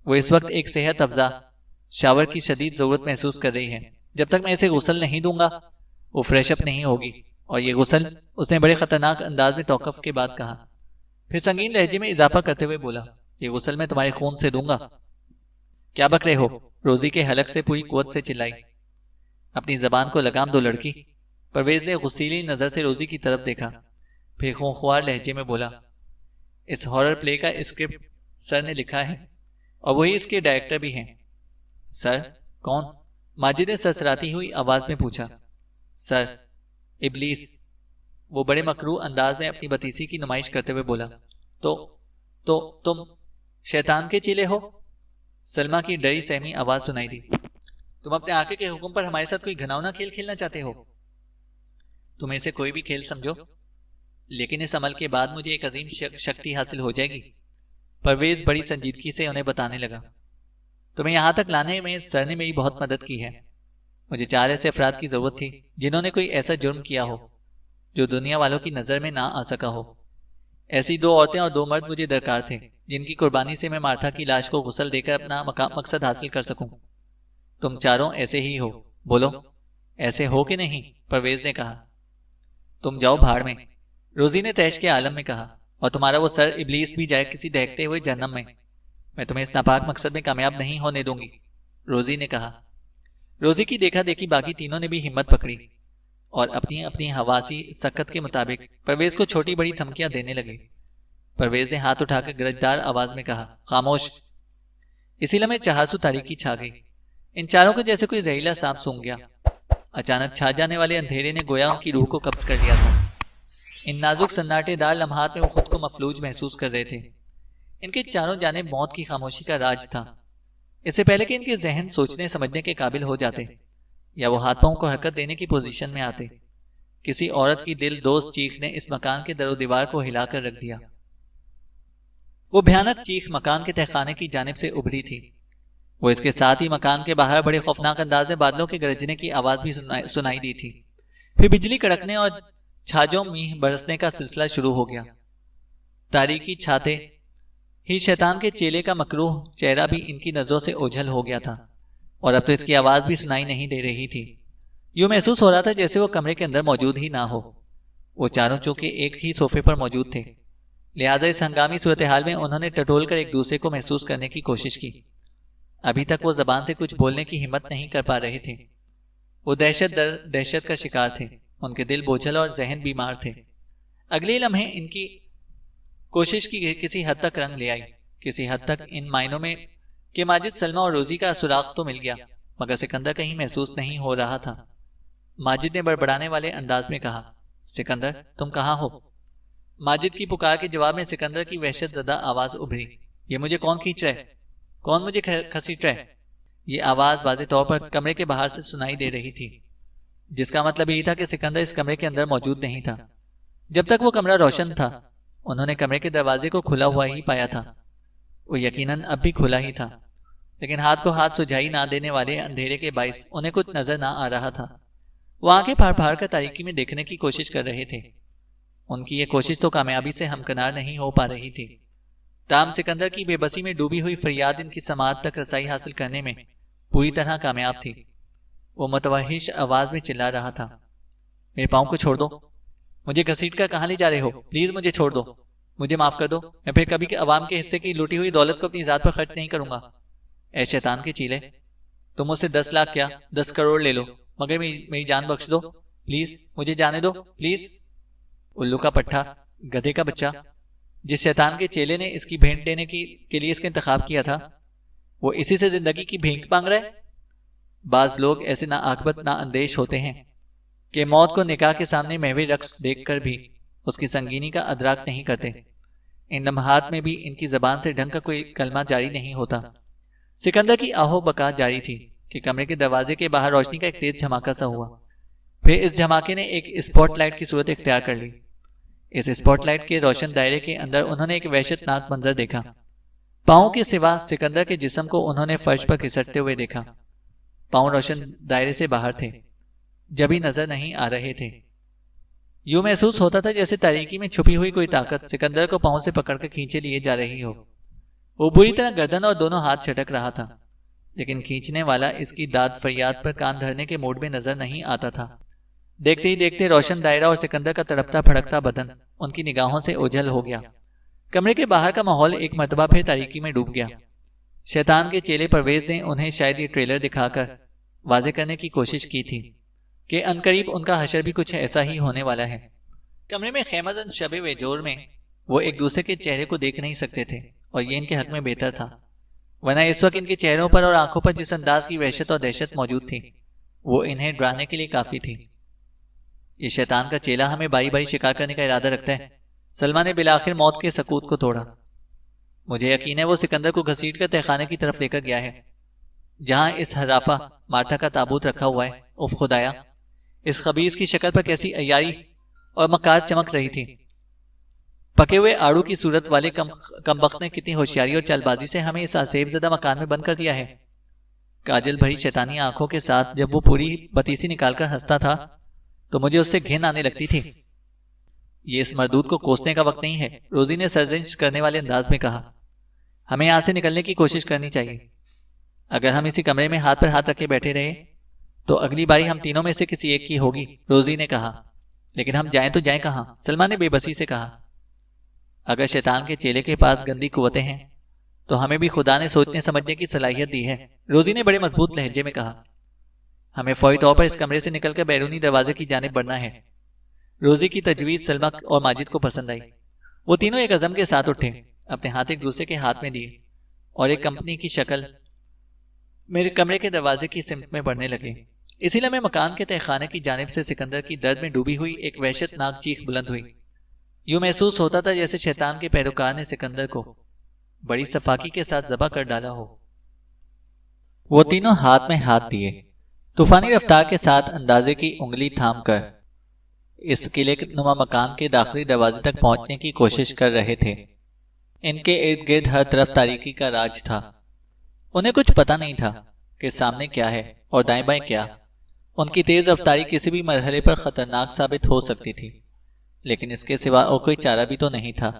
وہ اس وقت ایک صحت افزا شاور کی شدید ضرورت محسوس کر رہی ہے۔ جب تک میں اسے غسل نہیں دوں گا وہ فریش اپ نہیں ہوگی، اور یہ غسل، اس نے بڑے خطرناک انداز میں توقف کے بعد کہا، پھر سنگین لہجے میں اضافہ کرتے ہوئے بولا، یہ غسل میں تمہارے خون سے دوں گا۔ کیا بک رہے ہو؟ روزی کے حلق سے پوری قوت سے چلائی۔ اپنی زبان کو لگام دو لڑکی۔ پرویز نے غصیلی نظر سے روزی کی طرف دیکھا، پھر خونخوار لہجے میں بولا، اس ہارر پلے کا اسکرپٹ سر نے لکھا ہے اور وہی اس کے ڈائریکٹر بھی ہیں۔ سر؟ کون؟ ماجد نے سرسراتی ہوئی آواز میں پوچھا۔ سر ابلیس، وہ بڑے مکروہ انداز میں اپنی بتیسی کی نمائش کرتے ہوئے بولا۔ تو تم شیطان کے چیلے ہو؟ سلمہ کی ڈری سہمی آواز سنائی دی۔ تم اپنے آقا کے حکم پر ہمارے ساتھ کوئی گھناؤنا کھیل کھیلنا چاہتے ہو؟ تم اسے کوئی بھی کھیل سمجھو، لیکن اس عمل کے بعد مجھے ایک عظیم شکتی حاصل ہو جائے گی۔ پرویز بڑی سنجیدگی سے انہیں بتانے لگا۔ تمہیں یہاں تک لانے میں سر نے میری بہت مدد کی ہے۔ مجھے 4 ایسے افراد کی ضرورت تھی جنہوں نے کوئی ایسا جرم کیا ہو جو دنیا والوں کی نظر میں نہ آ سکا ہو۔ ایسی 2 عورتیں اور 2 مرد مجھے درکار تھے جن کی قربانی سے میں مارتھا کی لاش کو غسل دے کر اپنا مقصد حاصل کر سکوں۔ تم چاروں ایسے ہی ہو، بولو ایسے ہو کہ نہیں؟ پرویز نے کہا۔ تم جاؤ بھاڑ میں، روزی نے تیش کے عالم میں کہا، اور تمہارا وہ سر ابلیس بھی جائے کسی دہکتے ہوئے جہنم میں تمہیں اس ناپاک مقصد میں کامیاب نہیں ہونے دوں گی، روزی نے کہا۔ روزی کی دیکھا دیکھی باقی تینوں نے بھی ہمت پکڑی اور اپنی اپنی حواسی سکت کے مطابق پرویز کو چھوٹی بڑی دھمکیاں دینے لگے۔ پرویز نے ہاتھ اٹھا کر گرجدار آواز میں کہا، خاموش۔ اسی لمحے چہارسو تاریکی چھا گئی۔ ان چاروں کو جیسے کوئی زہریلا سانپ سونگھ گیا۔ اچانک چھا جانے والے اندھیرے نے گویا ان کی روح کو قبض کر لیا تھا۔ ان نازک سناٹے دار لمحات میں وہ خود کو مفلوج محسوس کر رہے تھے۔ ان کے چاروں جانب موت کی خاموشی کا راج تھا۔ اس سے پہلے کہ ان کے ذہن سوچنے سمجھنے کے قابل ہو جاتے یا وہ ہاتھ پاؤں کو حرکت دینے کی پوزیشن میں آتے، کسی عورت کی دل دوز چیخ نے اس مکان کے در و دیوار کو ہلا کر رکھ دیا۔ وہ بھیانک چیخ مکان کے تہخانے کی جانب سے ابھری تھی۔ وہ اس کے ساتھ ہی مکان کے باہر بڑے خوفناک انداز میں بادلوں کے گرجنے کی آواز بھی سنائی دی تھی۔ پھر بجلی کڑکنے اور چھاجوں میہ برسنے کا سلسلہ شروع ہو گیا۔ تاریکی چھاتے ہی شیطان کے چیلے کا مکروہ چہرہ بھی ان کی نظروں سے اوجھل ہو گیا تھا، اور اب تو اس کی آواز بھی سنائی نہیں دے رہی تھی۔ یوں محسوس ہو رہا تھا جیسے وہ کمرے کے اندر موجود ہی نہ ہو۔ وہ چاروں چونکہ ایک ہی صوفے پر موجود تھے، لہٰذا اس ہنگامی صورتحال میں انہوں نے ٹٹول کر ایک دوسرے کو محسوس کرنے کی کوشش کی۔ ابھی تک وہ زبان سے کچھ بولنے کی ہمت نہیں کر پا رہے تھے۔ وہ دہشت کا شکار تھے، ان کے دل بوجھل اور ذہن بیمار تھے۔ اگلے لمحے ان کی کوشش کی کسی حد تک رنگ لے آئی، کسی حد تک ان معنوں میں کہ ماجد، سلمہ اور روزی کا سراغ تو مل گیا، مگر سکندر کہیں محسوس نہیں ہو رہا تھا۔ ماجد نے بڑبڑانے والے انداز میں کہا، سکندر تم کہاں ہو؟ ماجد کی پکار کے جواب میں سکندر کی وحشت زدہ آواز ابھری، یہ مجھے کون کھینچ رہا ہے؟ کون مجھے کھسیٹ رہا ہے؟ یہ آواز واضح طور پر کمرے کے باہر سے سنائی دے رہی تھی، جس کا مطلب یہی تھا کہ سکندر اس کمرے کے اندر موجود نہیں تھا۔ جب تک وہ کمرہ روشن تھا انہوں نے کمرے کے دروازے کو کھلا ہوا ہی پایا تھا۔ وہ یقیناً اب بھی کھلا ہی تھا، لیکن ہاتھ کو ہاتھ سجھائی نہ دینے والے اندھیرے کے باعث انہیں کچھ نظر نہ آ رہا تھا۔ وہ آنکھیں پھاڑ پھاڑ کر تاریکی میں دیکھنے کی کوشش کر رہے تھے۔ ان کی یہ کوشش تو کامیابی سے ہمکنار نہیں ہو پا رہی تھی۔ تاہم سکندر کی بے بسی میں ڈوبی ہوئی فریاد ان کی سماعت تک رسائی حاصل کرنے میں پوری طرح کامیاب تھی۔ وہ متوحش آواز میں چلا رہا تھا، میرے پاؤں کو چھوڑ دو، مجھے گھسیٹ کر کہاں لے جا رہے ہو؟ پلیز مجھے چھوڑ دو، مجھے معاف کر دو، میں پھر کبھی عوام کے حصے کی لوٹی ہوئی دولت کو اپنی ذات پر خرچ نہیں کروں گا۔ اے شیطان کے چیلے، تم مجھ سے 10 لاکھ کیا 10 کروڑ لے لو، مگر میری جان بخش دو، پلیز مجھے جانے دو، پلیز۔ الو کا پٹھا، گدھے کا بچہ، جس شیطان کے چیلے نے اس کی بھینٹ دینے کے لیے اس کا انتخاب کیا تھا، وہ اسی سے زندگی کی بھینک مانگ رہا ہے۔ بعض لوگ ایسے ناعاقبت نا اندیش ہوتے ہیں کہ موت کو نکاح کے سامنے محو رقص دیکھ کر بھی اس کی سنگینی کا ادراک نہیں کرتے۔ ان لمحات میں بھی ان کی زبان سے ڈھنگ کا کوئی کلمہ جاری نہیں ہوتا۔ سکندر کی آہو بکا جاری تھی کہ کمرے کے دروازے کے باہر روشنی کا ایک تیز جھماکہ سا ہوا۔ پھر اس جھماکے نے ایک اسپاٹ لائٹ کی صورت اختیار کر لی۔ اس اسپاٹ لائٹ کے روشن دائرے کے اندر انہوں نے ایک وحشت ناک منظر دیکھا۔ پاؤں کے سوا سکندر کے جسم کو انہوں نے فرش پر گھسٹتے ہوئے دیکھا۔ پاؤں روشن دائرے سے باہر تھے، جبھی نظر نہیں آ رہے تھے۔ یوں محسوس ہوتا تھا جیسے تاریکی میں چھپی ہوئی کوئی طاقت سکندر کو پاؤں سے پکڑ کر کھینچے لیے جا رہی ہو۔ وہ بری طرح گردن اور دونوں ہاتھ چھٹک رہا تھا، لیکن کھینچنے والا اس کی داد فریاد پر کان دھرنے کے موڈ میں نظر نہیں آتا تھا۔ دیکھتے ہی دیکھتے روشن دائرہ اور سکندر کا تڑپتا پھڑکتا بدن ان کی نگاہوں سے اوجھل ہو گیا۔ کمرے کے باہر کا ماحول ایک مرتبہ پھر تاریکی میں ڈوب گیا۔ شیطان کے چیلے پرویز نے انہیں شاید یہ ٹریلر دکھا کر واضح کرنے کی کوشش کی تھی کہ عنقریب ان کا حشر بھی کچھ ایسا ہی ہونے والا ہے۔ کمرے میں خیمہ زن شب وجور میں وہ ایک دوسرے کے چہرے کو دیکھ نہیں سکتے تھے، اور یہ ان کے حق میں بہتر تھا، ورنہ اس وقت ان کے چہروں پر اور آنکھوں پر جس انداز کی وحشت اور دہشت موجود تھی وہ انہیں ڈرانے کے لیے کافی تھی۔ یہ شیطان کا چیلا ہمیں باری باری شکار کرنے کا ارادہ رکھتا ہے۔ سلمہ نے بالآخر موت کے سکوت کو توڑا۔ مجھے یقین ہے وہ سکندر کو گھسیٹ کر تہخانے کی طرف لے کر گیا ہے، جہاں اس حرافہ مارتھا کا تابوت رکھا ہوا ہے۔ اف خدایا، اس خبیث کی شکل پر کیسی عیاری اور مکار چمک رہی تھی۔ پکے ہوئے آڑو کی صورت والے کمبخت نے کتنی ہوشیاری اور چال بازی سے ہمیں اس آسیب زدہ مکان میں بند کر دیا ہے۔ کاجل بھری شیطانی آنکھوں کے ساتھ جب وہ پوری بتیسی نکال کر ہنستا تھا تو مجھے اس سے گھن آنے لگتی تھی۔ یہ اس مردود کو کوسنے کا وقت نہیں ہے، روزی نے سرزنش کرنے والے انداز میں کہا۔ ہمیں یہاں سے نکلنے کی کوشش کرنی چاہیے۔ اگر ہم اسی کمرے میں ہاتھ پر ہاتھ رکھے بیٹھے رہے تو اگلی باری ہم تینوں میں سے کسی ایک کی ہوگی، روزی نے کہا۔ لیکن ہم جائیں تو جائیں کہاں؟ سلمہ نے بے بسی سے کہا۔ اگر شیطان کے چیلے کے پاس گندی قوتیں ہیں تو ہمیں بھی خدا نے سوچنے سمجھنے کی صلاحیت دی ہے، روزی نے بڑے مضبوط لہجے میں کہا۔ ہمیں فوری طور پر اس کمرے سے نکل کر بیرونی دروازے کی جانب بڑھنا ہے۔ روزی کی تجویز سلمہ اور ماجد کو پسند آئی۔ وہ تینوں ایک عزم کے ساتھ اٹھے، اپنے ہاتھ ایک دوسرے کے ہاتھ میں دیے اور ایک کمپنی کی شکل میرے کمرے کے دروازے کی سمت میں بڑھنے لگے۔ اسی لمحے مکان کے تہخانے کی جانب سے سکندر کی درد میں ڈوبی ہوئی ایک وحشت ناک چیخ بلند ہوئی۔ یوں محسوس ہوتا تھا جیسے شیطان کے پیروکار نے سکندر کو بڑی صفاقی کے ساتھ ذبح کر ڈالا ہو۔ وہ تینوں ہاتھ میں ہاتھ دیے، طوفانی رفتار کے ساتھ اندازے کی انگلی تھام کر اس قلعے نما مکان کے داخلی دروازے تک پہنچنے کی کوشش کر رہے تھے۔ ان کے ارد گرد ہر طرف تاریکی کا راج تھا۔ انہیں کچھ پتا نہیں تھا کہ سامنے کیا ہے اور دائیں بائیں کیا۔ ان کی تیز رفتاری کسی بھی مرحلے پر خطرناک ثابت ہو سکتی تھی، لیکن اس کے سوا اور کوئی چارہ بھی تو نہیں تھا۔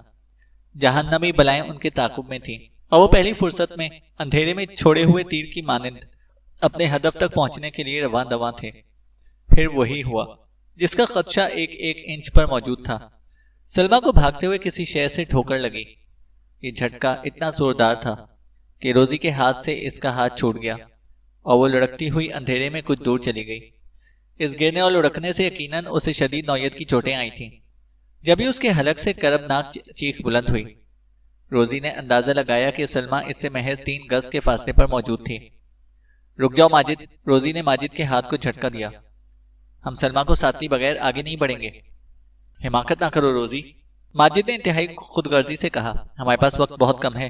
جہنمی بلائیں ان کے تعاقب میں تھیں، اور وہ پہلی فرصت میں اندھیرے میں چھوڑے ہوئے تیر کی مانند اپنے ہدف تک پہنچنے کے لیے رواں دواں تھے۔ پھر وہی ہوا جس کا خدشہ ایک ایک انچ پر موجود تھا۔ سلمہ کو بھاگتے ہوئے کسی شے سے ٹھوکر لگی۔ یہ جھٹکا اتنا زوردار تھا کہ روزی کے ہاتھ سے اس کا ہاتھ چھوٹ گیا اور وہ لڑکتی ہوئی اندھیرے میں کچھ دور چلی گئی۔ اس گرنے اور لڑکنے سے یقیناً اسے شدید نوعیت کی چوٹیں آئی تھیں، جبھی اس کے حلق سے کربناک چیخ بلند ہوئی۔ روزی نے اندازہ لگایا کہ سلمہ اس سے محض 3 گز کے فاصلے پر موجود تھی۔ رک جاؤ ماجد، روزی نے ماجد کے ہاتھ کو جھٹکا دیا۔ ہم سلمہ کو ساتھ لیے بغیر آگے نہیں بڑھیں گے۔ حماقت نہ کرو روزی، ماجد نے انتہائی خود غرضی سے کہا۔ ہمارے پاس وقت بہت کم ہے،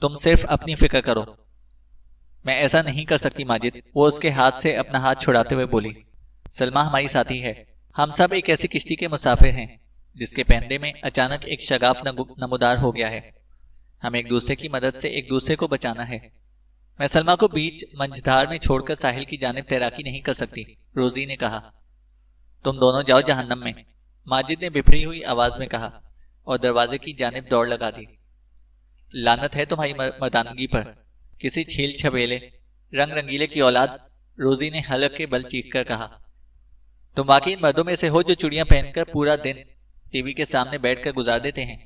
تم صرف اپنی فکر کرو۔ میں ایسا نہیں کر سکتی ماجد، وہ اس کے ہاتھ سے اپنا ہاتھ چھڑاتے ہوئے بولی۔ سلمہ ہماری ساتھی ہے، ہم سب ایک ایسی کشتی کے مسافر ہیں جس کے پہندے میں اچانک ایک شگاف نمودار ہو گیا ہے۔ ہم ایک دوسرے کی مدد سے ایک دوسرے کو بچانا ہے۔ میں سلمہ کو بیچ منجھدار میں چھوڑ کر ساحل کی جانب تیراکی نہیں کر سکتی، روزی نے کہا۔ تم دونوں جاؤ جہنم میں، ماجد نے بپھری ہوئی آواز میں کہا اور دروازے کی جانب دوڑ لگا دی۔ لعنت ہے تمہاری مردانگی پر، کسی چھیل چھبیلے رنگ رنگیلے کی اولاد، روزی نے حلق کے بل چیخ کر کہا۔ تم واقعی ان مردوں میں سے ہو جو چوڑیاں پہن کر پورا دن ٹی وی کے سامنے بیٹھ کر گزار دیتے ہیں،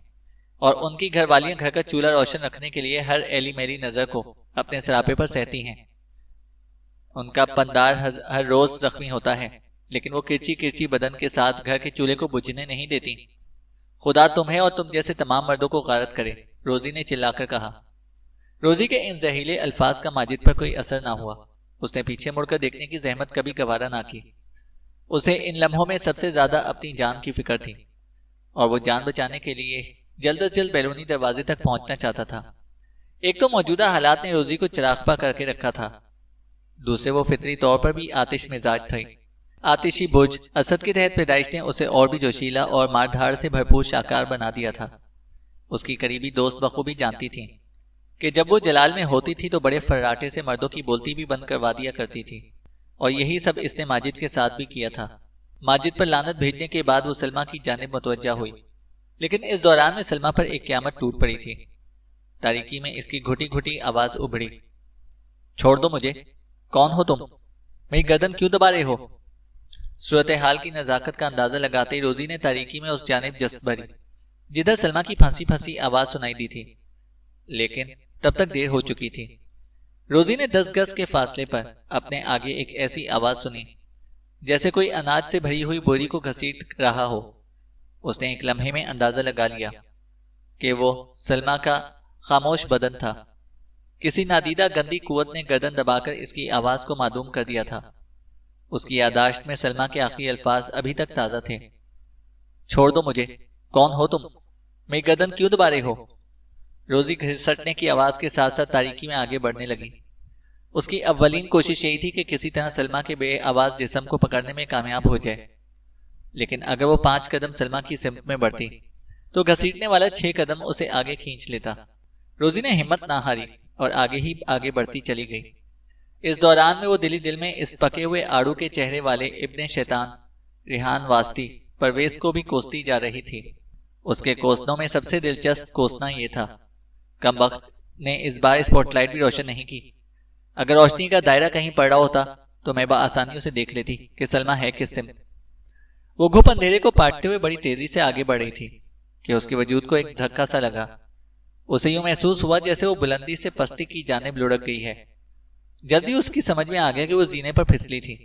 اور ان کی گھر والیاں گھر کا چولہا روشن رکھنے کے لیے ہر ایلی میری نظر کو اپنے سراپے پر سہتی ہیں۔ ان کا پندار ہر روز زخمی ہوتا ہے، لیکن وہ کرچی کرچی بدن کے ساتھ گھر کے چولہے کو بجھنے نہیں دیتی۔ خدا تمہیں اور تم جیسے تمام مردوں کو غارت کرے، روزی نے چلا کر کہا۔ روزی کے ان زہریلے الفاظ کا ماجد پر کوئی اثر نہ ہوا۔ اس نے پیچھے مڑ کر دیکھنے کی زحمت کبھی گوارا نہ کی۔ اسے ان لمحوں میں سب سے زیادہ اپنی جان کی فکر تھی، اور وہ جان بچانے کے لیے جلد از جلد بیرونی دروازے تک پہنچنا چاہتا تھا۔ ایک تو موجودہ حالات نے روزی کو چراغپا کر کے رکھا تھا، دوسرے وہ فطری طور پر بھی آتش مزاج تھی۔ آتشی برج اسد کے تحت پیدائش نے اسے اور بھی جوشیلا اور مار دھاڑ سے بھرپور شاہکار بنا دیا تھا۔ اس کی قریبی دوست بخوبی جانتی تھیں کہ جب وہ جلال میں ہوتی تھی تو بڑے فراٹے سے مردوں کی بولتی بھی بند کروا دیا کرتی تھی، اور یہی سب اس نے ماجد کے ساتھ بھی کیا تھا۔ ماجد پر لعنت بھیجنے کے بعد وہ سلمیٰ کی جانب متوجہ ہوئی، لیکن اس دوران میں سلمیٰ پر ایک قیامت ٹوٹ پڑی تھی۔ تاریکی میں اس کی گھٹی گھٹی آواز ابھری، چھوڑ دو مجھے، کون ہو تم؟ میری گردن کیوں دبا رہے ہو؟ صورتحال کی نزاکت کا اندازہ لگاتے ہی روزی نے تاریکی میں اس جانب جست بھری جدھر سلمیٰ کی پھنسی پھنسی آواز سنائی دی تھی، لیکن تب تک دیر ہو چکی تھی۔ روزی نے 10 گز کے فاصلے پر اپنے آگے ایک ایسی آواز سنی جیسے کوئی اناج سے بھری ہوئی بوری کو گھسیٹ رہا ہو۔ اس نے ایک لمحے میں اندازہ لگا لیا کہ وہ سلمیٰ کا خاموش بدن تھا۔ کسی نادیدہ گندی قوت نے گردن دبا کر اس کی آواز کو معدوم کر دیا تھا۔ اس کی یادداشت میں سلمیٰ کے آخری الفاظ ابھی تک تازہ تھے، چھوڑ دو مجھے، کون ہو تم؟ میری گردن کیوں دبا رہے ہو؟ روزی گھسٹنے کی آواز کے ساتھ ساتھ تاریکی میں آگے بڑھنے لگی۔ اس کی اولین کوشش یہی تھی کہ کسی طرح سلمیٰ کے بے آواز جسم کو پکڑنے میں کامیاب ہو جائے، لیکن اگر وہ 5 قدم سلمیٰ کی سمت میں بڑھتی تو گھسیٹنے والا 6 قدم اسے آگے کھینچ لیتا۔ روزی نے ہمت نہ ہاری اور آگے ہی آگے بڑھتی چلی گئی۔ اس دوران میں وہ دل ہی دل میں اس پکے ہوئے آڑو کے چہرے والے ابن شیطان ریحان واسطی پرویز کو بھی کوستی جا رہی تھی۔ اس کے کوسنوں میں سب سے دلچسپ کوسنا یہ تھا، کمبخت نے اس بار اسپاٹ لائٹ بھی روشن نہیں کی۔ اگر روشنی کا دائرہ کہیں پڑ رہا ہوتا تو میں بآسانی اسے دیکھ لیتی کہ سلمیٰ ہے کس سمت۔ وہ گھپ اندھیرے کو پاٹتے ہوئے بڑی تیزی سے آگے بڑھ رہی تھی کہ اس کے وجود کو ایک دھکا سا لگا۔ اسے یوں محسوس ہوا جیسے وہ بلندی سے پستی کی جانب لڑک گئی ہے۔ جلدی اس کی سمجھ میں آ گیا کہ وہ زینے پر پھسلی تھی۔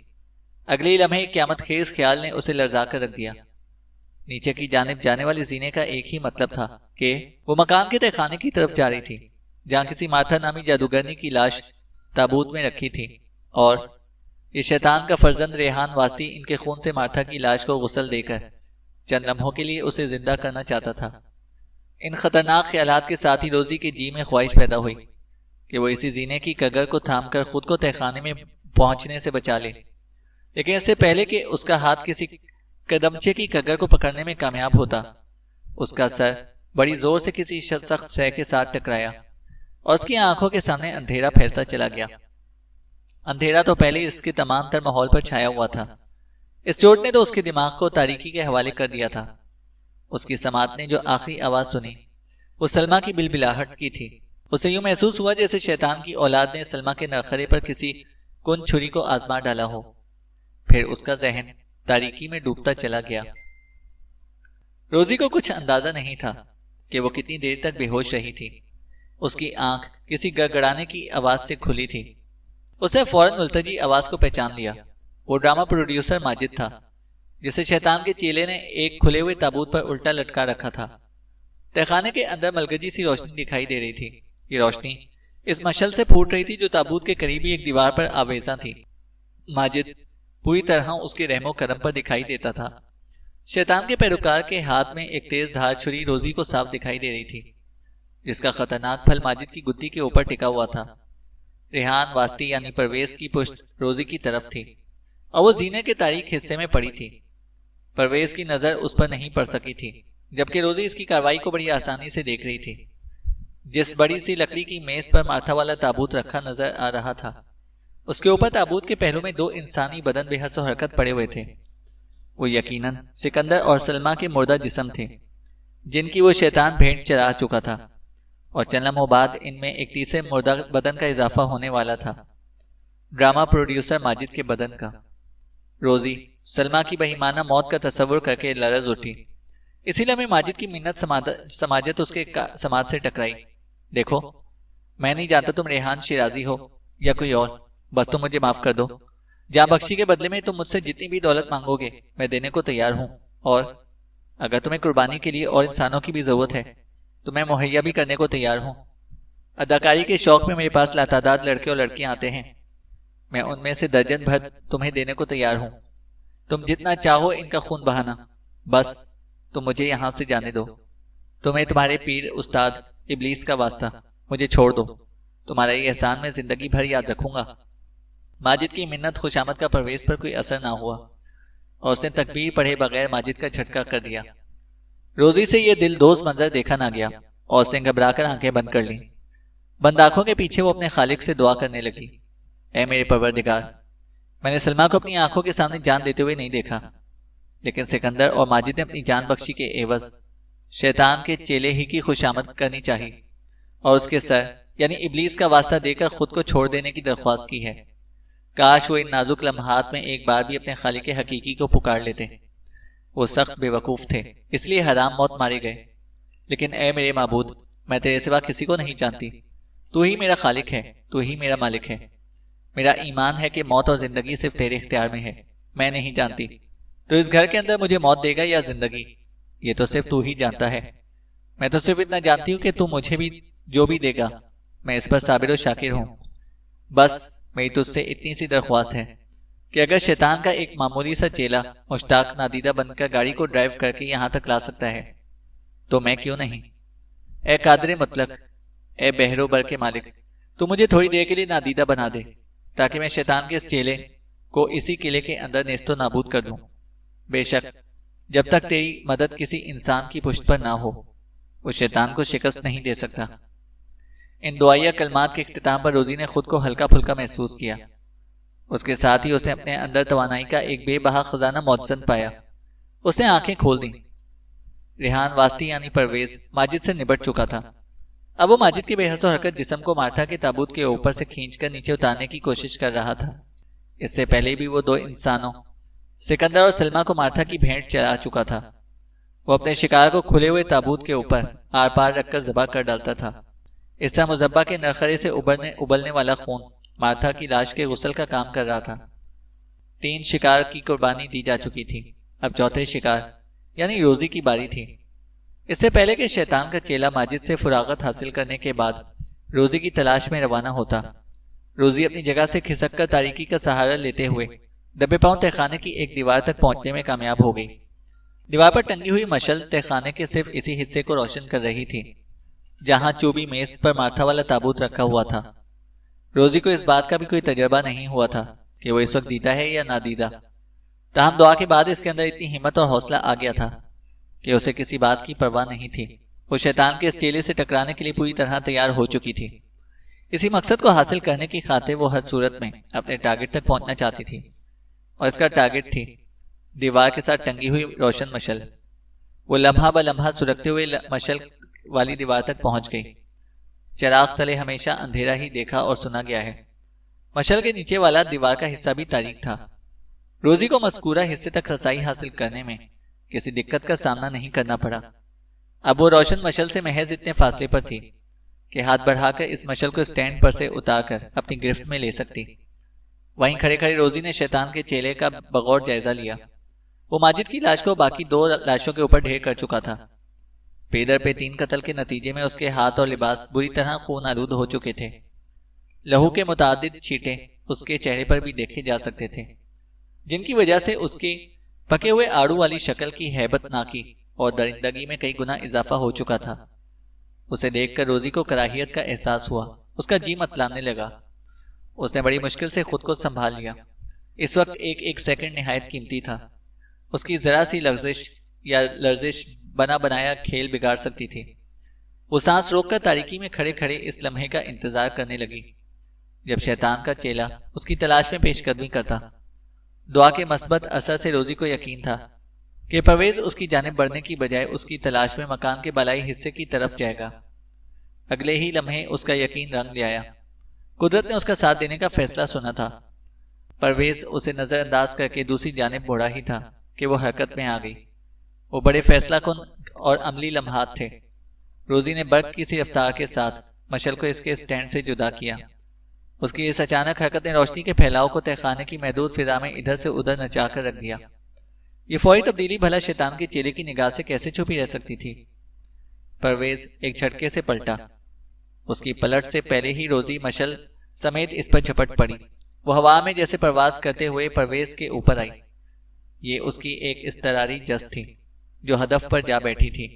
اگلے لمحے ایک قیامت خیز خیال نے اسے لرزا کر رکھ دیا۔ نیچے کی جانب جانے والے زینے کا ایک ہی مطلب تھا کہ وہ مکان کے تہخانے کی طرف جا رہی تھی، جہاں کسی مارتھا نامی جادوگرنی کی لاش تابوت میں رکھی تھی، اور یہ شیطان کا فرزند ریحان واسطی ان کے خون سے مارتھا کی لاش کو غسل دے کر چند لمحوں کے لیے اسے زندہ کرنا چاہتا تھا۔ ان خطرناک خیالات کے ساتھ ہی روزی کے جی میں خواہش پیدا ہوئی کہ وہ اسی زینے کی کگر کو تھام کر خود کو تہخانے میں پہنچنے سے بچا لے، لیکن اس سے پہلے کہ اس کا ہاتھ کسی قدمچے کی کگر کو پکڑنے میں کامیاب ہوتا، اس کا سر بڑی زور سے کسی سخت سہ کے ساتھ ٹکرایا اور اس کی آنکھوں کے سامنے اندھیرا پھیلتا چلا گیا۔ اندھیرا تو پہلے اس کے تمام تر ماحول پر چھایا ہوا تھا۔ اس چوٹ نے تو اس کے دماغ کو تاریکی کے حوالے کر دیا تھا۔ اس کی سماعت نے جو آخری آواز سنی وہ سلمیٰ کی بلبلاہٹ کی تھی۔ اسے یوں محسوس ہوا جیسے شیطان کی اولاد نے سلمیٰ کے نرخرے پر کسی کن چھری کو آزما ڈالا ہو۔ پھر اس کا ذہن تاریکی میں ڈوبتا چلا گیا۔ روزی کو کچھ اندازہ نہیں تھا کہ وہ کتنی دیر تک بے ہوش رہی تھی۔ اس کی آنکھ کسی گڑگڑانے کی آواز سے کھلی تھی۔ اس نے فوراً ملتجی آواز کو پہچان لیا۔ وہ ڈرامہ پروڈیوسر ماجد تھا، جسے شیطان کے چیلے نے ایک کھلے ہوئے تابوت پر الٹا لٹکا رکھا تھا۔ تہخانے کے اندر ملگجی سی روشنی دکھائی دے رہی تھی۔ یہ روشنی اس مشعل سے پھوٹ رہی تھی جو تابوت کے قریبی ایک دیوار پر آویزاں تھی۔ ماجد پوری طرح اس کے رحم و کرم پر دکھائی دیتا تھا۔ شیطان کے پیروکار کے ہاتھ میں ایک تیز دھار چھری روزی کو صاف دکھائی دے رہی تھی، جس کا خطرناک پھل ماجد کی گدی کے اوپر ٹکا ہوا تھا۔ ریحان واسطی یعنی پرویز کی پشت روزی کی طرف تھی اور وہ زینے کے تاریک حصے میں پڑی تھی۔ پرویز کی نظر اس پر نہیں پڑ سکی تھی، جبکہ روزی اس کی کارروائی کو بڑی آسانی سے دیکھ رہی تھی۔ جس بڑی سی لکڑی کی میز پر مارتھا والا تابوت رکھا نظر آ رہا تھا، اس کے اوپر تابوت کے پہلو میں 2 انسانی بدن بے حس و حرکت پڑے ہوئے تھے۔ وہ یقیناً سکندر اور سلمیٰ کے مردہ جسم تھے، جن کی وہ شیطان بھینٹ چرا چکا تھا، اور چند لمحوں بعد ان میں ایک تیسرے مردہ بدن کا اضافہ ہونے والا تھا، ڈرامہ پروڈیوسر ماجد کے بدن کا۔ روزی سلمیٰ کی بہیمانہ موت کا تصور کر کے لرز اٹھی۔ اسی لمحے ماجد کی منت سماجت اس کے سماعت سے ٹکرائی۔ دیکھو، میں نہیں جانتا تم ریحان شیرازی ہو یا کوئی اور، بس تم مجھے معاف کر دو۔ جاں بخشی کے بدلے میں تم مجھ سے جتنی بھی دولت مانگو گے میں دینے کو تیار ہوں، اور اگر تمہیں قربانی کے لیے اور انسانوں کی بھی ضرورت ہے تو میں مہیا بھی کرنے کو تیار ہوں۔ اداکاری کے شوق میں میرے پاس لاتعداد لڑکے اور لڑکیاں آتے ہیں، میں ان میں سے درجن بھر تمہیں دینے کو تیار ہوں۔ تم جتنا چاہو ان کا خون بہانا، بس تم مجھے یہاں سے جانے دو۔ تمہیں تمہارے پیر استاد ابلیس کا واسطہ، مجھے چھوڑ دو، تمہارا یہ احسان میں زندگی بھر یاد رکھوں گا۔ ماجد کی منت خوشامد کا پرویز پر کوئی اثر نہ ہوا اور اس نے تکبیر پڑھے بغیر ماجد کا جھٹکا کر دیا۔ روزی سے یہ دل دوز منظر دیکھا نہ گیا اور اس نے گھبرا کر آنکھیں بند کر لیں۔ بند آنکھوں کے پیچھے وہ اپنے خالق سے دعا کرنے لگی، اے میرے پروردگار، میں نے سلمیٰ کو اپنی آنکھوں کے سامنے جان دیتے ہوئے نہیں دیکھا، لیکن سکندر اور ماجد نے اپنی جان بخشی کے عوض شیطان کے چیلے ہی کی خوشامد کرنی چاہی اور اس کے سر یعنی ابلیس کا واسطہ دے کر خود کو چھوڑ دینے کی درخواست کی ہے۔ کاش وہ ان نازک لمحات میں ایک بار بھی اپنے خالق حقیقی کو پکار لیتے۔ وہ سخت بے وقوف تھے، اس لیے حرام موت مارے گئے، لیکن اے میرے معبود، میں تیرے سوا کسی کو نہیں جانتی، تو ہی میرا خالق ہے، تو ہی میرا مالک ہے۔ میرا ایمان ہے کہ موت اور زندگی صرف تیرے اختیار میں ہے، میں نہیں جانتی تو اس گھر کے اندر مجھے موت دے گا یا زندگی، یہ تو صرف تو ہی جانتا ہے۔ میں تو صرف اتنا جانتی ہوں کہ تو مجھے بھی جو بھی دے گا میں اس پر صابر و شاکر ہوں۔ بس میری تجھ سے اتنی سی درخواست ہے کہ اگر شیطان کا ایک معمولی سا چیلا مشتاق نادیدہ بن کر گاڑی کو ڈرائیو کر کے یہاں تک لا سکتا ہے تو میں کیوں نہیں؟ اے قادر مطلق، اے بحر و بر کے مالک، تو مجھے تھوڑی دیر کے لیے نادیدہ بنا دے تاکہ میں شیطان کے اس چیلے کو اسی قلعے کے اندر نیست و نابود کر دوں۔ بے شک جب تک تیری مدد کسی انسان کی پشت پر نہ ہو وہ شیطان کو شکست نہیں دے سکتا۔ ان دعائیہ کلمات کے اختتام پر روزی نے خود کو ہلکا پھلکا محسوس کیا۔ اس کے ساتھ ہی اس نے اپنے اندر توانائی کا ایک بے بہا خزانہ موجزن پایا۔ اس نے آنکھیں کھول دیں۔ ریحان واسطی یعنی پرویز ماجد سے نبٹ چکا تھا۔ اب وہ ماجد کی بے حس و حرکت جسم کو مارتھا کے تابوت کے اوپر سے کھینچ کر نیچے اتارنے کی کوشش کر رہا تھا۔ اس سے پہلے بھی وہ دو انسانوں سکندر اور سلمیٰ کو مارتھا کی بھینٹ چڑھا چکا تھا۔ وہ اپنے شکار کو کھلے ہوئے تابوت کے اوپر آر پار رکھ کر ذبح کر ڈالتا تھا۔ اس طرح مذبح کے نرخرے سے ابلنے والا خون مارتھا کی لاش کے غسل کا کام کر رہا تھا۔ 3 شکار کی قربانی دی جا چکی تھی، اب چوتھے شکار یعنی روزی کی باری تھی۔ اس سے پہلے کہ شیطان کا چیلا ماجد سے فراغت حاصل کرنے کے بعد روزی کی تلاش میں روانہ ہوتا، روزی اپنی جگہ سے کھسک کر تاریکی کا سہارا لیتے ہوئے دبے پاؤں تہخانے کی ایک دیوار تک پہنچنے میں کامیاب ہو گئی۔ دیوار پر ٹنگی ہوئی مشل تہخانے کے صرف اسی حصے کو روشن کر رہی تھی جہاں چوبی میز پر مارتھا والا تابوت رکھا ہوا تھا۔ روزی کو اس بات کا بھی کوئی تجربہ نہیں ہوا تھا کہ وہ اس وقت دیدہ ہے یا نادیدہ، تاہم دعا کے بعد اس کے اندر اتنی ہمت اور حوصلہ آ گیا تھا کہ اسے کسی بات کی پرواہ نہیں تھی۔ وہ شیطان کے اس چیلے سے ٹکرانے کے لیے پوری طرح تیار ہو چکی تھی۔ اسی مقصد کو حاصل کرنے کی خاطر وہ ہر صورت میں اپنے ٹارگٹ تک پہنچنا چاہتی تھی، اور اس کا ٹارگٹ تھی دیوار کے ساتھ ٹنگی ہوئی روشن مشل۔ وہ لمحہ بہ لمحہ سلگتے ہوئے مشل والی دیوار تک پہنچ گئی۔ چراغ تلے ہمیشہ اندھیرا ہی دیکھا اور سنا گیا ہے۔ مشل کے نیچے والا دیوار کا حصہ بھی تاریک تھا۔ روزی کو مذکورہ حصے تک رسائی حاصل کرنے میں کسی دقت کا سامنا نہیں کرنا پڑا۔ اب وہ روشن مشل سے محض اتنے فاصلے پر تھی کہ ہاتھ بڑھا کر اس مشل کو اسٹینڈ پر سے اتار کر اپنی گرفت میں لے سکتی۔ وہیں کھڑے کھڑے روزی نے شیطان کے چیلے کا بغور جائزہ لیا۔ وہ ماجد کی لاش کو باقی 2 لاشوں کے اوپر ڈھیر کر چکا تھا۔ پیدر پہ 3 قتل کے نتیجے میں اس کے ہاتھ اور لباس بری طرح خون آلود ہو چکے تھے۔ لہو کے متعدد چھینٹے اس کے چہرے پر بھی دیکھے جا سکتے تھے، جن کی وجہ سے اس کی پکے ہوئے آڑو والی شکل کی ہیبت ناکی اور درندگی میں کئی گنا اضافہ ہو چکا تھا۔ اسے دیکھ کر روزی کو کراہیت کا احساس ہوا۔ اس کا جی متلانے لگا۔ اس نے بڑی مشکل سے خود کو سنبھال لیا۔ اس وقت ایک سیکنڈ نہایت قیمتی تھا۔ اس کی ذرا سی لرزش بنا بنایا کھیل بگاڑ سکتی تھی۔ وہ سانس روک کر تاریکی میں کھڑے کھڑے اس لمحے کا انتظار کرنے لگی جب شیطان کا چیلا اس کی تلاش میں پیش قدمی کرتا۔ دعا کے مثبت اثر سے روزی کو یقین تھا کہ پرویز اس کی جانب بڑھنے کی بجائے اس کی تلاش میں مکان کے بالائی حصے کی طرف جائے گا۔ اگلے ہی لمحے اس کا یقین رنگ لے آیا۔ قدرت نے اس کا ساتھ دینے کا فیصلہ سنا تھا۔ پرویز اسے نظر انداز کر کے دوسری جانب بڑھا ہی تھا کہ وہ حرکت میں آ گئی۔ وہ بڑے فیصلہ کن اور عملی لمحات تھے۔ روزی نے برق کی سی رفتار کے ساتھ مشل کو اس کے سٹینڈ سے جدا کیا۔ اس کی اس اچانک حرکت نے روشنی کے پھیلاؤ کو تہخانے کی محدود فضا میں ادھر سے ادھر نچا کر رکھ دیا۔ یہ فوری تبدیلی بھلا شیطان کے چیلے کی نگاہ سے کیسے چھپی رہ سکتی تھی؟ پرویز ایک جھٹکے سے پلٹا۔ اس کی پلٹ سے پہلے ہی روزی مشل سمیت اس پر جھپٹ پڑی۔ وہ ہوا میں جیسے پرواز کرتے ہوئے پرویز کے اوپر آئی۔ یہ اس کی ایک اضطراری جست تھی جو ہدف پر جا بیٹھی تھی۔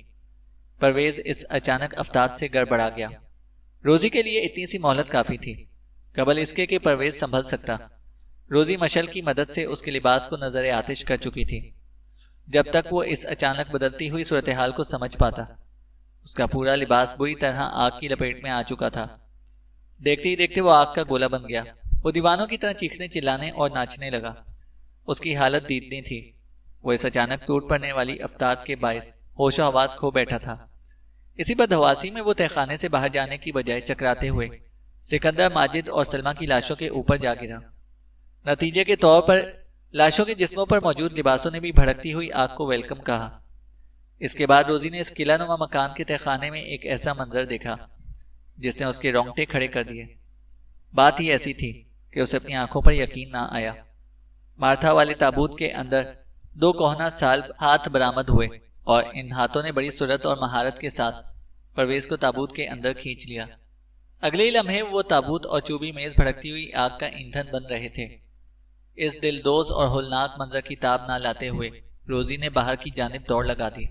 پرویز اس اچانک افتاد سے گڑبڑا گیا۔ روزی کے لیے اتنی سی مہلت کافی تھی قبل اس کے کہ پرویز سنبھل سکتا۔ روزی مشل کی مدد سے اس کے لباس کو نظر آتش کر چکی تھی۔ جب تک وہ اس اچانک بدلتی ہوئی صورتحال کو سمجھ پاتا، اس کا پورا لباس بری طرح آگ کی لپیٹ میں آ چکا تھا۔ دیکھتے ہی دیکھتے وہ آگ کا گولا بن گیا۔ وہ دیوانوں کی طرح چیخنے چلانے اور ناچنے لگا۔ اس کی حالت دیدنی تھی۔ وہ اس اچانک ٹوٹ پڑنے والی افتاد کے باعث ہوش و حواس کھو بیٹھا تھا۔ اسی بدحواسی میں وہ تہخانے سے باہر جانے کی بجائے چکراتے ہوئے سکندر، ماجد اور سلمہ کی لاشوں کے اوپر جا گرا۔ نتیجے کے طور پر لاشوں کے جسموں پر موجود لباسوں نے بھی بھڑکتی ہوئی آگ کو ویلکم کہا۔ اس کے بعد روزی نے اس قلعہ نما مکان کے تہخانے میں ایک ایسا منظر دیکھا جس نے اس کے رونگٹے کھڑے کر دیے۔ بات ہی ایسی تھی کہ اسے اپنی آنکھوں پر یقین نہ آیا۔ مارتھا والے تابوت کے اندر 2 کوہنا سالب ہاتھ برآمد ہوئے اور ان ہاتھوں نے بڑی سرعت اور مہارت کے ساتھ پرویز کو تابوت کے اندر کھینچ لیا۔ اگلے ہی لمحے وہ تابوت اور چوبی میز بھڑکتی ہوئی آگ کا ایندھن بن رہے تھے۔ اس دلدوز اور ہولناک منظر کی تاب نہ لاتے ہوئے روزی نے باہر کی جانب دوڑ لگا دی۔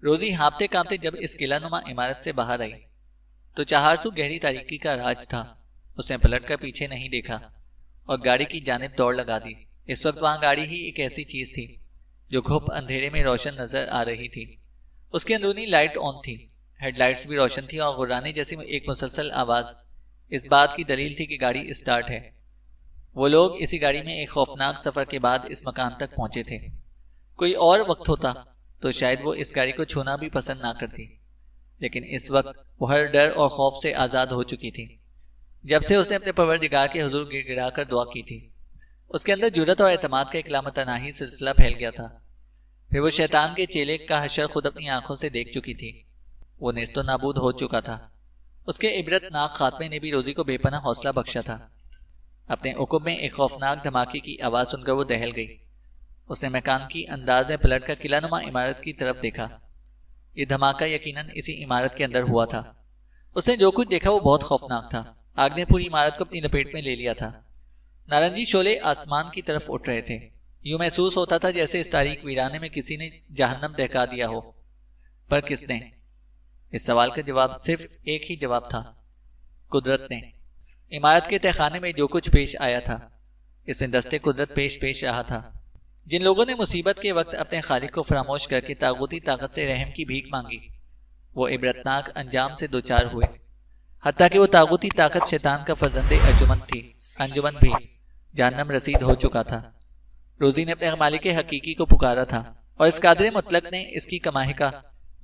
روزی ہانپتے کانپتے جب اس قلعہ نما عمارت سے باہر آئی تو چہارسو گہری تاریکی کا راج تھا۔ اس نے پلٹ کر پیچھے نہیں دیکھا اور گاڑی کی جانب دوڑ لگا دی۔ اس وقت وہاں گاڑی ہی ایک ایسی چیز تھی جو گھپ اندھیرے میں روشن نظر آ رہی تھی۔ اس کی اندرونی لائٹ آن تھی، ہیڈ لائٹس بھی روشن تھی اور غرانے جیسی ایک مسلسل آواز اس بات کی دلیل تھی کہ گاڑی اسٹارٹ ہے۔ وہ لوگ اسی گاڑی میں ایک خوفناک سفر کے بعد اس مکان تک پہنچے تھے۔ کوئی اور وقت ہوتا تو شاید وہ اس گاڑی کو چھونا بھی پسند نہ کرتی، لیکن اس وقت وہ ہر ڈر اور خوف سے آزاد ہو چکی تھی۔ جب سے اس نے اپنے پروردگار کے حضور گر گرا کر دعا کی تھی، اس کے اندر جرأت اور اعتماد کا ایک لامتناہی سلسلہ پھیل گیا تھا۔ پھر وہ شیطان کے چیلے کا حشر خود اپنی آنکھوں سے دیکھ چکی تھی۔ وہ نیست و نابود ہو چکا تھا۔ اس کے عبرت ناک خاتمے نے بھی روزی کو بے پناہ حوصلہ بخشا تھا۔ اپنے عقب میں ایک خوفناک دھماکے کی آواز سن کر وہ دہل گئی۔ اس نے مکان کی انداز میں پلٹ کر قلعہ نما عمارت کی طرف دیکھا۔ یہ دھماکہ یقیناً اسی عمارت کے اندر ہوا تھا۔ اس نے جو کچھ دیکھا وہ بہت خوفناک تھا۔ آگ نے پوری عمارت کو اپنی لپیٹ میں لے لیا تھا۔ نارنجی شعلے آسمان کی طرف اٹھ رہے تھے۔ یوں محسوس ہوتا تھا جیسے اس تاریک ویرانے میں کسی نے جہنم دہکا دیا ہو۔ پر کس نے؟ اس سوال کا جواب صرف ایک ہی جواب تھا، قدرت نے۔ عمارت کے تہخانے میں جو کچھ پیش آیا تھا اس میں دستے قدرت پیش رہا تھا۔ جن لوگوں نے مصیبت کے وقت اپنے خالق کو فراموش کر کے طاغوتی طاقت سے رحم کی بھیک مانگی، وہ عبرتناک انجام سے دوچار ہوئے۔ حتیٰ کہ وہ طاغوتی طاقت شیطان کا فرزند انجمن بھی جہنم رسید ہو چکا تھا۔ روزی نے اپنے مالک حقیقی کو پکارا تھا اور اس قادر مطلق نے اس کی کمائی کا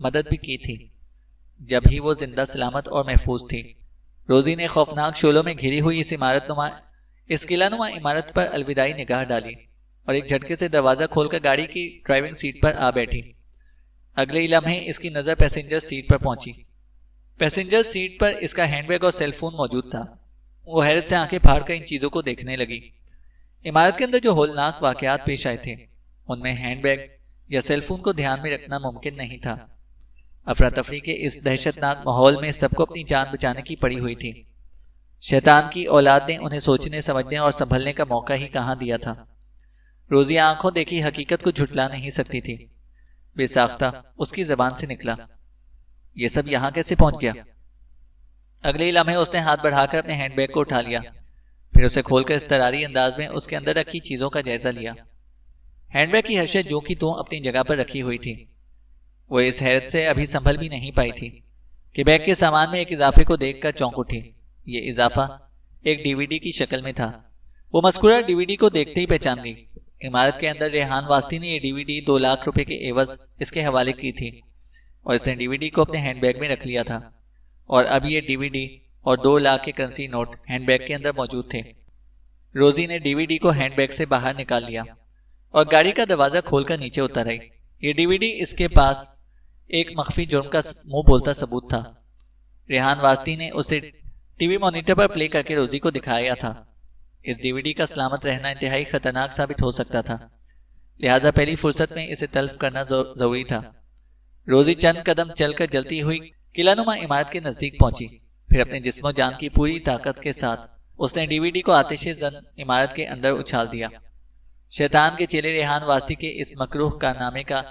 مدد بھی کی تھی جب ہی وہ زندہ سلامت اور محفوظ تھی۔ روزی نے خوفناک شعلوں میں گھری ہوئی اس قلعہ نما عمارت پر الوداعی نگاہ ڈالی اور ایک جھٹکے سے دروازہ کھول کر گاڑی کی ڈرائیونگ سیٹ پر آ بیٹھی۔ اگلے ہی لمحے اس کی نظر پیسنجر سیٹ پر پہنچی۔ پیسنجر سیٹ پر اس کا ہینڈ بیگ اور سیل فون موجود تھا۔ وہ حیرت سے آنکھیں پھاڑ کر ان چیزوں کو دیکھنے لگی۔ عمارت کے اندر جو ہولناک واقعات پیش آئے تھے ان میں ہینڈ بیگ یا سیل فون کو دھیان میں رکھنا ممکن نہیں تھا۔ افراتفری کے اس دہشت ناک ماحول میں سب کو اپنی جان بچانے کی پڑی ہوئی تھی۔ شیطان کی اولاد نے انہیں سوچنے سمجھنے اور سنبھلنے کا موقع ہی کہاں دیا تھا۔ روزی آنکھوں دیکھی حقیقت کو جھٹلا نہیں سکتی تھی۔ بے ساختہ اس کی زبان سے نکلا، یہ سب یہاں کیسے پہنچ گیا؟ اگلے ہی لمحے اس نے ہاتھ بڑھا کر اپنے ہینڈ بیگ کو اٹھا لیا، پھر اسے کھول کر اضطراری انداز میں اس کے اندر رکھی چیزوں کا جائزہ لیا۔ ہینڈ بیگ کی ہر شے جو کی توں اپنی جگہ پر رکھی ہوئی تھی۔ وہ اس حیرت سے ابھی سنبھل بھی نہیں پائی تھی کہ بیگ کے سامان میں ایک اضافے کو دیکھ کر چونک اٹھی۔ یہ اضافہ ایک ڈی وی ڈی کی شکل میں تھا۔ وہ مذکورہ ڈی وی ڈی کو دیکھتے ہی پہچان گئی۔ عمارت کے اندر ریحان واسطی نے یہ ڈی وی ڈی 2 لاکھ روپے کے عوض اس کے حوالے کی تھی اور اس نے ڈی وی ڈی کو اپنے ہینڈ بیگ میں رکھ لیا تھا، اور اب یہ ڈی وی ڈی اور 2 لاکھ کے کرنسی نوٹ ہینڈ بیگ کے اندر موجود تھے۔ روزی نے ڈی وی ڈی کو ہینڈ بیگ سے باہر نکال لیا اور گاڑی کا دروازہ کھول کر نیچے اتر آئی۔ یہ ڈی وی ڈی اس کے پاس ایک مخفی جرم کا منہ بولتا ثبوت تھا۔ ریحان واسطی نے اسے ٹی وی مانیٹر پر پلے کر کے روزی کو دکھایا تھا۔ اس ڈی وی ڈی کا سلامت رہنا انتہائی خطرناک ثابت ہو سکتا تھا، لہٰذا پہلی فرصت میں اسے تلف کرنا ضروری تھا۔ روزی چند قدم چل کر جلتی ہوئی قلعہ نما عمارت کے نزدیک پہنچی، پھر اپنے جسم و جان کی پوری طاقت کے ساتھ اس نے ڈی وی ڈی کو آتش زن عمارت کے اندر اچھال دیا۔ شیطان کے چیلے ریحان واسطی کے اس مکروہ کارنامے کا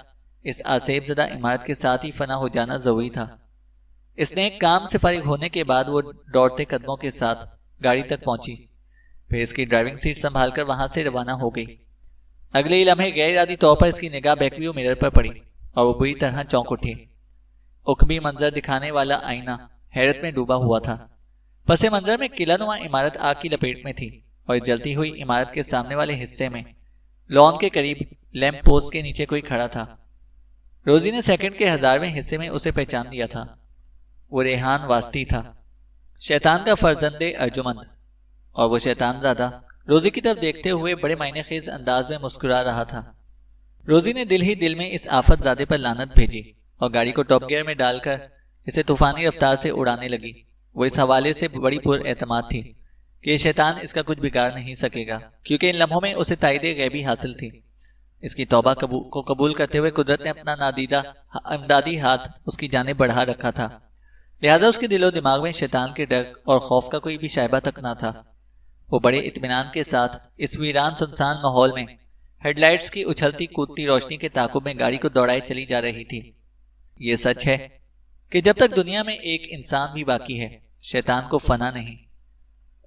اس آسیب زدہ عمارت کے ساتھ ہی فنا ہو جانا ضروری تھا۔ اس نے ایک کام سے فارغ ہونے کے بعد وہ دوڑتے قدموں کے ساتھ گاڑی تک پہنچی، پھر اس کی ڈرائیونگ سیٹ سنبھال کر وہاں سے روانہ ہو گئی۔ اگلے ہی لمحے غیر ارادی طور پر اس کی نگاہ بیک ویو مرر پر پڑی اور وہ بری طرح چونک اٹھی۔ عقبی منظر دکھانے والا آئینہ حیرت میں ڈوبا ہوا تھا۔ پس منظر میں قلعہ نما عمارت آگ کی لپیٹ میں تھی اور جلتی ہوئی عمارت کے سامنے والے حصے میں لان کے قریب لیمپ پوسٹ کے نیچے کوئی کھڑا تھا۔ روزی نے سیکنڈ کے 1000ویں حصے میں اسے پہچان لیا تھا۔ وہ ریحان واسطی تھا، شیطان کا فرزند ارجمند، اور وہ شیطان زادہ روزی کی طرف دیکھتے ہوئے بڑے معنی خیز انداز میں مسکرا رہا تھا۔ روزی نے دل ہی دل میں اس آفت زادے پر لعنت بھیجی اور گاڑی کو ٹاپ گیئر میں ڈال کر اسے طوفانی رفتار سے اڑانے لگی۔ وہ اس حوالے سے بڑی پر اعتماد تھی کہ یہ شیطان اس کا کچھ بگاڑ نہیں سکے گا، کیونکہ ان لمحوں میں اسے تائید غیبی حاصل تھی۔ اس کی توبہ کو قبول کرتے ہوئے قدرت نے اپنا نادیدہ امدادی ہاتھ اس کی جانب بڑھا رکھا تھا، لہذا اس کے دل و دماغ میں شیطان کے ڈر اور خوف کا کوئی بھی شائبہ تک نہ تھا۔ وہ بڑے اطمینان کے ساتھ اس ویران سنسان ماحول میں ہیڈ لائٹس کی اچھلتی کودتی روشنی کے تعاقب میں گاڑی کو دوڑائے چلی جا رہی تھی۔ یہ سچ ہے کہ جب تک دنیا میں ایک انسان بھی باقی ہے، شیطان کو فنا نہیں۔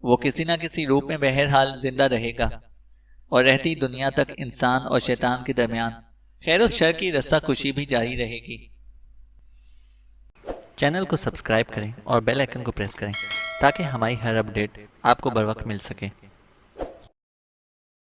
وہ کسی نہ کسی روپ میں بہرحال زندہ رہے گا، اور رہتی دنیا تک انسان اور شیطان کے درمیان خیر و شر کی رسہ کشی بھی جاری رہے گی۔ چینل کو سبسکرائب کریں اور بیل آئیکن کو پریس کریں تاکہ ہماری ہر اپڈیٹ آپ کو بر وقت مل سکے۔